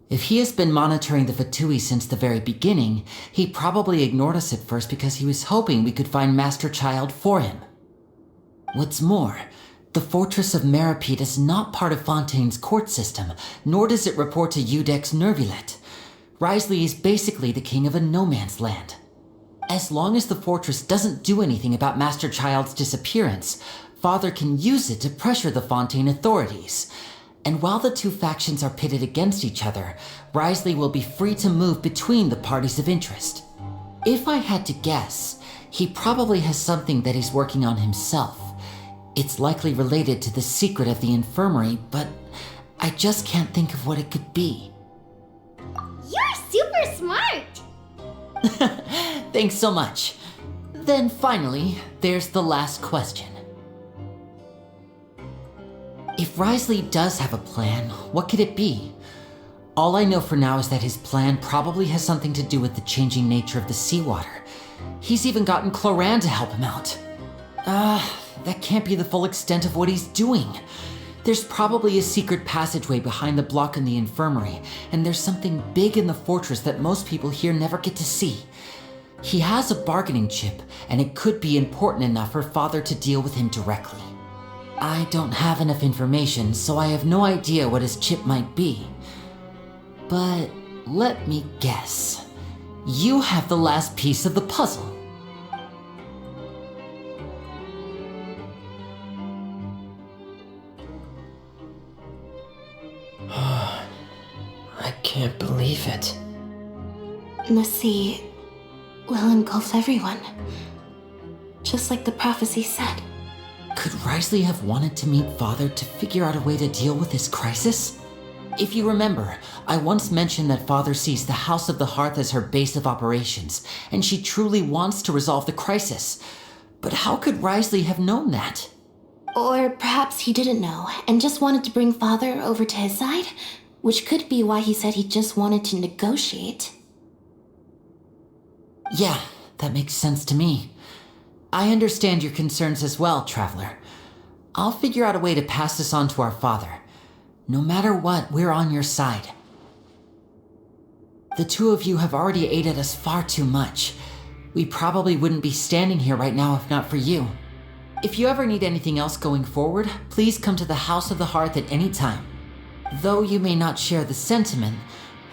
If he has been monitoring the Fatui since the very beginning, he probably ignored us at first because he was hoping we could find Master Child for him. What's more, the Fortress of Meripede is not part of Fontaine's court system, nor does it report to Udex Nervulet. Risley is basically the king of a no-man's land. As long as the fortress doesn't do anything about Master Child's disappearance, Father can use it to pressure the Fontaine authorities. And while the 2 factions are pitted against each other, Risley will be free to move between the parties of interest. If I had to guess, he probably has something that he's working on himself. It's likely related to the secret of the infirmary, but I just can't think of what it could be. You're super smart. Thanks so much. Then finally, there's the last question. If Risley does have a plan, what could it be? All I know for now is that his plan probably has something to do with the changing nature of the seawater. He's even gotten Cloran to help him out. That can't be the full extent of what he's doing. There's probably a secret passageway behind the block in the infirmary, and there's something big in the fortress that most people here never get to see. He has a bargaining chip, and it could be important enough for Father to deal with him directly. I don't have enough information, so I have no idea what his chip might be. But let me guess. You have the last piece of the puzzle. I can't believe it. The sea will engulf everyone, just like the prophecy said. Could Risley have wanted to meet Father to figure out a way to deal with this crisis? If you remember, I once mentioned that Father sees the House of the Hearth as her base of operations, and she truly wants to resolve the crisis. But how could Risley have known that? Or perhaps he didn't know and just wanted to bring Father over to his side, which could be why he said he just wanted to negotiate. Yeah, that makes sense to me. I understand your concerns as well, Traveler. I'll figure out a way to pass this on to our father. No matter what, we're on your side. The 2 of you have already aided us far too much. We probably wouldn't be standing here right now if not for you. If you ever need anything else going forward, please come to the House of the Hearth at any time. Though you may not share the sentiment,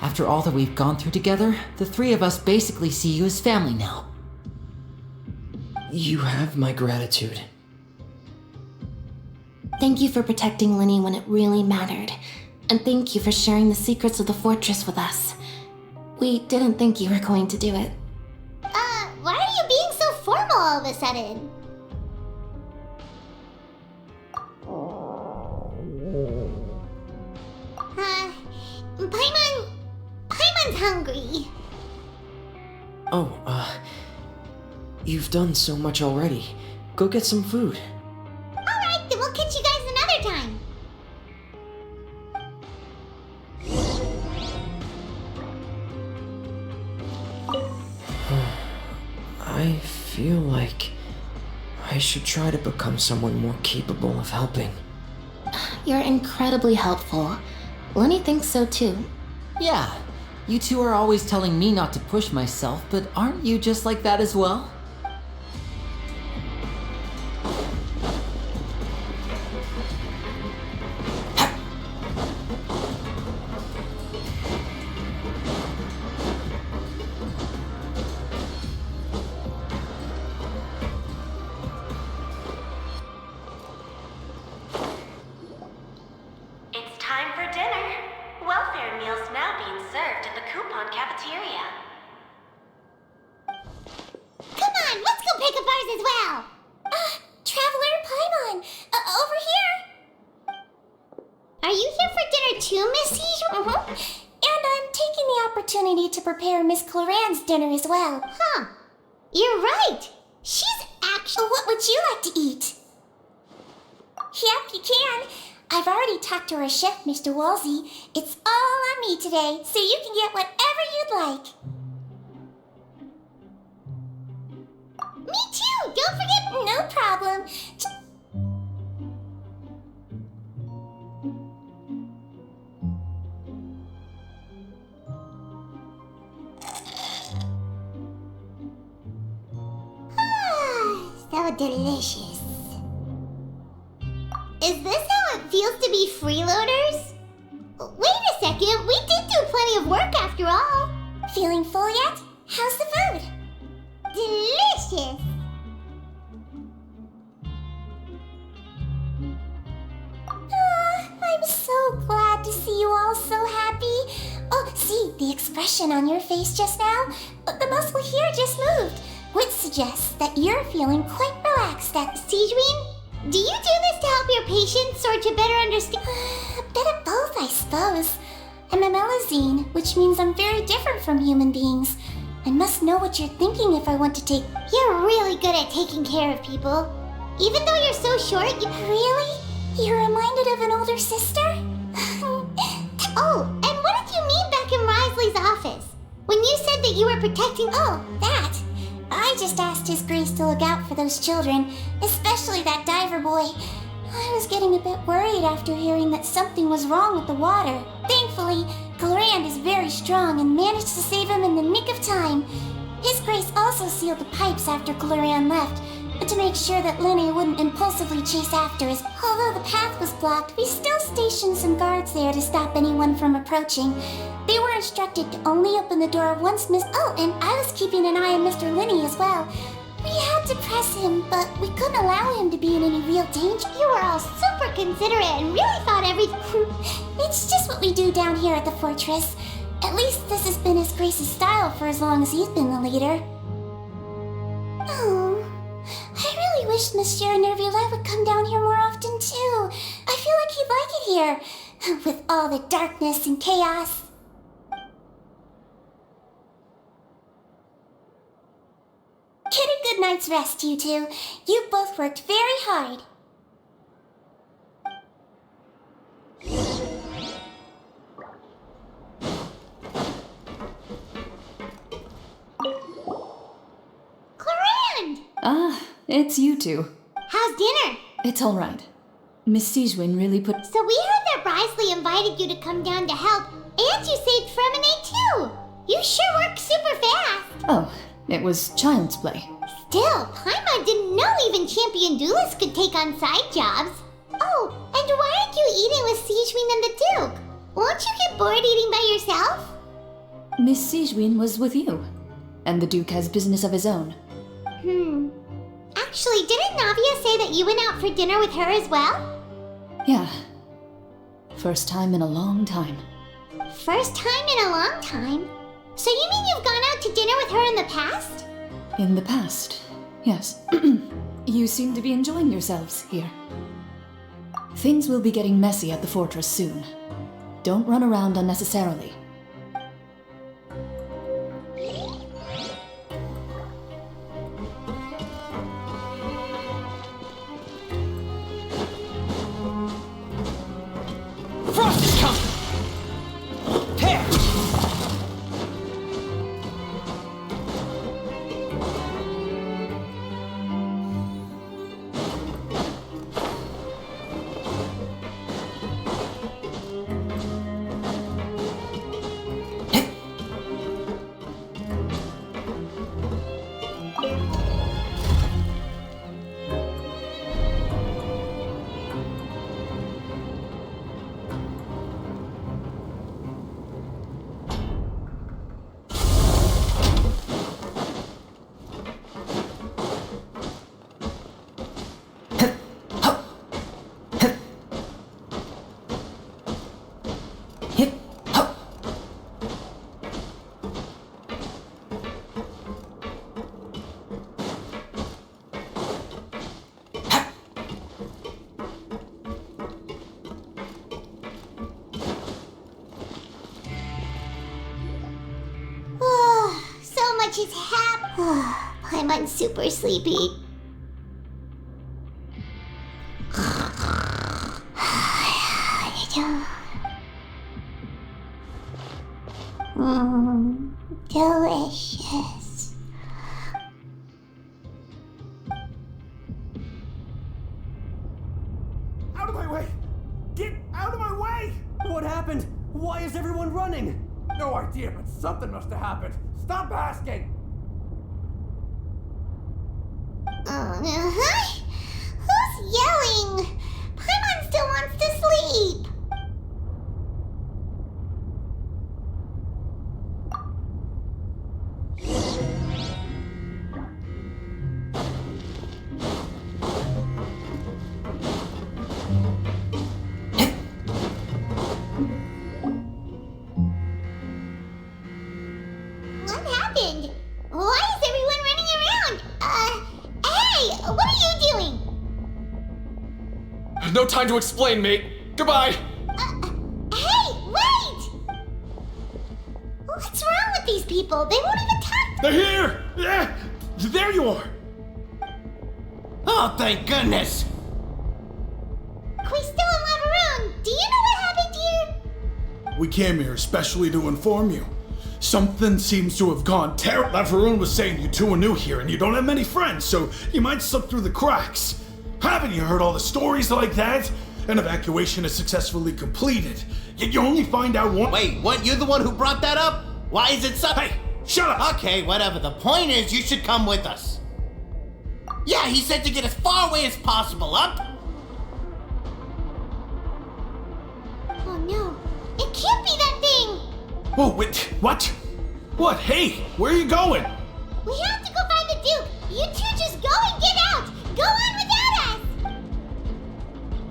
after all that we've gone through together, the 3 of us basically see you as family now. You have my gratitude. Thank you for protecting Linny when it really mattered, and thank you for sharing the secrets of the fortress with us. We didn't think you were going to do it. Why are you being so formal all of a sudden? Paimon's hungry. Oh, you've done so much already. Go get some food. Alright, then we'll catch you guys another time. I feel like I should try to become someone more capable of helping. You're incredibly helpful. Lenny thinks so too. Yeah, You two are always telling me not to push myself, but aren't you just like that as well? It's time for dinner. Welfare meals now being served in the coupon cafeteria. Come on, let's go pick up ours as well. Traveler Paimon, over here. Are you here for dinner too, Miss Siege? Mm-hmm. And I'm taking the opportunity to prepare Miss Cloran's dinner as well. Huh. You're right. She's actually... What would you like to eat? Yep, you can. I've already talked to our chef, Mr. Wolsey. It's all on me today, so you can get whatever you'd like. Me too! Don't forget... No problem. So delicious. Is this how it feels to be freeloaders? Wait a second, we did do plenty of work after all. Feeling full yet? How's the food? Delicious. I'm so glad to see you all so happy. Oh, see, the expression on your face just now? The muscle here just moved, which suggests that you're feeling quite relaxed at Sigewin, do you do this to help your patients or to better understand? A bit of both, I suppose. I'm a Melusine, which means I'm very different from human beings. I must know what you're thinking if I want to take... You're really good at taking care of people. Even though you're so short, you... Really? You're reminded of an older sister? Oh, and what did you mean back in Risley's office? When you said that you were protecting... Oh, that. I just asked His Grace to look out for those children, especially that diver boy. I was getting a bit worried after hearing that something was wrong with the water. Thankfully, Clorand is very strong and managed to save him in the nick of time. His Grace also sealed the pipes after Clorand left, to make sure that Linne wouldn't impulsively chase after us. Although the path was blocked, we still stationed some guards there to stop anyone from approaching. They were instructed to only open the door once Miss... Oh, and I was keeping an eye on Mr. Linne as well. We had to press him, but we couldn't allow him to be in any real danger. You were all super considerate and really thought everything... It's just what we do down here at the fortress. At least this has been His Grace's style for as long as he's been the leader. Oh, I really wish Monsieur Nerville would come down here more often too. I feel like he'd like it here, with all the darkness and chaos. Get a good night's rest, you two. You both worked very hard. Clorand! Ah, it's you two. How's dinner? It's all right. Miss Sigewin really put... So we heard that Risley invited you to come down to help, and you saved Fremonade too. You sure work super fast. Oh, it was child's play. Still, Paimon didn't know even champion duelists could take on side jobs. Oh, and why aren't you eating with Sigewin and the Duke? Won't you get bored eating by yourself? Miss Sigewin was with you, and the Duke has business of his own. Actually, didn't Navia say that you went out for dinner with her as well? Yeah. First time in a long time. First time in a long time? So you mean you've gone out to dinner with her in the past? In the past, yes. You seem to be enjoying yourselves here. Things will be getting messy at the fortress soon. Don't run around unnecessarily. Frost is coming! Here! I'm super sleepy. Delicious. Out of my way! Get out of my way! What happened? Why is everyone running? No idea, but something must have happened. Stop asking! Who's yelling? Paimon still wants to sleep. What happened? Why is everyone running around? Hey, what are you doing? No time to explain, mate. Goodbye. Hey, wait! What's wrong with these people? They won't even talk. They're here! Yeah! There you are! Oh, thank goodness! We're still in Lavaroon. Do you know what happened here? We came here especially to inform you. Something seems to have gone terrible. Lavaroon was saying you two are new here and you don't have many friends, so you might slip through the cracks. Haven't you heard all the stories like that? An evacuation is successfully completed, yet you only find out one— Wait, what? You're the one who brought that up? Why is it so— Hey, shut up! Okay, whatever. The point is, you should come with us. Yeah, he said to get as far away as possible, up? Oh no, it can't be that thing! Whoa, wait, what? What? Hey, where are you going? We have to go find the Duke! You two just go and get out! Go on without us!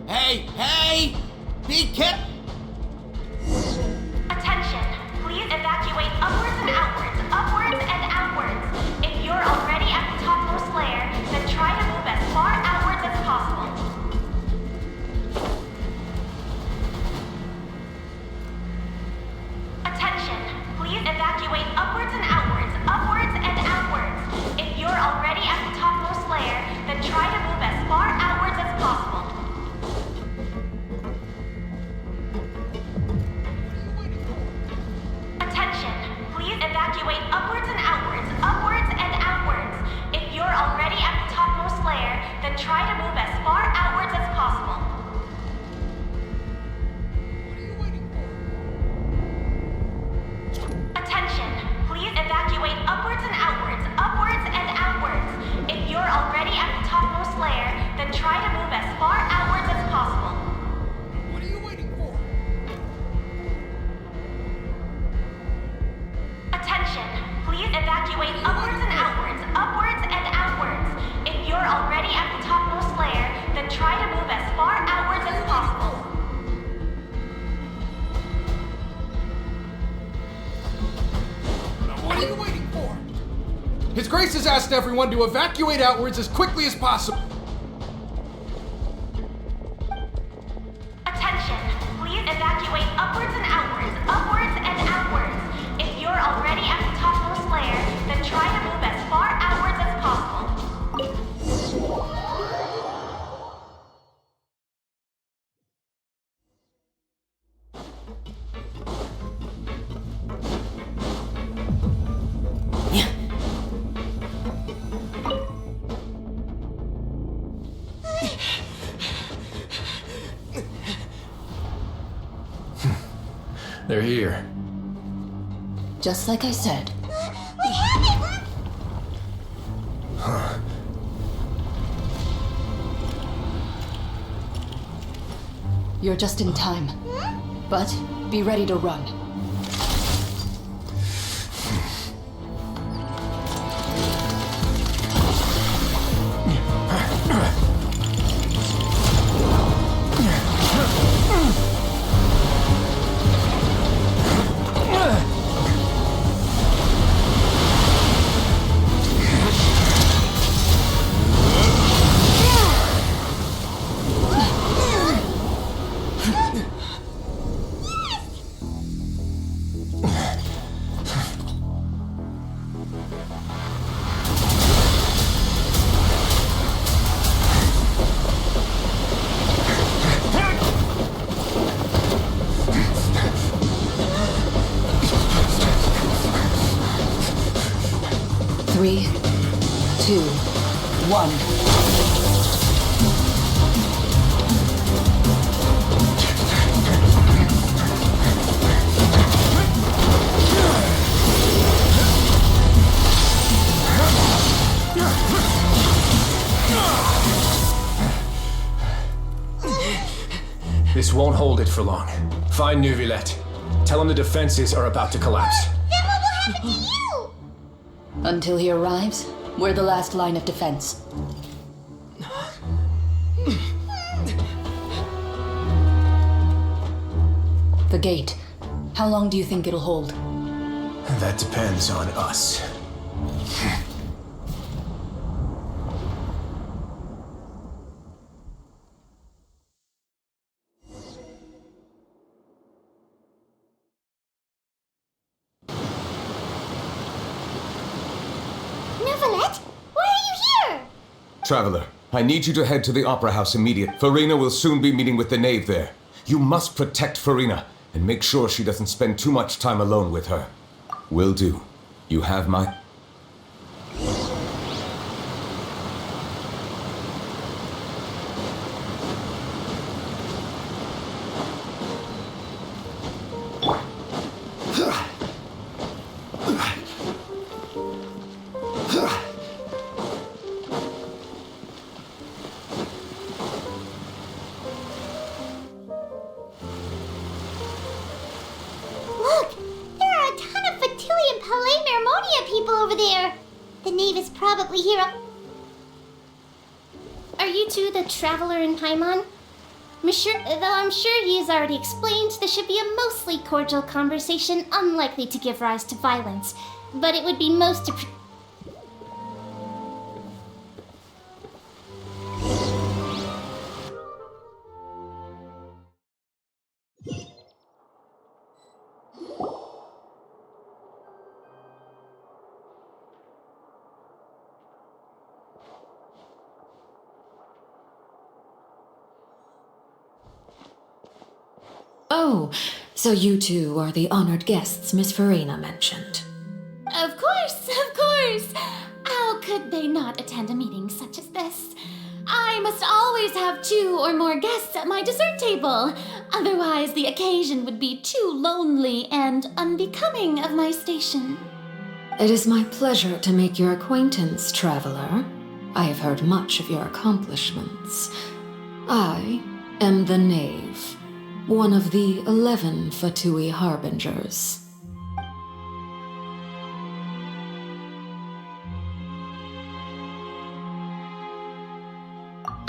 Hey! Be careful! Attention! Please evacuate upwards and outwards, upwards and outwards. If you're already at the topmost layer, then try to move as far outwards as possible. Attention! Please evacuate upwards and outwards, upwards and outwards. If you're already at the topmost layer, then try to move as far outwards as possible. Attention! Please evacuate upwards and outwards, upwards and outwards. If you're already at the topmost layer, then try to move as far outwards as possible. Attention! Please evacuate upwards and outwards, upwards and outwards. If you're already at the topmost layer, then try to move as far outwards as possible. What are you waiting for? Attention! Please evacuate upwards and outwards, upwards and outwards. If you're already at the topmost layer, then try to move as far outwards as possible. What are you waiting for? His Grace has asked everyone to evacuate outwards as quickly as possible. Attention! Please evacuate upwards and outwards, upwards and outwards. If you're already at the topmost layer, then try to move as far outwards as possible. They're here. Just like I said. We have it! You're just in time. But be ready to run. 3, 2, 1. This won't hold it for long. Find Neuvillette. Tell him the defenses are about to collapse. Then what will happen to you? Until he arrives, we're the last line of defense. The gate. How long do you think it'll hold? That depends on us. Neuvillette, why are you here? Traveler, I need you to head to the Opera House immediately. Farina will soon be meeting with the knave there. You must protect Farina and make sure she doesn't spend too much time alone with her. Will do. You have my... Look, there are a ton of Fatili and Palais Mermonia people over there. The knave is probably here. Are you two the traveler in Paimon? Though I'm sure he has already explained, this should be a mostly cordial conversation, unlikely to give rise to violence. But it would be most Oh, so you two are the honored guests Miss Farina mentioned. Of course, of course. How could they not attend a meeting such as this? I must always have 2 or more guests at my dessert table. Otherwise, the occasion would be too lonely and unbecoming of my station. It is my pleasure to make your acquaintance, traveler. I have heard much of your accomplishments. I am the knave, one of the 11 Fatui Harbingers.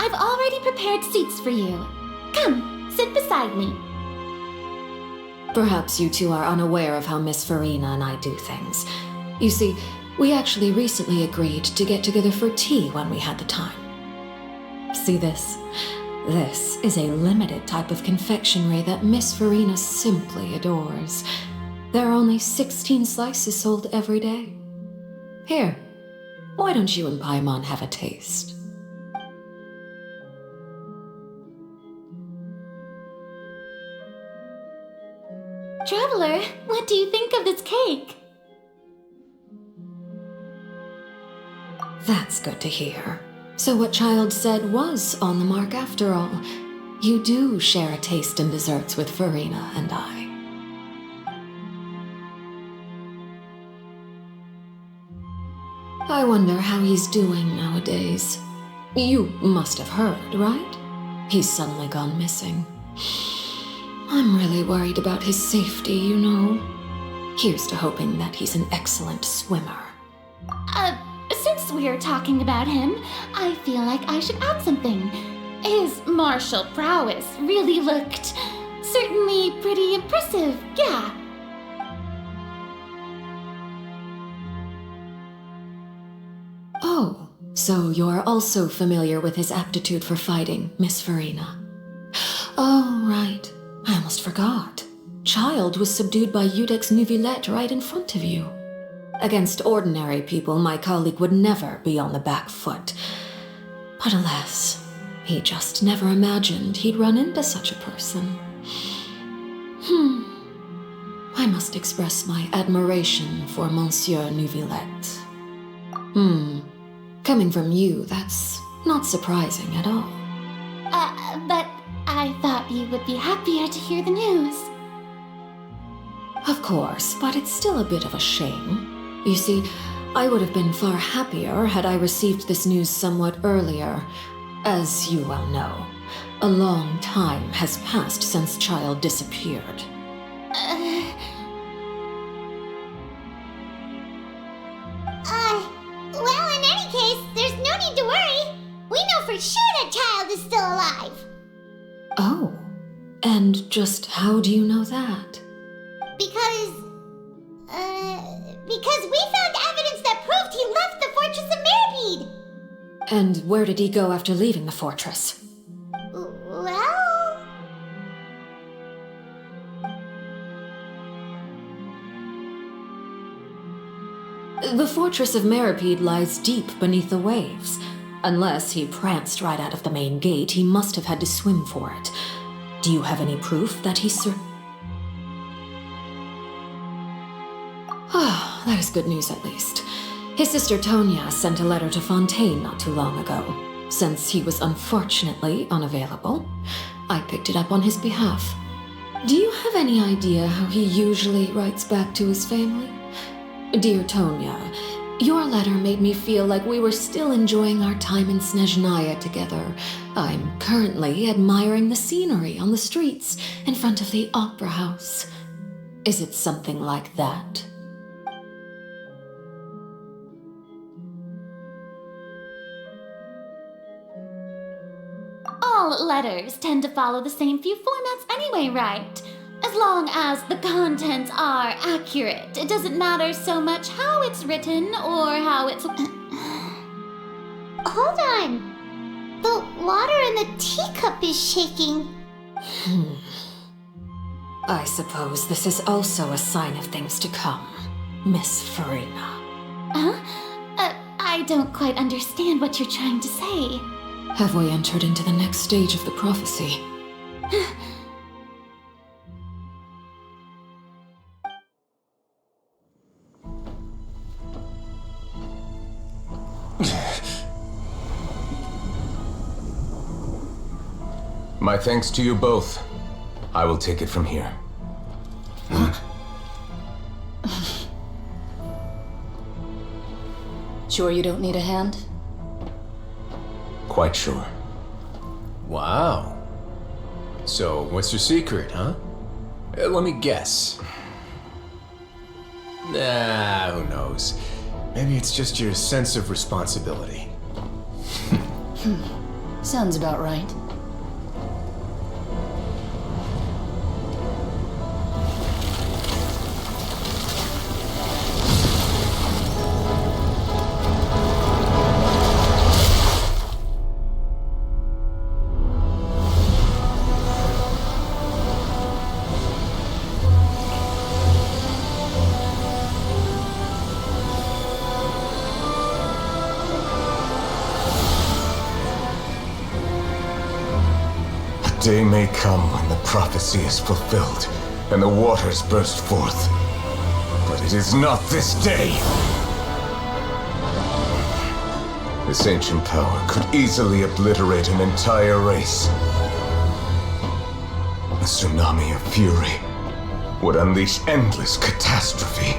I've already prepared seats for you. Come, sit beside me. Perhaps you two are unaware of how Miss Farina and I do things. You see, we actually recently agreed to get together for tea when we had the time. See this? This is a limited type of confectionery that Miss Farina simply adores. There are only 16 slices sold every day. Here, why don't you and Paimon have a taste? Traveler, what do you think of this cake? That's good to hear. So what Child said was on the mark after all. You do share a taste in desserts with Farina and I. I wonder how he's doing nowadays. You must have heard, right? He's suddenly gone missing. I'm really worried about his safety, you know. Here's to hoping that he's an excellent swimmer. Since we're talking about him, I feel like I should add something. His martial prowess really looked certainly pretty impressive, yeah. Oh, so you're also familiar with his aptitude for fighting, Miss Farina. Oh, right. I almost forgot. Child was subdued by Eudex Neuvillette right in front of you. Against ordinary people, my colleague would never be on the back foot. But alas, he just never imagined he'd run into such a person. I must express my admiration for Monsieur Neuvillette. Coming from you, that's not surprising at all. But I thought you would be happier to hear the news. Of course, but it's still a bit of a shame. You see, I would have been far happier had I received this news somewhat earlier. As you well know, a long time has passed since Child disappeared. Well, in any case, there's no need to worry. We know for sure that Child is still alive. Oh, and just how do you know that? Because we found evidence that proved he left the Fortress of Meripede. And where did he go after leaving the fortress? Well... The Fortress of Meripede lies deep beneath the waves. Unless he pranced right out of the main gate, he must have had to swim for it. Do you have any proof that he Ah, that is good news at least. His sister Tonya sent a letter to Fontaine not too long ago. Since he was unfortunately unavailable, I picked it up on his behalf. Do you have any idea how he usually writes back to his family? Dear Tonya, your letter made me feel like we were still enjoying our time in Snezhnaya together. I'm currently admiring the scenery on the streets in front of the opera house. Is it something like that? All letters tend to follow the same few formats anyway, right? As long as the contents are accurate, it doesn't matter so much how it's written or how it's... Hold on. The water in the teacup is shaking. I suppose this is also a sign of things to come, Miss Farina. Huh? I don't quite understand what you're trying to say. Have we entered into the next stage of the prophecy? My thanks to you both. I will take it from here. Sure you don't need a hand? Quite sure. Wow. So, what's your secret, huh? Let me guess. Nah, who knows? Maybe it's just your sense of responsibility. Sounds about right. Day may come when the prophecy is fulfilled and the waters burst forth. But it is not this day. This ancient power could easily obliterate an entire race. A tsunami of fury would unleash endless catastrophe.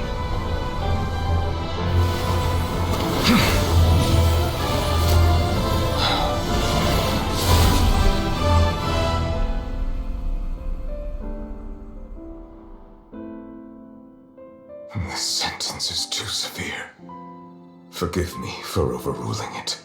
This sentence is too severe. Forgive me for overruling it.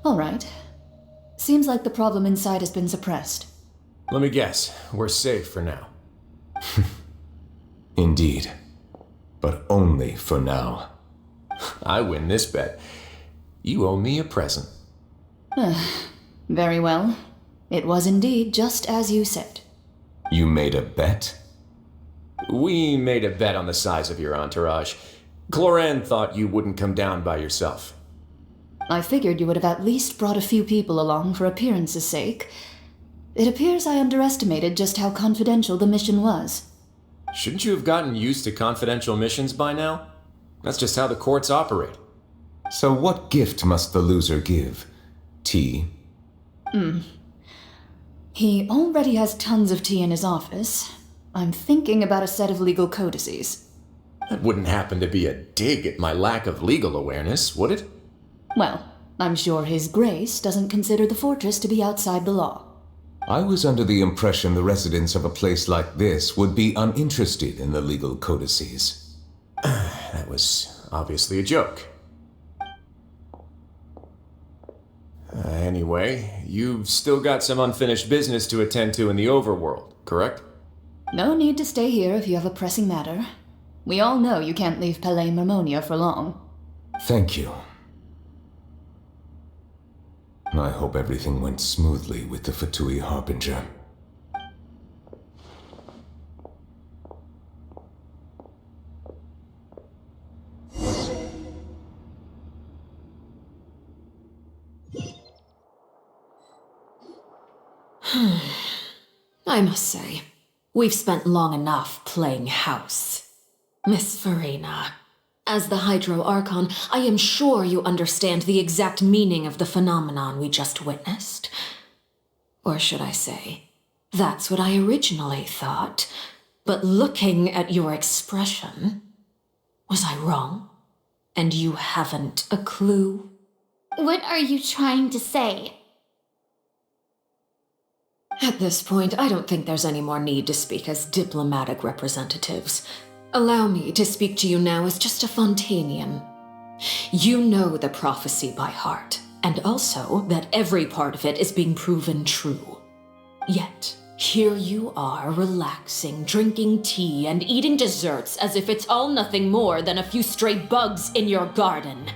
All right. Seems like the problem inside has been suppressed. Let me guess. We're safe for now. Indeed. But only for now. I win this bet. You owe me a present. Very well. It was indeed just as you said. You made a bet? We made a bet on the size of your entourage. Cloran thought you wouldn't come down by yourself. I figured you would have at least brought a few people along for appearance's sake. It appears I underestimated just how confidential the mission was. Shouldn't you have gotten used to confidential missions by now? That's just how the courts operate. So what gift must the loser give? Tea? He already has tons of tea in his office. I'm thinking about a set of legal codices. That wouldn't happen to be a dig at my lack of legal awareness, would it? Well, I'm sure His Grace doesn't consider the fortress to be outside the law. I was under the impression the residents of a place like this would be uninterested in the legal codices. That was obviously a joke. Anyway, you've still got some unfinished business to attend to in the overworld, correct? No need to stay here if you have a pressing matter. We all know you can't leave Palais Marmonia for long. Thank you. I hope everything went smoothly with the Fatui Harbinger. I must say, we've spent long enough playing house. Miss Farina, as the Hydro Archon, I am sure you understand the exact meaning of the phenomenon we just witnessed. Or should I say, that's what I originally thought. But looking at your expression, was I wrong? And you haven't a clue? What are you trying to say? At this point, I don't think there's any more need to speak as diplomatic representatives. Allow me to speak to you now as just a Fontanian. You know the prophecy by heart, and also that every part of it is being proven true. Yet, here you are relaxing, drinking tea, and eating desserts as if it's all nothing more than a few stray bugs in your garden.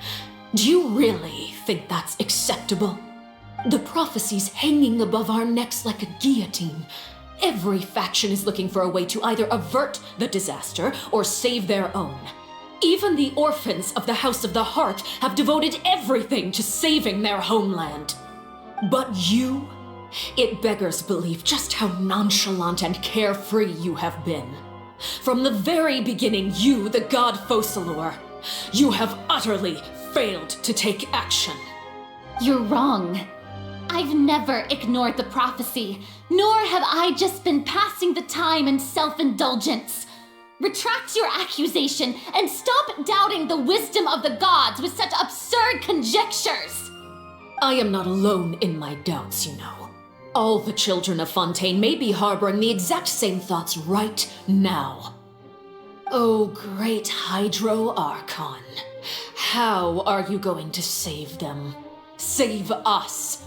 Do you really think that's acceptable? The prophecy's hanging above our necks like a guillotine. Every faction is looking for a way to either avert the disaster or save their own. Even the orphans of the House of the Heart have devoted everything to saving their homeland. But you, it beggars belief just how nonchalant and carefree you have been. From the very beginning, you, the god Focalor, you have utterly failed to take action. You're wrong. I've never ignored the prophecy, nor have I just been passing the time in self-indulgence. Retract your accusation and stop doubting the wisdom of the gods with such absurd conjectures. I am not alone in my doubts, you know. All the children of Fontaine may be harboring the exact same thoughts right now. Oh, great Hydro Archon. How are you going to save them? Save us?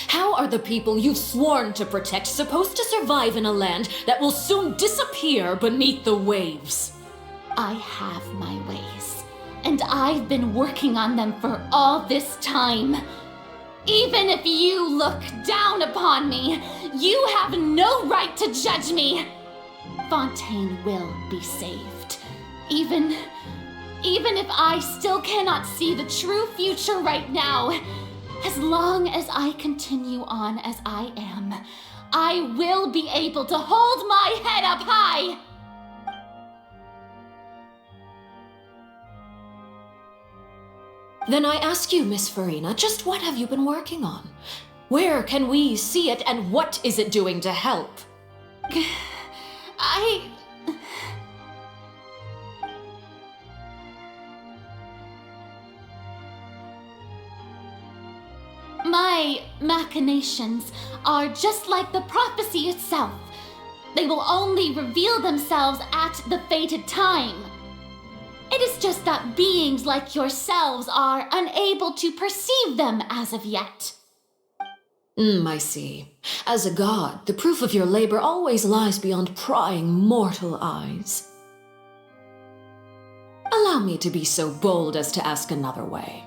How are the people you've sworn to protect supposed to survive in a land that will soon disappear beneath the waves? I have my ways, and I've been working on them for all this time. Even if you look down upon me, you have no right to judge me. Fontaine will be saved. Even if I still cannot see the true future right now, as long as I continue on as I am, I will be able to hold my head up high. Then I ask you, Miss Farina, just what have you been working on? Where can we see it, and what is it doing to help? My machinations are just like the prophecy itself. They will only reveal themselves at the fated time. It is just that beings like yourselves are unable to perceive them as of yet. I see. As a god, the proof of your labor always lies beyond prying mortal eyes. Allow me to be so bold as to ask another way.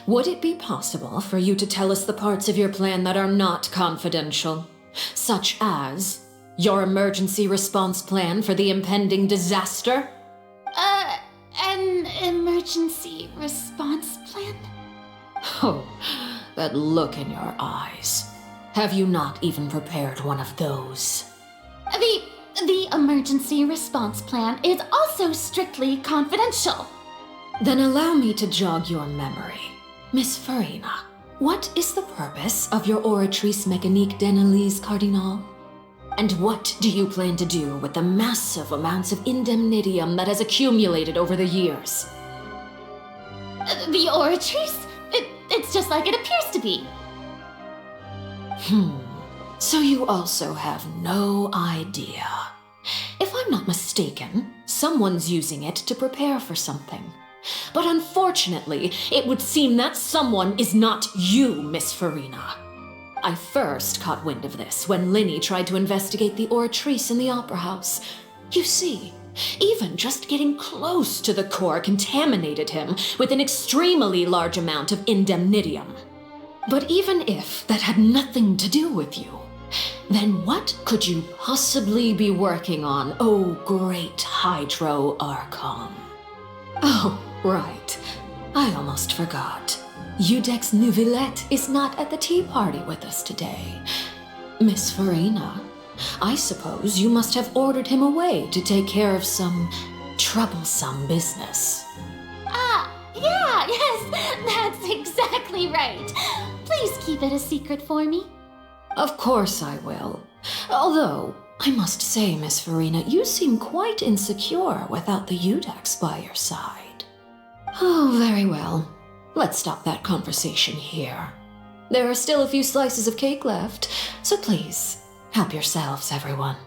Would it be possible for you to tell us the parts of your plan that are not confidential? Such as your emergency response plan for the impending disaster? An emergency response plan? Oh, that look in your eyes. Have you not even prepared one of those? The emergency response plan is also strictly confidential. Then allow me to jog your memory. Miss Farina, what is the purpose of your Oratrice Mécanique d'Analyse Cardinal? And what do you plan to do with the massive amounts of indemnitium that has accumulated over the years? The Oratrice? It's just like it appears to be. So you also have no idea. If I'm not mistaken, someone's using it to prepare for something. But unfortunately, it would seem that someone is not you, Miss Farina. I first caught wind of this when Linny tried to investigate the Oratrice in the Opera House. You see, even just getting close to the core contaminated him with an extremely large amount of indemnitium. But even if that had nothing to do with you, then what could you possibly be working on, oh great Hydro Archon? Oh, right. I almost forgot. Udex Nouvillette is not at the tea party with us today. Miss Farina, I suppose you must have ordered him away to take care of some troublesome business. Yes, that's exactly right. Please keep it a secret for me. Of course I will. Although, I must say, Miss Farina, you seem quite insecure without the Udex by your side. Oh, very well. Let's stop that conversation here. There are still a few slices of cake left, so please, help yourselves, everyone.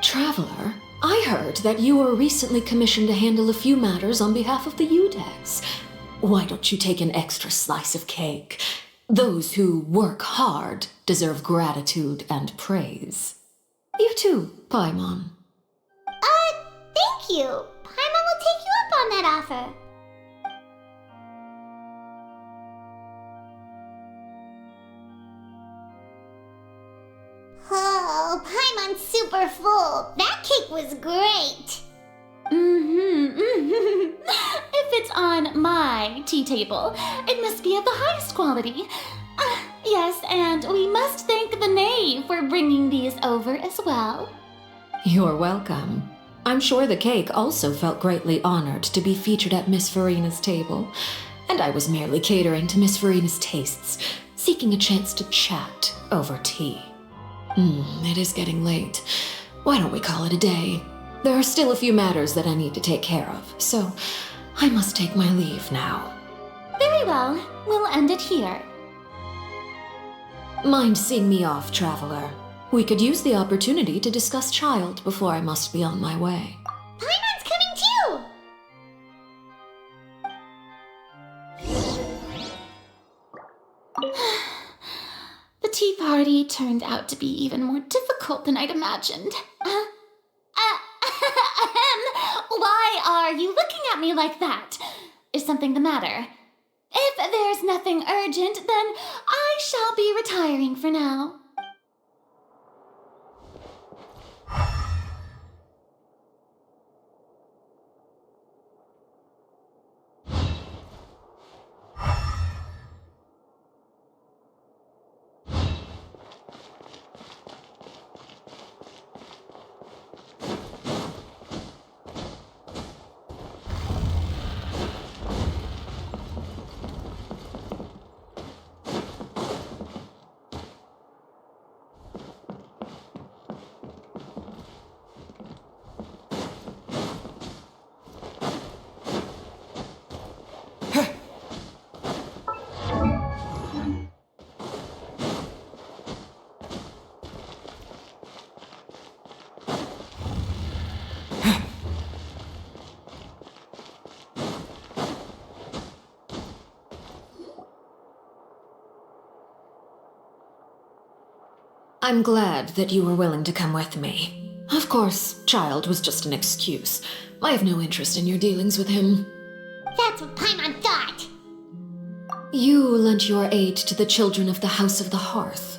Traveler, I heard that you were recently commissioned to handle a few matters on behalf of the Udex. Why don't you take an extra slice of cake? Those who work hard deserve gratitude and praise. You too, Paimon. Thank you. Paimon will take you up on that offer. Oh, Paimon's super full. That cake was great. If it's on my tea table, it must be of the highest quality. Yes, and we must thank the knave for bringing these over as well. You're welcome. I'm sure the cake also felt greatly honored to be featured at Miss Farina's table, and I was merely catering to Miss Farina's tastes, seeking a chance to chat over tea. It is getting late. Why don't we call it a day? There are still a few matters that I need to take care of, so I must take my leave now. Very well. We'll end it here. Mind seeing me off, Traveler? We could use the opportunity to discuss Child before I must be on my way. Paimon's coming too! The tea party turned out to be even more difficult than I'd imagined. Why are you looking at me like that? Is something the matter? If there's nothing urgent, then I shall be retiring for now. I'm glad that you were willing to come with me. Of course, Child was just an excuse. I have no interest in your dealings with him. That's what Paimon thought. You lent your aid to the children of the House of the Hearth.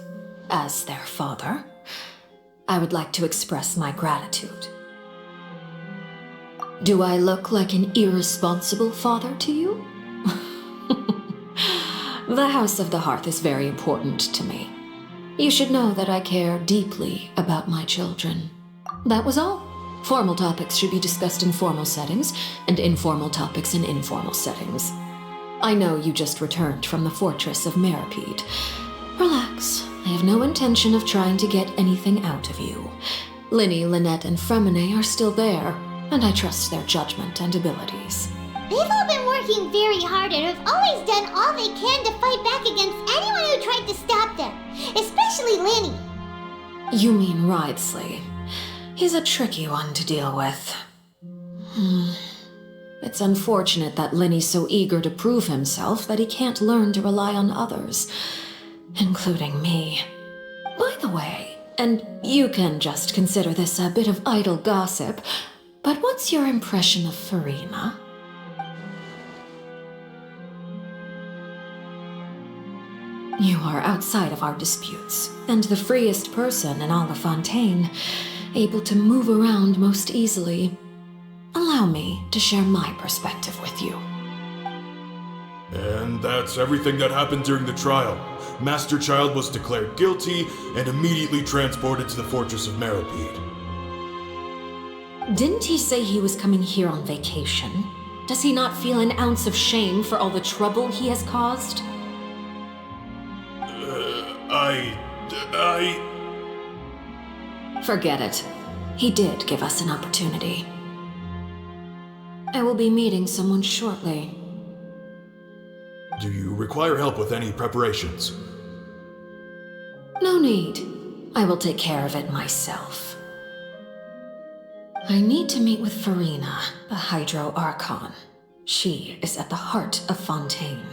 As their father, I would like to express my gratitude. Do I look like an irresponsible father to you? The House of the Hearth is very important to me. You should know that I care deeply about my children. That was all. Formal topics should be discussed in formal settings, and informal topics in informal settings. I know you just returned from the fortress of Meripede. Relax. I have no intention of trying to get anything out of you. Linny, Lynette, and Fremine are still there, and I trust their judgment and abilities. They've all been working very hard and have always done all they can to fight back against anyone who tried to stop them, especially Linny. You mean Ridesley. He's a tricky one to deal with. It's unfortunate that Linny's so eager to prove himself that he can't learn to rely on others, including me. By the way, and you can just consider this a bit of idle gossip, but what's your impression of Furina? You are outside of our disputes, and the freest person in all of Fontaine, able to move around most easily. Allow me to share my perspective with you. And that's everything that happened during the trial. Master Child was declared guilty and immediately transported to the Fortress of Meripede. Didn't he say he was coming here on vacation? Does he not feel an ounce of shame for all the trouble he has caused? Forget it. He did give us an opportunity. I will be meeting someone shortly. Do you require help with any preparations? No need. I will take care of it myself. I need to meet with Furina, the Hydro Archon. She is at the heart of Fontaine.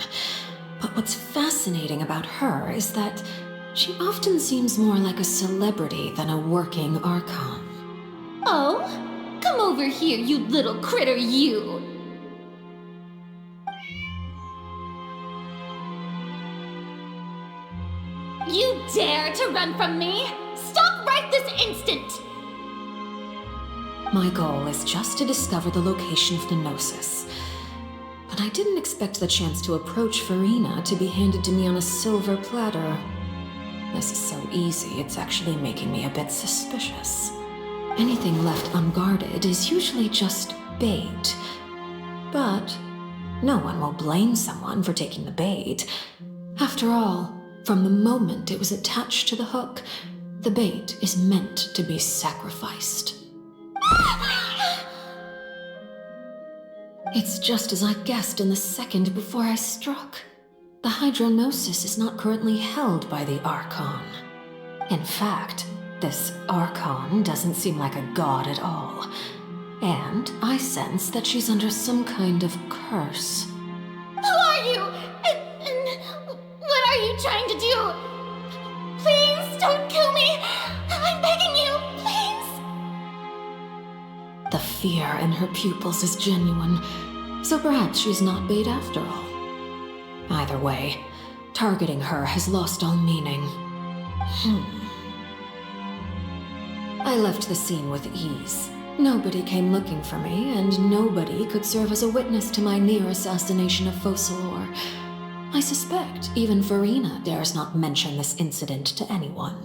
But what's fascinating about her is that she often seems more like a celebrity than a working Archon. Oh, come over here, you little critter, you! You dare to run from me? Stop right this instant! My goal is just to discover the location of the Gnosis. But I didn't expect the chance to approach Furina to be handed to me on a silver platter. This is so easy, it's actually making me a bit suspicious. Anything left unguarded is usually just bait. But no one will blame someone for taking the bait. After all, from the moment it was attached to the hook, the bait is meant to be sacrificed. It's just as I guessed in the second before I struck. The Hydronosis is not currently held by the Archon. In fact, this Archon doesn't seem like a god at all. And I sense that she's under some kind of curse. Who are you? And what are you trying to do? Please don't kill me! I'm begging you, please! The fear in her pupils is genuine, so perhaps she's not bait after all. Either way, targeting her has lost all meaning. I left the scene with ease. Nobody came looking for me, and nobody could serve as a witness to my near assassination of Focalor. I suspect even Furina dares not mention this incident to anyone.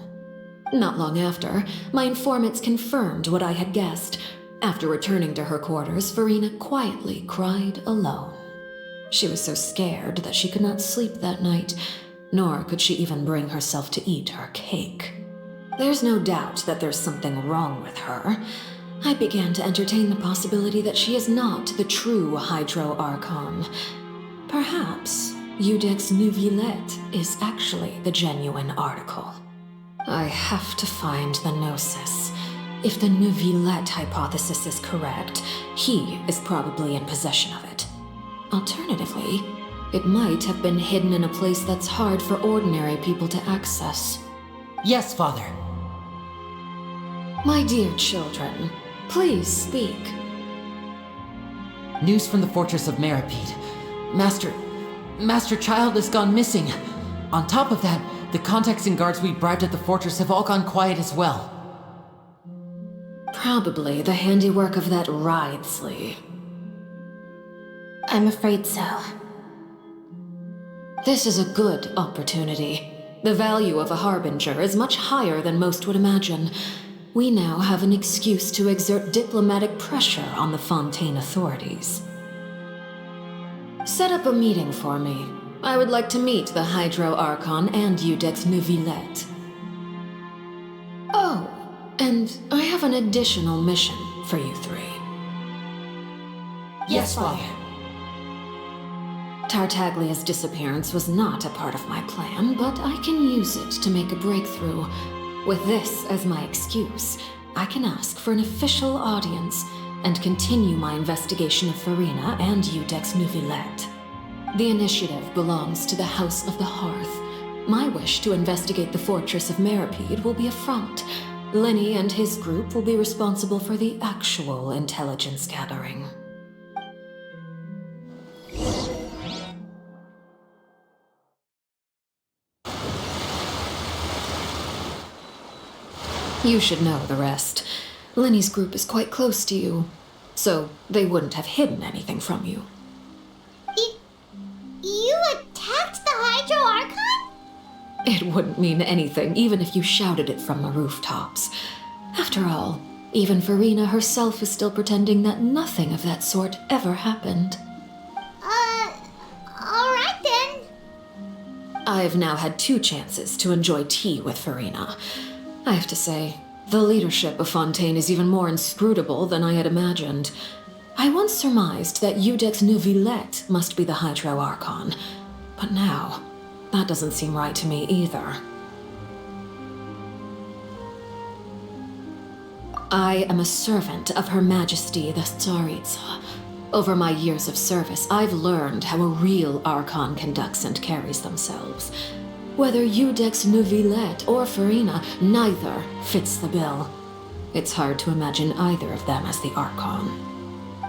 Not long after, my informants confirmed what I had guessed. After returning to her quarters, Furina quietly cried alone. She was so scared that she could not sleep that night, nor could she even bring herself to eat her cake. There's no doubt that there's something wrong with her. I began to entertain the possibility that she is not the true Hydro Archon. Perhaps Eudex Neuvillette is actually the genuine article. I have to find the Gnosis. If the Neuvillette hypothesis is correct, he is probably in possession of it. Alternatively, it might have been hidden in a place that's hard for ordinary people to access. Yes, Father. My dear children, please speak. News from the Fortress of Meripede. Master Master Child has gone missing. On top of that, the contacts and guards we bribed at the fortress have all gone quiet as well. Probably the handiwork of that Wriothesley. I'm afraid so. This is a good opportunity. The value of a harbinger is much higher than most would imagine. We now have an excuse to exert diplomatic pressure on the Fontaine authorities. Set up a meeting for me. I would like to meet the Hydro Archon and Iudex Neuvillette. Oh, and I have an additional mission for you three. Yes, Father. Tartaglia's disappearance was not a part of my plan, but I can use it to make a breakthrough. With this as my excuse, I can ask for an official audience and continue my investigation of Farina and Iudex Neuvillette. The initiative belongs to the House of the Hearth. My wish to investigate the fortress of Meripede will be a front. Lenny and his group will be responsible for the actual intelligence gathering. You should know the rest. Lenny's group is quite close to you, so they wouldn't have hidden anything from you. You attacked the Hydro Archon? It wouldn't mean anything, even if you shouted it from the rooftops. After all, even Farina herself is still pretending that nothing of that sort ever happened. Alright then. I've now had 2 chances to enjoy tea with Farina. I have to say, the leadership of Fontaine is even more inscrutable than I had imagined. I once surmised that Iudex Neuvillette must be the Hydro Archon, but now, that doesn't seem right to me either. I am a servant of Her Majesty the Tsaritsa. Over my years of service, I've learned how a real Archon conducts and carries themselves. Whether Iudex Neuvillette or Farina, neither fits the bill. It's hard to imagine either of them as the Archon.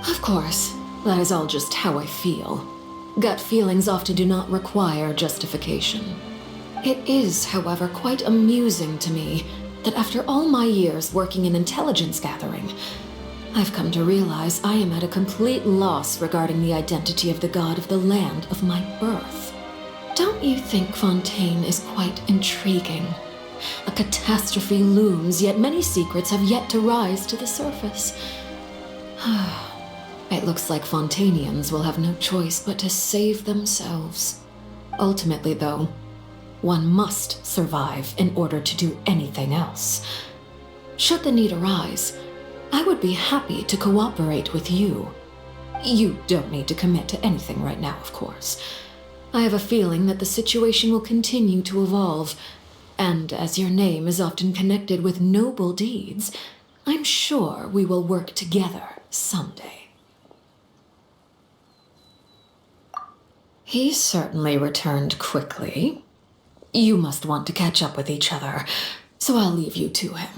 Of course, that is all just how I feel. Gut feelings often do not require justification. It is, however, quite amusing to me that after all my years working in intelligence gathering, I've come to realize I am at a complete loss regarding the identity of the god of the land of my birth. Don't you think Fontaine is quite intriguing? A catastrophe looms, yet many secrets have yet to rise to the surface. It looks like Fontainians will have no choice but to save themselves. Ultimately, though, one must survive in order to do anything else. Should the need arise, I would be happy to cooperate with you. You don't need to commit to anything right now, of course. I have a feeling that the situation will continue to evolve, and as your name is often connected with noble deeds, I'm sure we will work together someday. He certainly returned quickly. You must want to catch up with each other, so I'll leave you to him.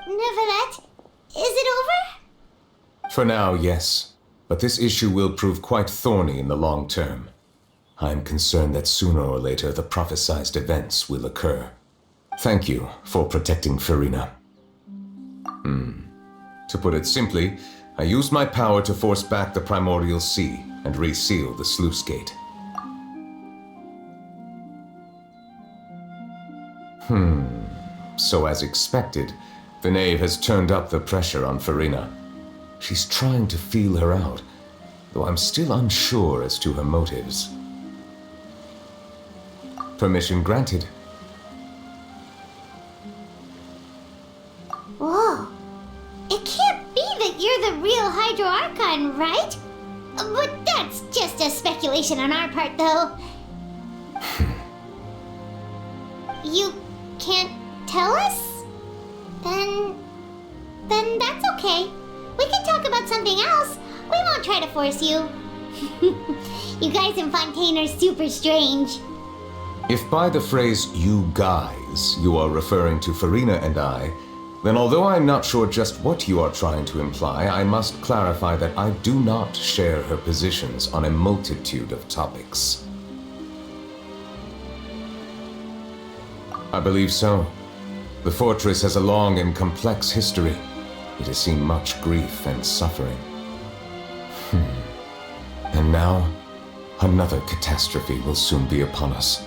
Neuvillette, is it over? For now, yes. But this issue will prove quite thorny in the long term. I am concerned that sooner or later the prophesized events will occur. Thank you for protecting Farina. To put it simply, I used my power to force back the Primordial Sea and reseal the sluice gate. So as expected, the knave has turned up the pressure on Farina. She's trying to feel her out, though I'm still unsure as to her motives. Permission granted. Whoa. It can't be that you're the real Hydro Archon, right? But that's just a speculation on our part, though. You can't tell us? Then that's okay. We can talk about something else. We won't try to force you. You guys in Fontaine are super strange. If by the phrase, you guys, you are referring to Farina and I, Then although I'm not sure just what you are trying to imply, I must clarify that I do not share her positions on a multitude of topics. I believe so. The fortress has a long and complex history. It has seen much grief and suffering. And now, another catastrophe will soon be upon us.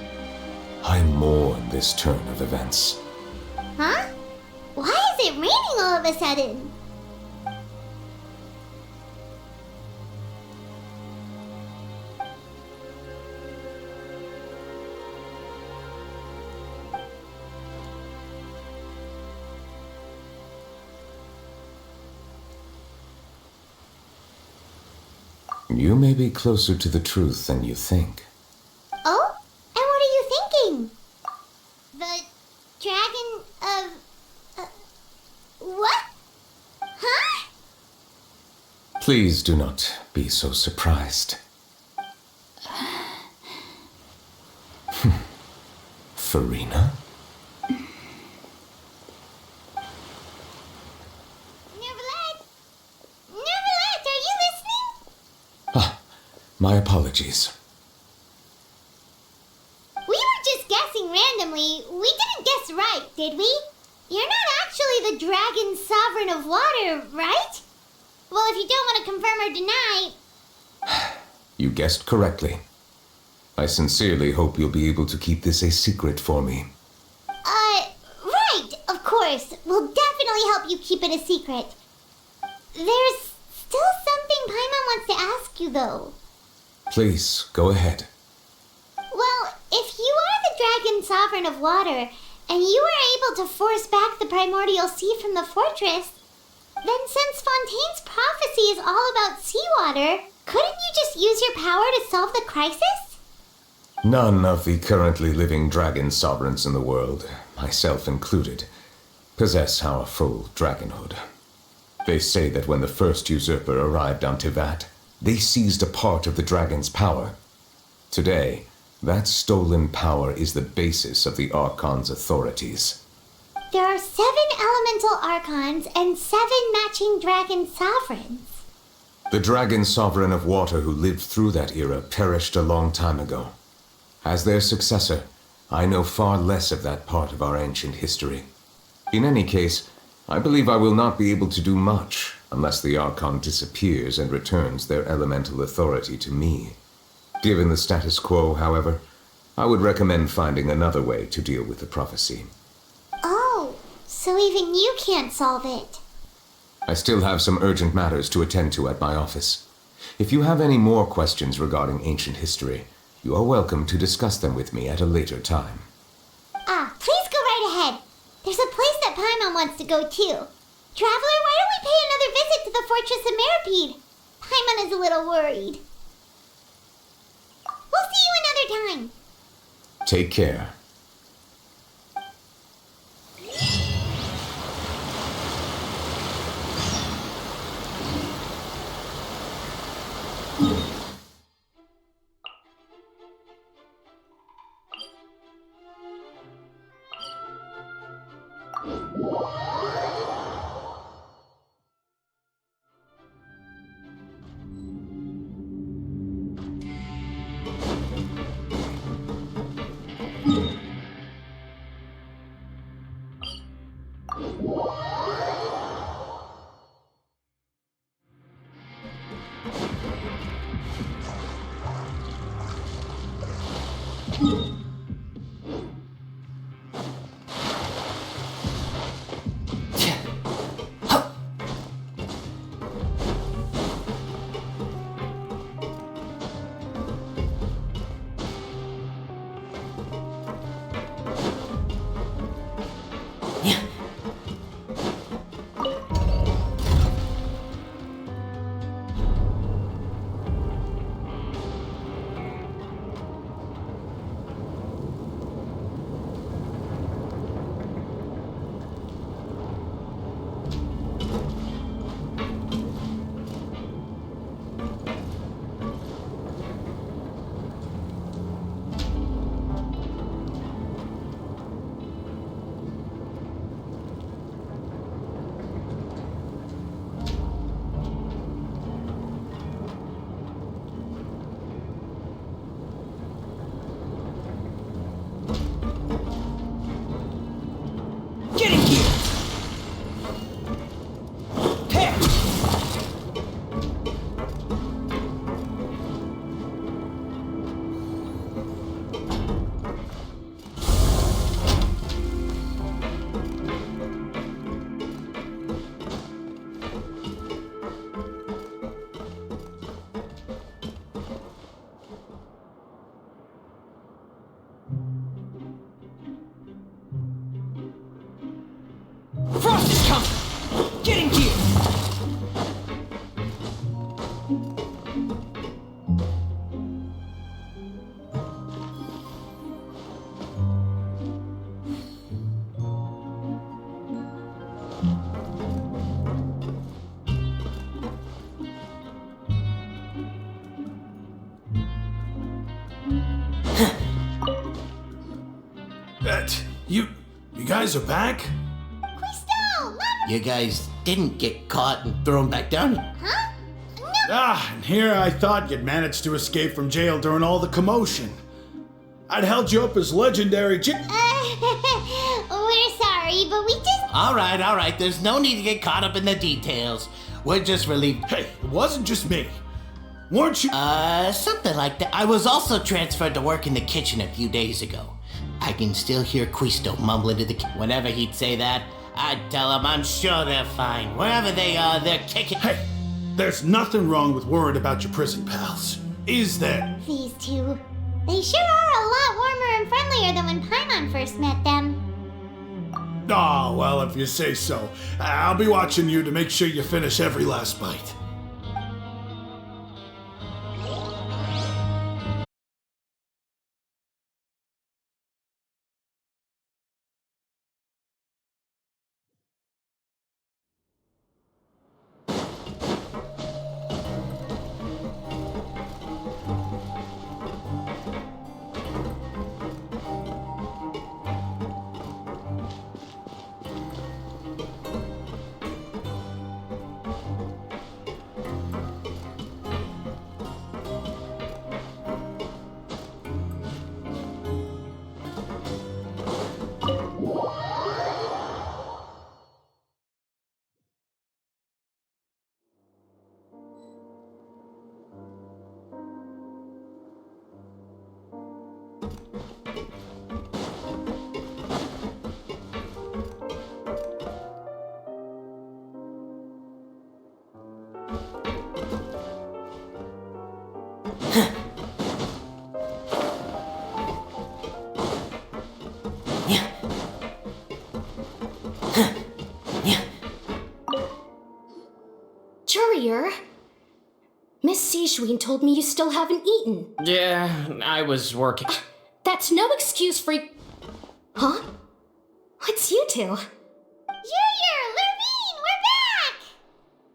I mourn this turn of events. Huh? Why is it raining all of a sudden? You may be closer to the truth than you think. Oh? And what are you thinking? The dragon of... what? Huh? Please do not be so surprised. Farina? My apologies. We were just guessing randomly. We didn't guess right, did we? You're not actually the dragon sovereign of water, right? Well, if you don't want to confirm or deny... You guessed correctly. I sincerely hope you'll be able to keep this a secret for me. Right, of course. We'll definitely help you keep it a secret. There's still something Paimon wants to ask you, though. Please, go ahead. Well, if you are the dragon sovereign of water, and you were able to force back the primordial sea from the fortress, then since Fontaine's prophecy is all about seawater, couldn't you just use your power to solve the crisis? None of the currently living dragon sovereigns in the world, myself included, possess our full dragonhood. They say that when the first usurper arrived on Tivat, they seized a part of the dragon's power. Today, that stolen power is the basis of the Archon's authorities. There are 7 elemental Archons and 7 matching dragon sovereigns. The dragon sovereign of water who lived through that era perished a long time ago. As their successor, I know far less of that part of our ancient history. In any case, I believe I will not be able to do much unless the Archon disappears and returns their elemental authority to me. Given the status quo, however, I would recommend finding another way to deal with the prophecy. Oh, so even you can't solve it. I still have some urgent matters to attend to at my office. If you have any more questions regarding ancient history, you are welcome to discuss them with me at a later time. Please go right ahead. There's a place that Paimon wants to go too. Traveler, why don't we pay another visit to the Fortress of Meripede? Paimon is a little worried. We'll see you another time. Take care. You guys are back? Quisto! Mama! You guys didn't get caught and thrown back down? Huh? No! And here I thought you'd managed to escape from jail during all the commotion. I'd held you up as legendary We're sorry, but we just... All right. There's no need to get caught up in the details. We're just relieved. Hey, it wasn't just me. Weren't you? Something like that. I was also transferred to work in the kitchen a few days ago. I can still hear Quisto mumbling to the whenever he'd say that, I'd tell him I'm sure they're fine. Wherever they are, they're kicking. Hey, there's nothing wrong with worrying about your prison pals, is there? These two. They sure are a lot warmer and friendlier than when Paimon first met them. Oh, well, if you say so. I'll be watching you to make sure you finish every last bite. Courier? Miss Sijween told me you still haven't eaten. Yeah, I was working. That's no excuse for... Huh? What's you two? Junior! Lurvine! We're back!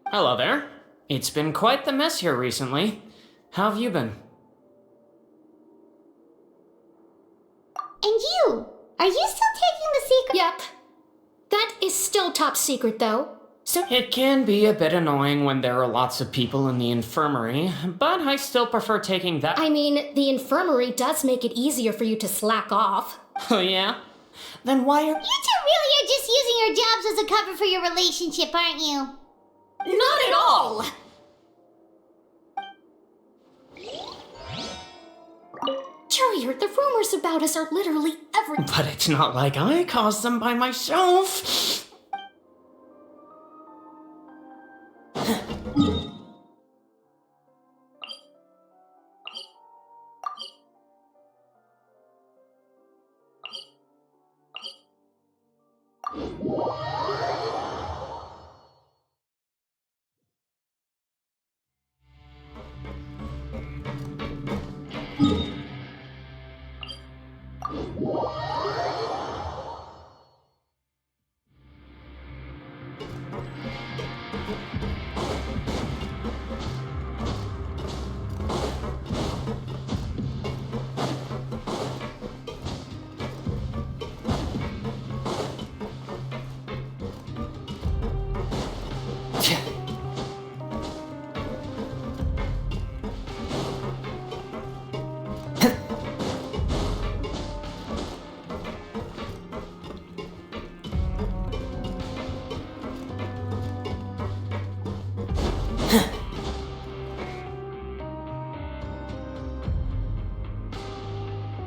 Hello there. It's been quite the mess here recently. How have you been? And you? Are you still taking the secret? Yep. That is still top secret, though. So it can be a bit annoying when there are lots of people in the infirmary, but I still prefer taking that. I mean, the infirmary does make it easier for you to slack off. Oh, yeah? Then why are... You two really are just using your jobs as a cover for your relationship, aren't you? Not at all! Courier, the rumors about us are literally everywhere. But it's not like I caused them by myself.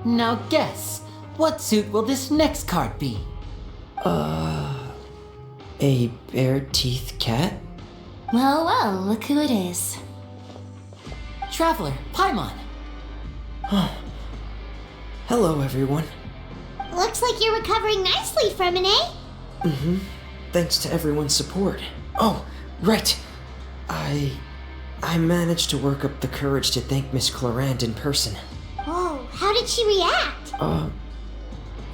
Now guess, what suit will this next card be? A bare-teeth cat? Well, look who it is. Traveler, Paimon. Hello, everyone. Looks like you're recovering nicely from it, eh? Mm-hmm. Thanks to everyone's support. Oh, right. I managed to work up the courage to thank Miss Clarant in person. Oh, how did she react?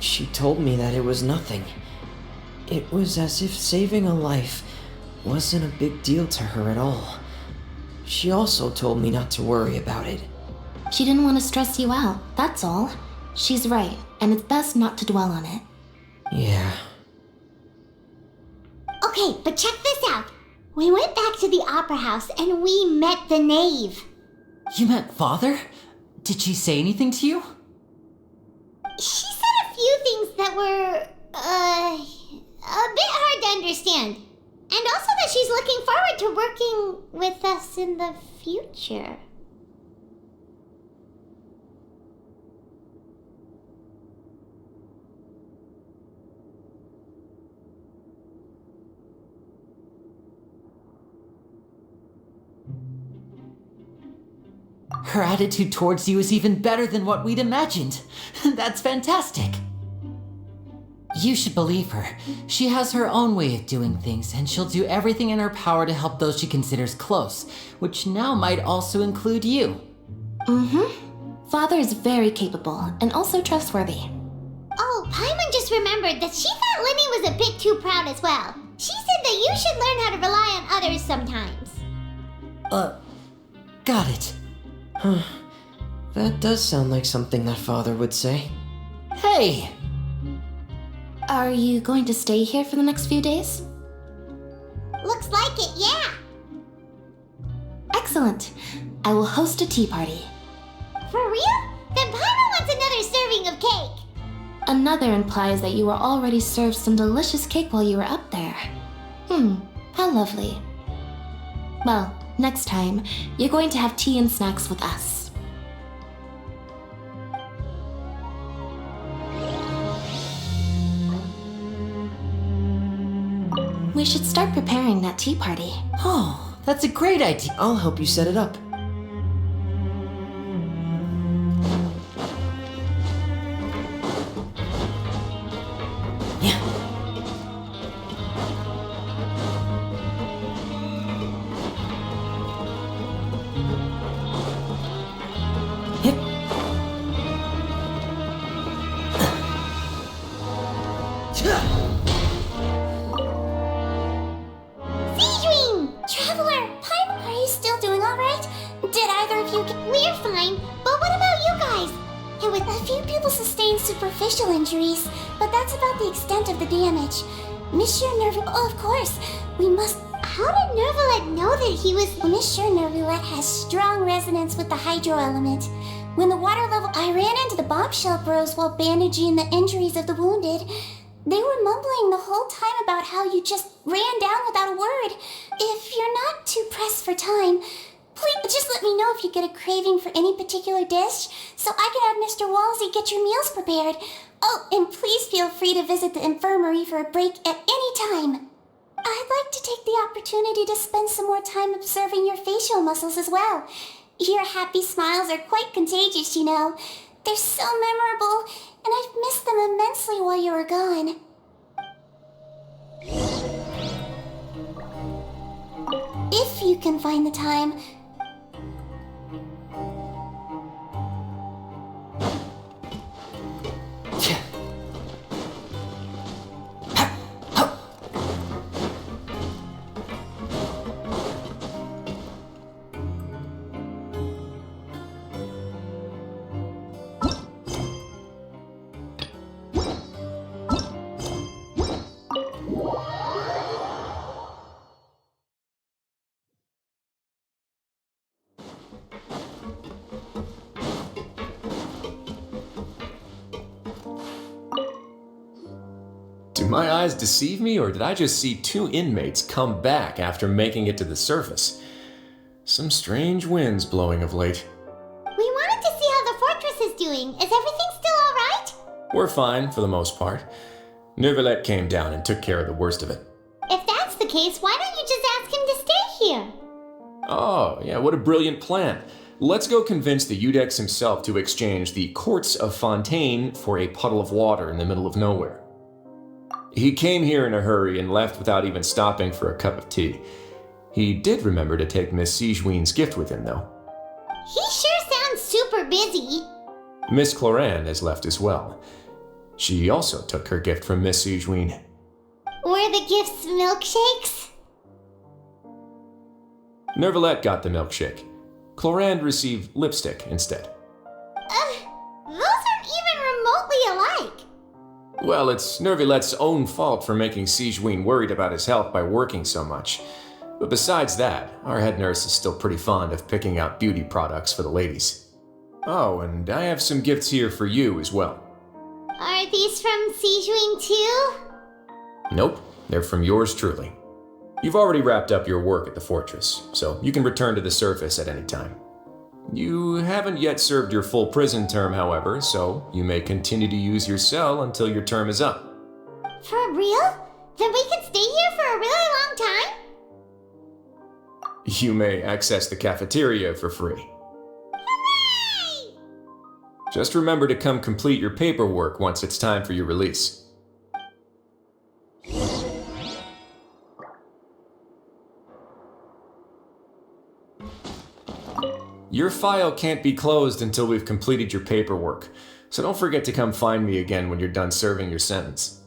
She told me that it was nothing. It was as if saving a life wasn't a big deal to her at all. She also told me not to worry about it. She didn't want to stress you out, that's all. She's right, and it's best not to dwell on it. Yeah. Okay, but check this out. We went back to the opera house and we met the knave. You met Father? Did she say anything to you? She said a few things that were, a bit hard to understand. And also that she's looking forward to working with us in the future. Her attitude towards you is even better than what we'd imagined. That's fantastic. You should believe her. She has her own way of doing things, and she'll do everything in her power to help those she considers close, which now might also include you. Father is very capable and also trustworthy. Oh, Paimon just remembered that she thought Lenny was a bit too proud as well. She said that you should learn how to rely on others sometimes. Got it. That does sound like something that Father would say. Hey! Are you going to stay here for the next few days? Looks like it, yeah. Excellent. I will host a tea party. For real? Then Paimon wants another serving of cake. Another implies that you were already served some delicious cake while you were up there. How lovely. Well, next time, you're going to have tea and snacks with us. We should start preparing that tea party. Oh, that's a great idea. I'll help you set it up. Traveler, Paimon, are you still doing all right? Did either of you We're fine, but what about you guys? And with a few people sustained superficial injuries, but that's about the extent of the damage. Monsieur Nervulette, of course, we must... How did Nervulette know that he was... Monsieur Nervulette has strong resonance with the hydro element. When the water level... I ran into the bombshell bros while bandaging the injuries of the wounded. They were mumbling the whole time about how you just ran down without a word. If you're not too pressed for time, please just let me know if you get a craving for any particular dish, so I can have Mr. Walsey get your meals prepared. Oh, and please feel free to visit the infirmary for a break at any time. I'd like to take the opportunity to spend some more time observing your facial muscles as well. Your happy smiles are quite contagious, you know. They're so memorable, and I've missed them immensely while you were gone. If you can find the time. Do my eyes deceive me, or did I just see two inmates come back after making it to the surface? Some strange winds blowing of late. We wanted to see how the fortress is doing. Is everything still alright? We're fine, for the most part. Nervulette came down and took care of the worst of it. If that's the case, why don't you just ask him to stay here? Oh, yeah, what a brilliant plan. Let's go convince the Eudex himself to exchange the Courts of Fontaine for a puddle of water in the middle of nowhere. He came here in a hurry and left without even stopping for a cup of tea. He did remember to take Miss Sigewinne's gift with him, though. He sure sounds super busy. Miss Cloran has left as well. She also took her gift from Miss Sigewinne. Were the gifts milkshakes? Nervulette got the milkshake. Cloran received lipstick instead. Well, it's Nervilette's own fault for making Sigewinne worried about his health by working so much. But besides that, our head nurse is still pretty fond of picking out beauty products for the ladies. Oh, and I have some gifts here for you as well. Are these from Sigewinne too? Nope, they're from yours truly. You've already wrapped up your work at the fortress, so you can return to the surface at any time. You haven't yet served your full prison term, however, so you may continue to use your cell until your term is up. For real? Then we can stay here for a really long time? You may access the cafeteria for free. Hooray! Just remember to come complete your paperwork once it's time for your release. Your file can't be closed until we've completed your paperwork, so don't forget to come find me again when you're done serving your sentence.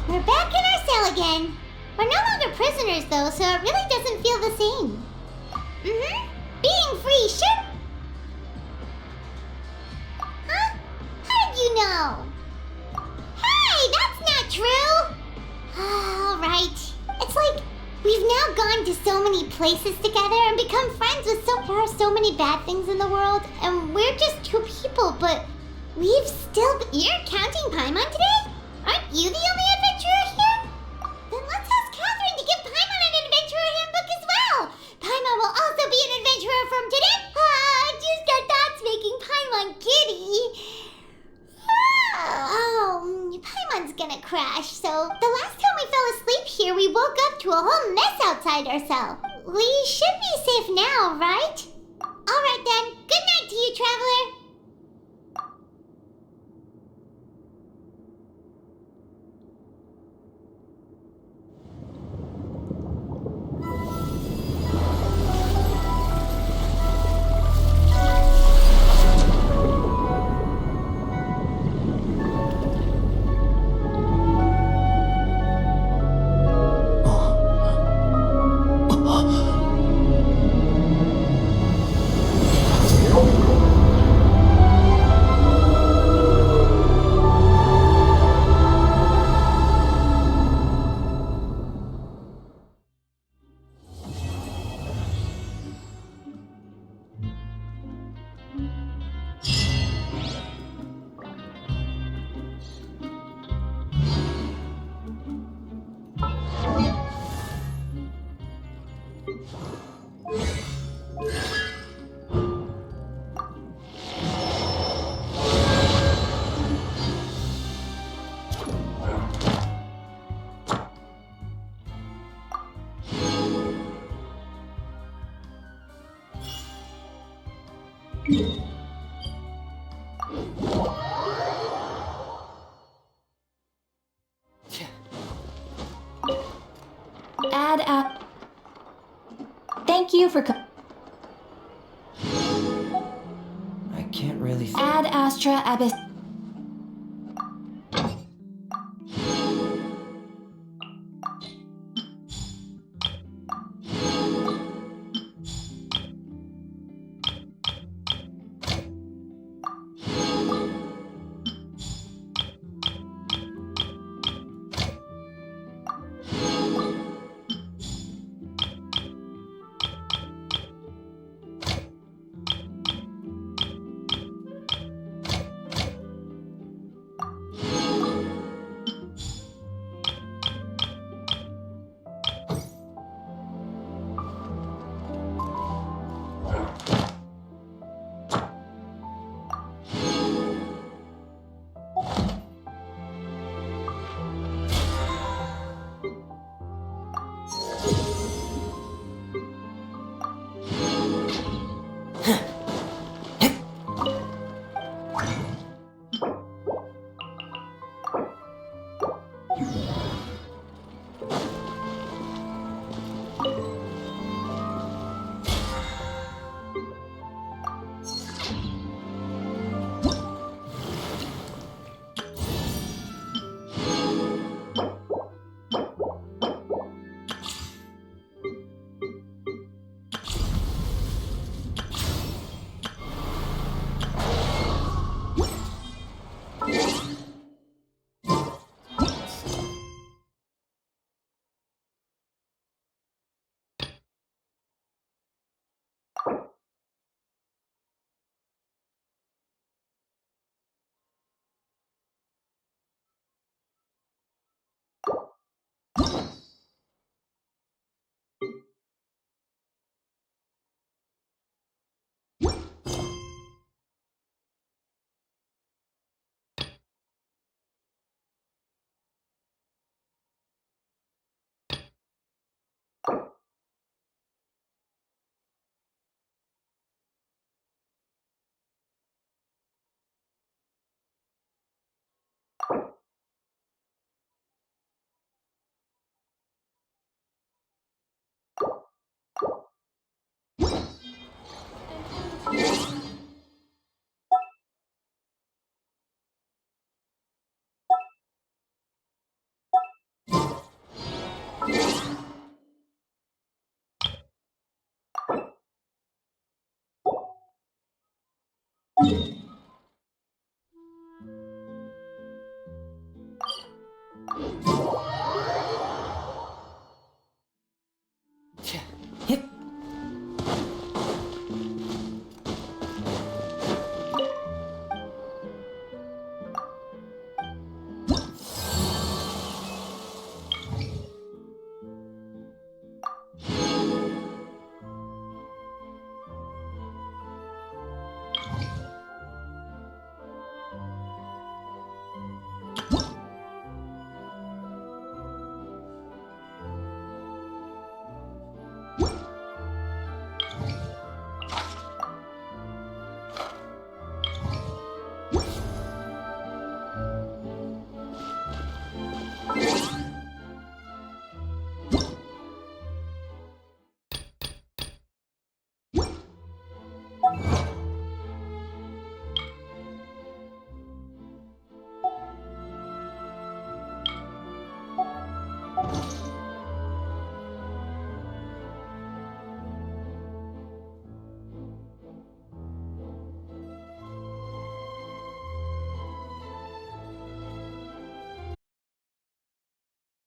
We're back in our cell again. We're no longer prisoners though, so it really doesn't feel the same. Being free should... Huh? How did you know? Hey, that's not true! Alright. It's like we've now gone to so many places together and become friends with there are so many bad things in the world, and we're just two people, but we've still... You're counting Paimon today? Aren't you the only adventurer here? Then let's ask Catherine to give Paimon an adventurer handbook as well. Paimon will also be an adventurer from today. Just our thoughts making Paimon giddy. Paimon's gonna crash, so the last time we fell asleep here, we woke up to a whole mess outside our cell. We should be safe now, right? Alright then, good night to you, traveler. Thank you for I can't really Ad Astra Abyss. Thank you.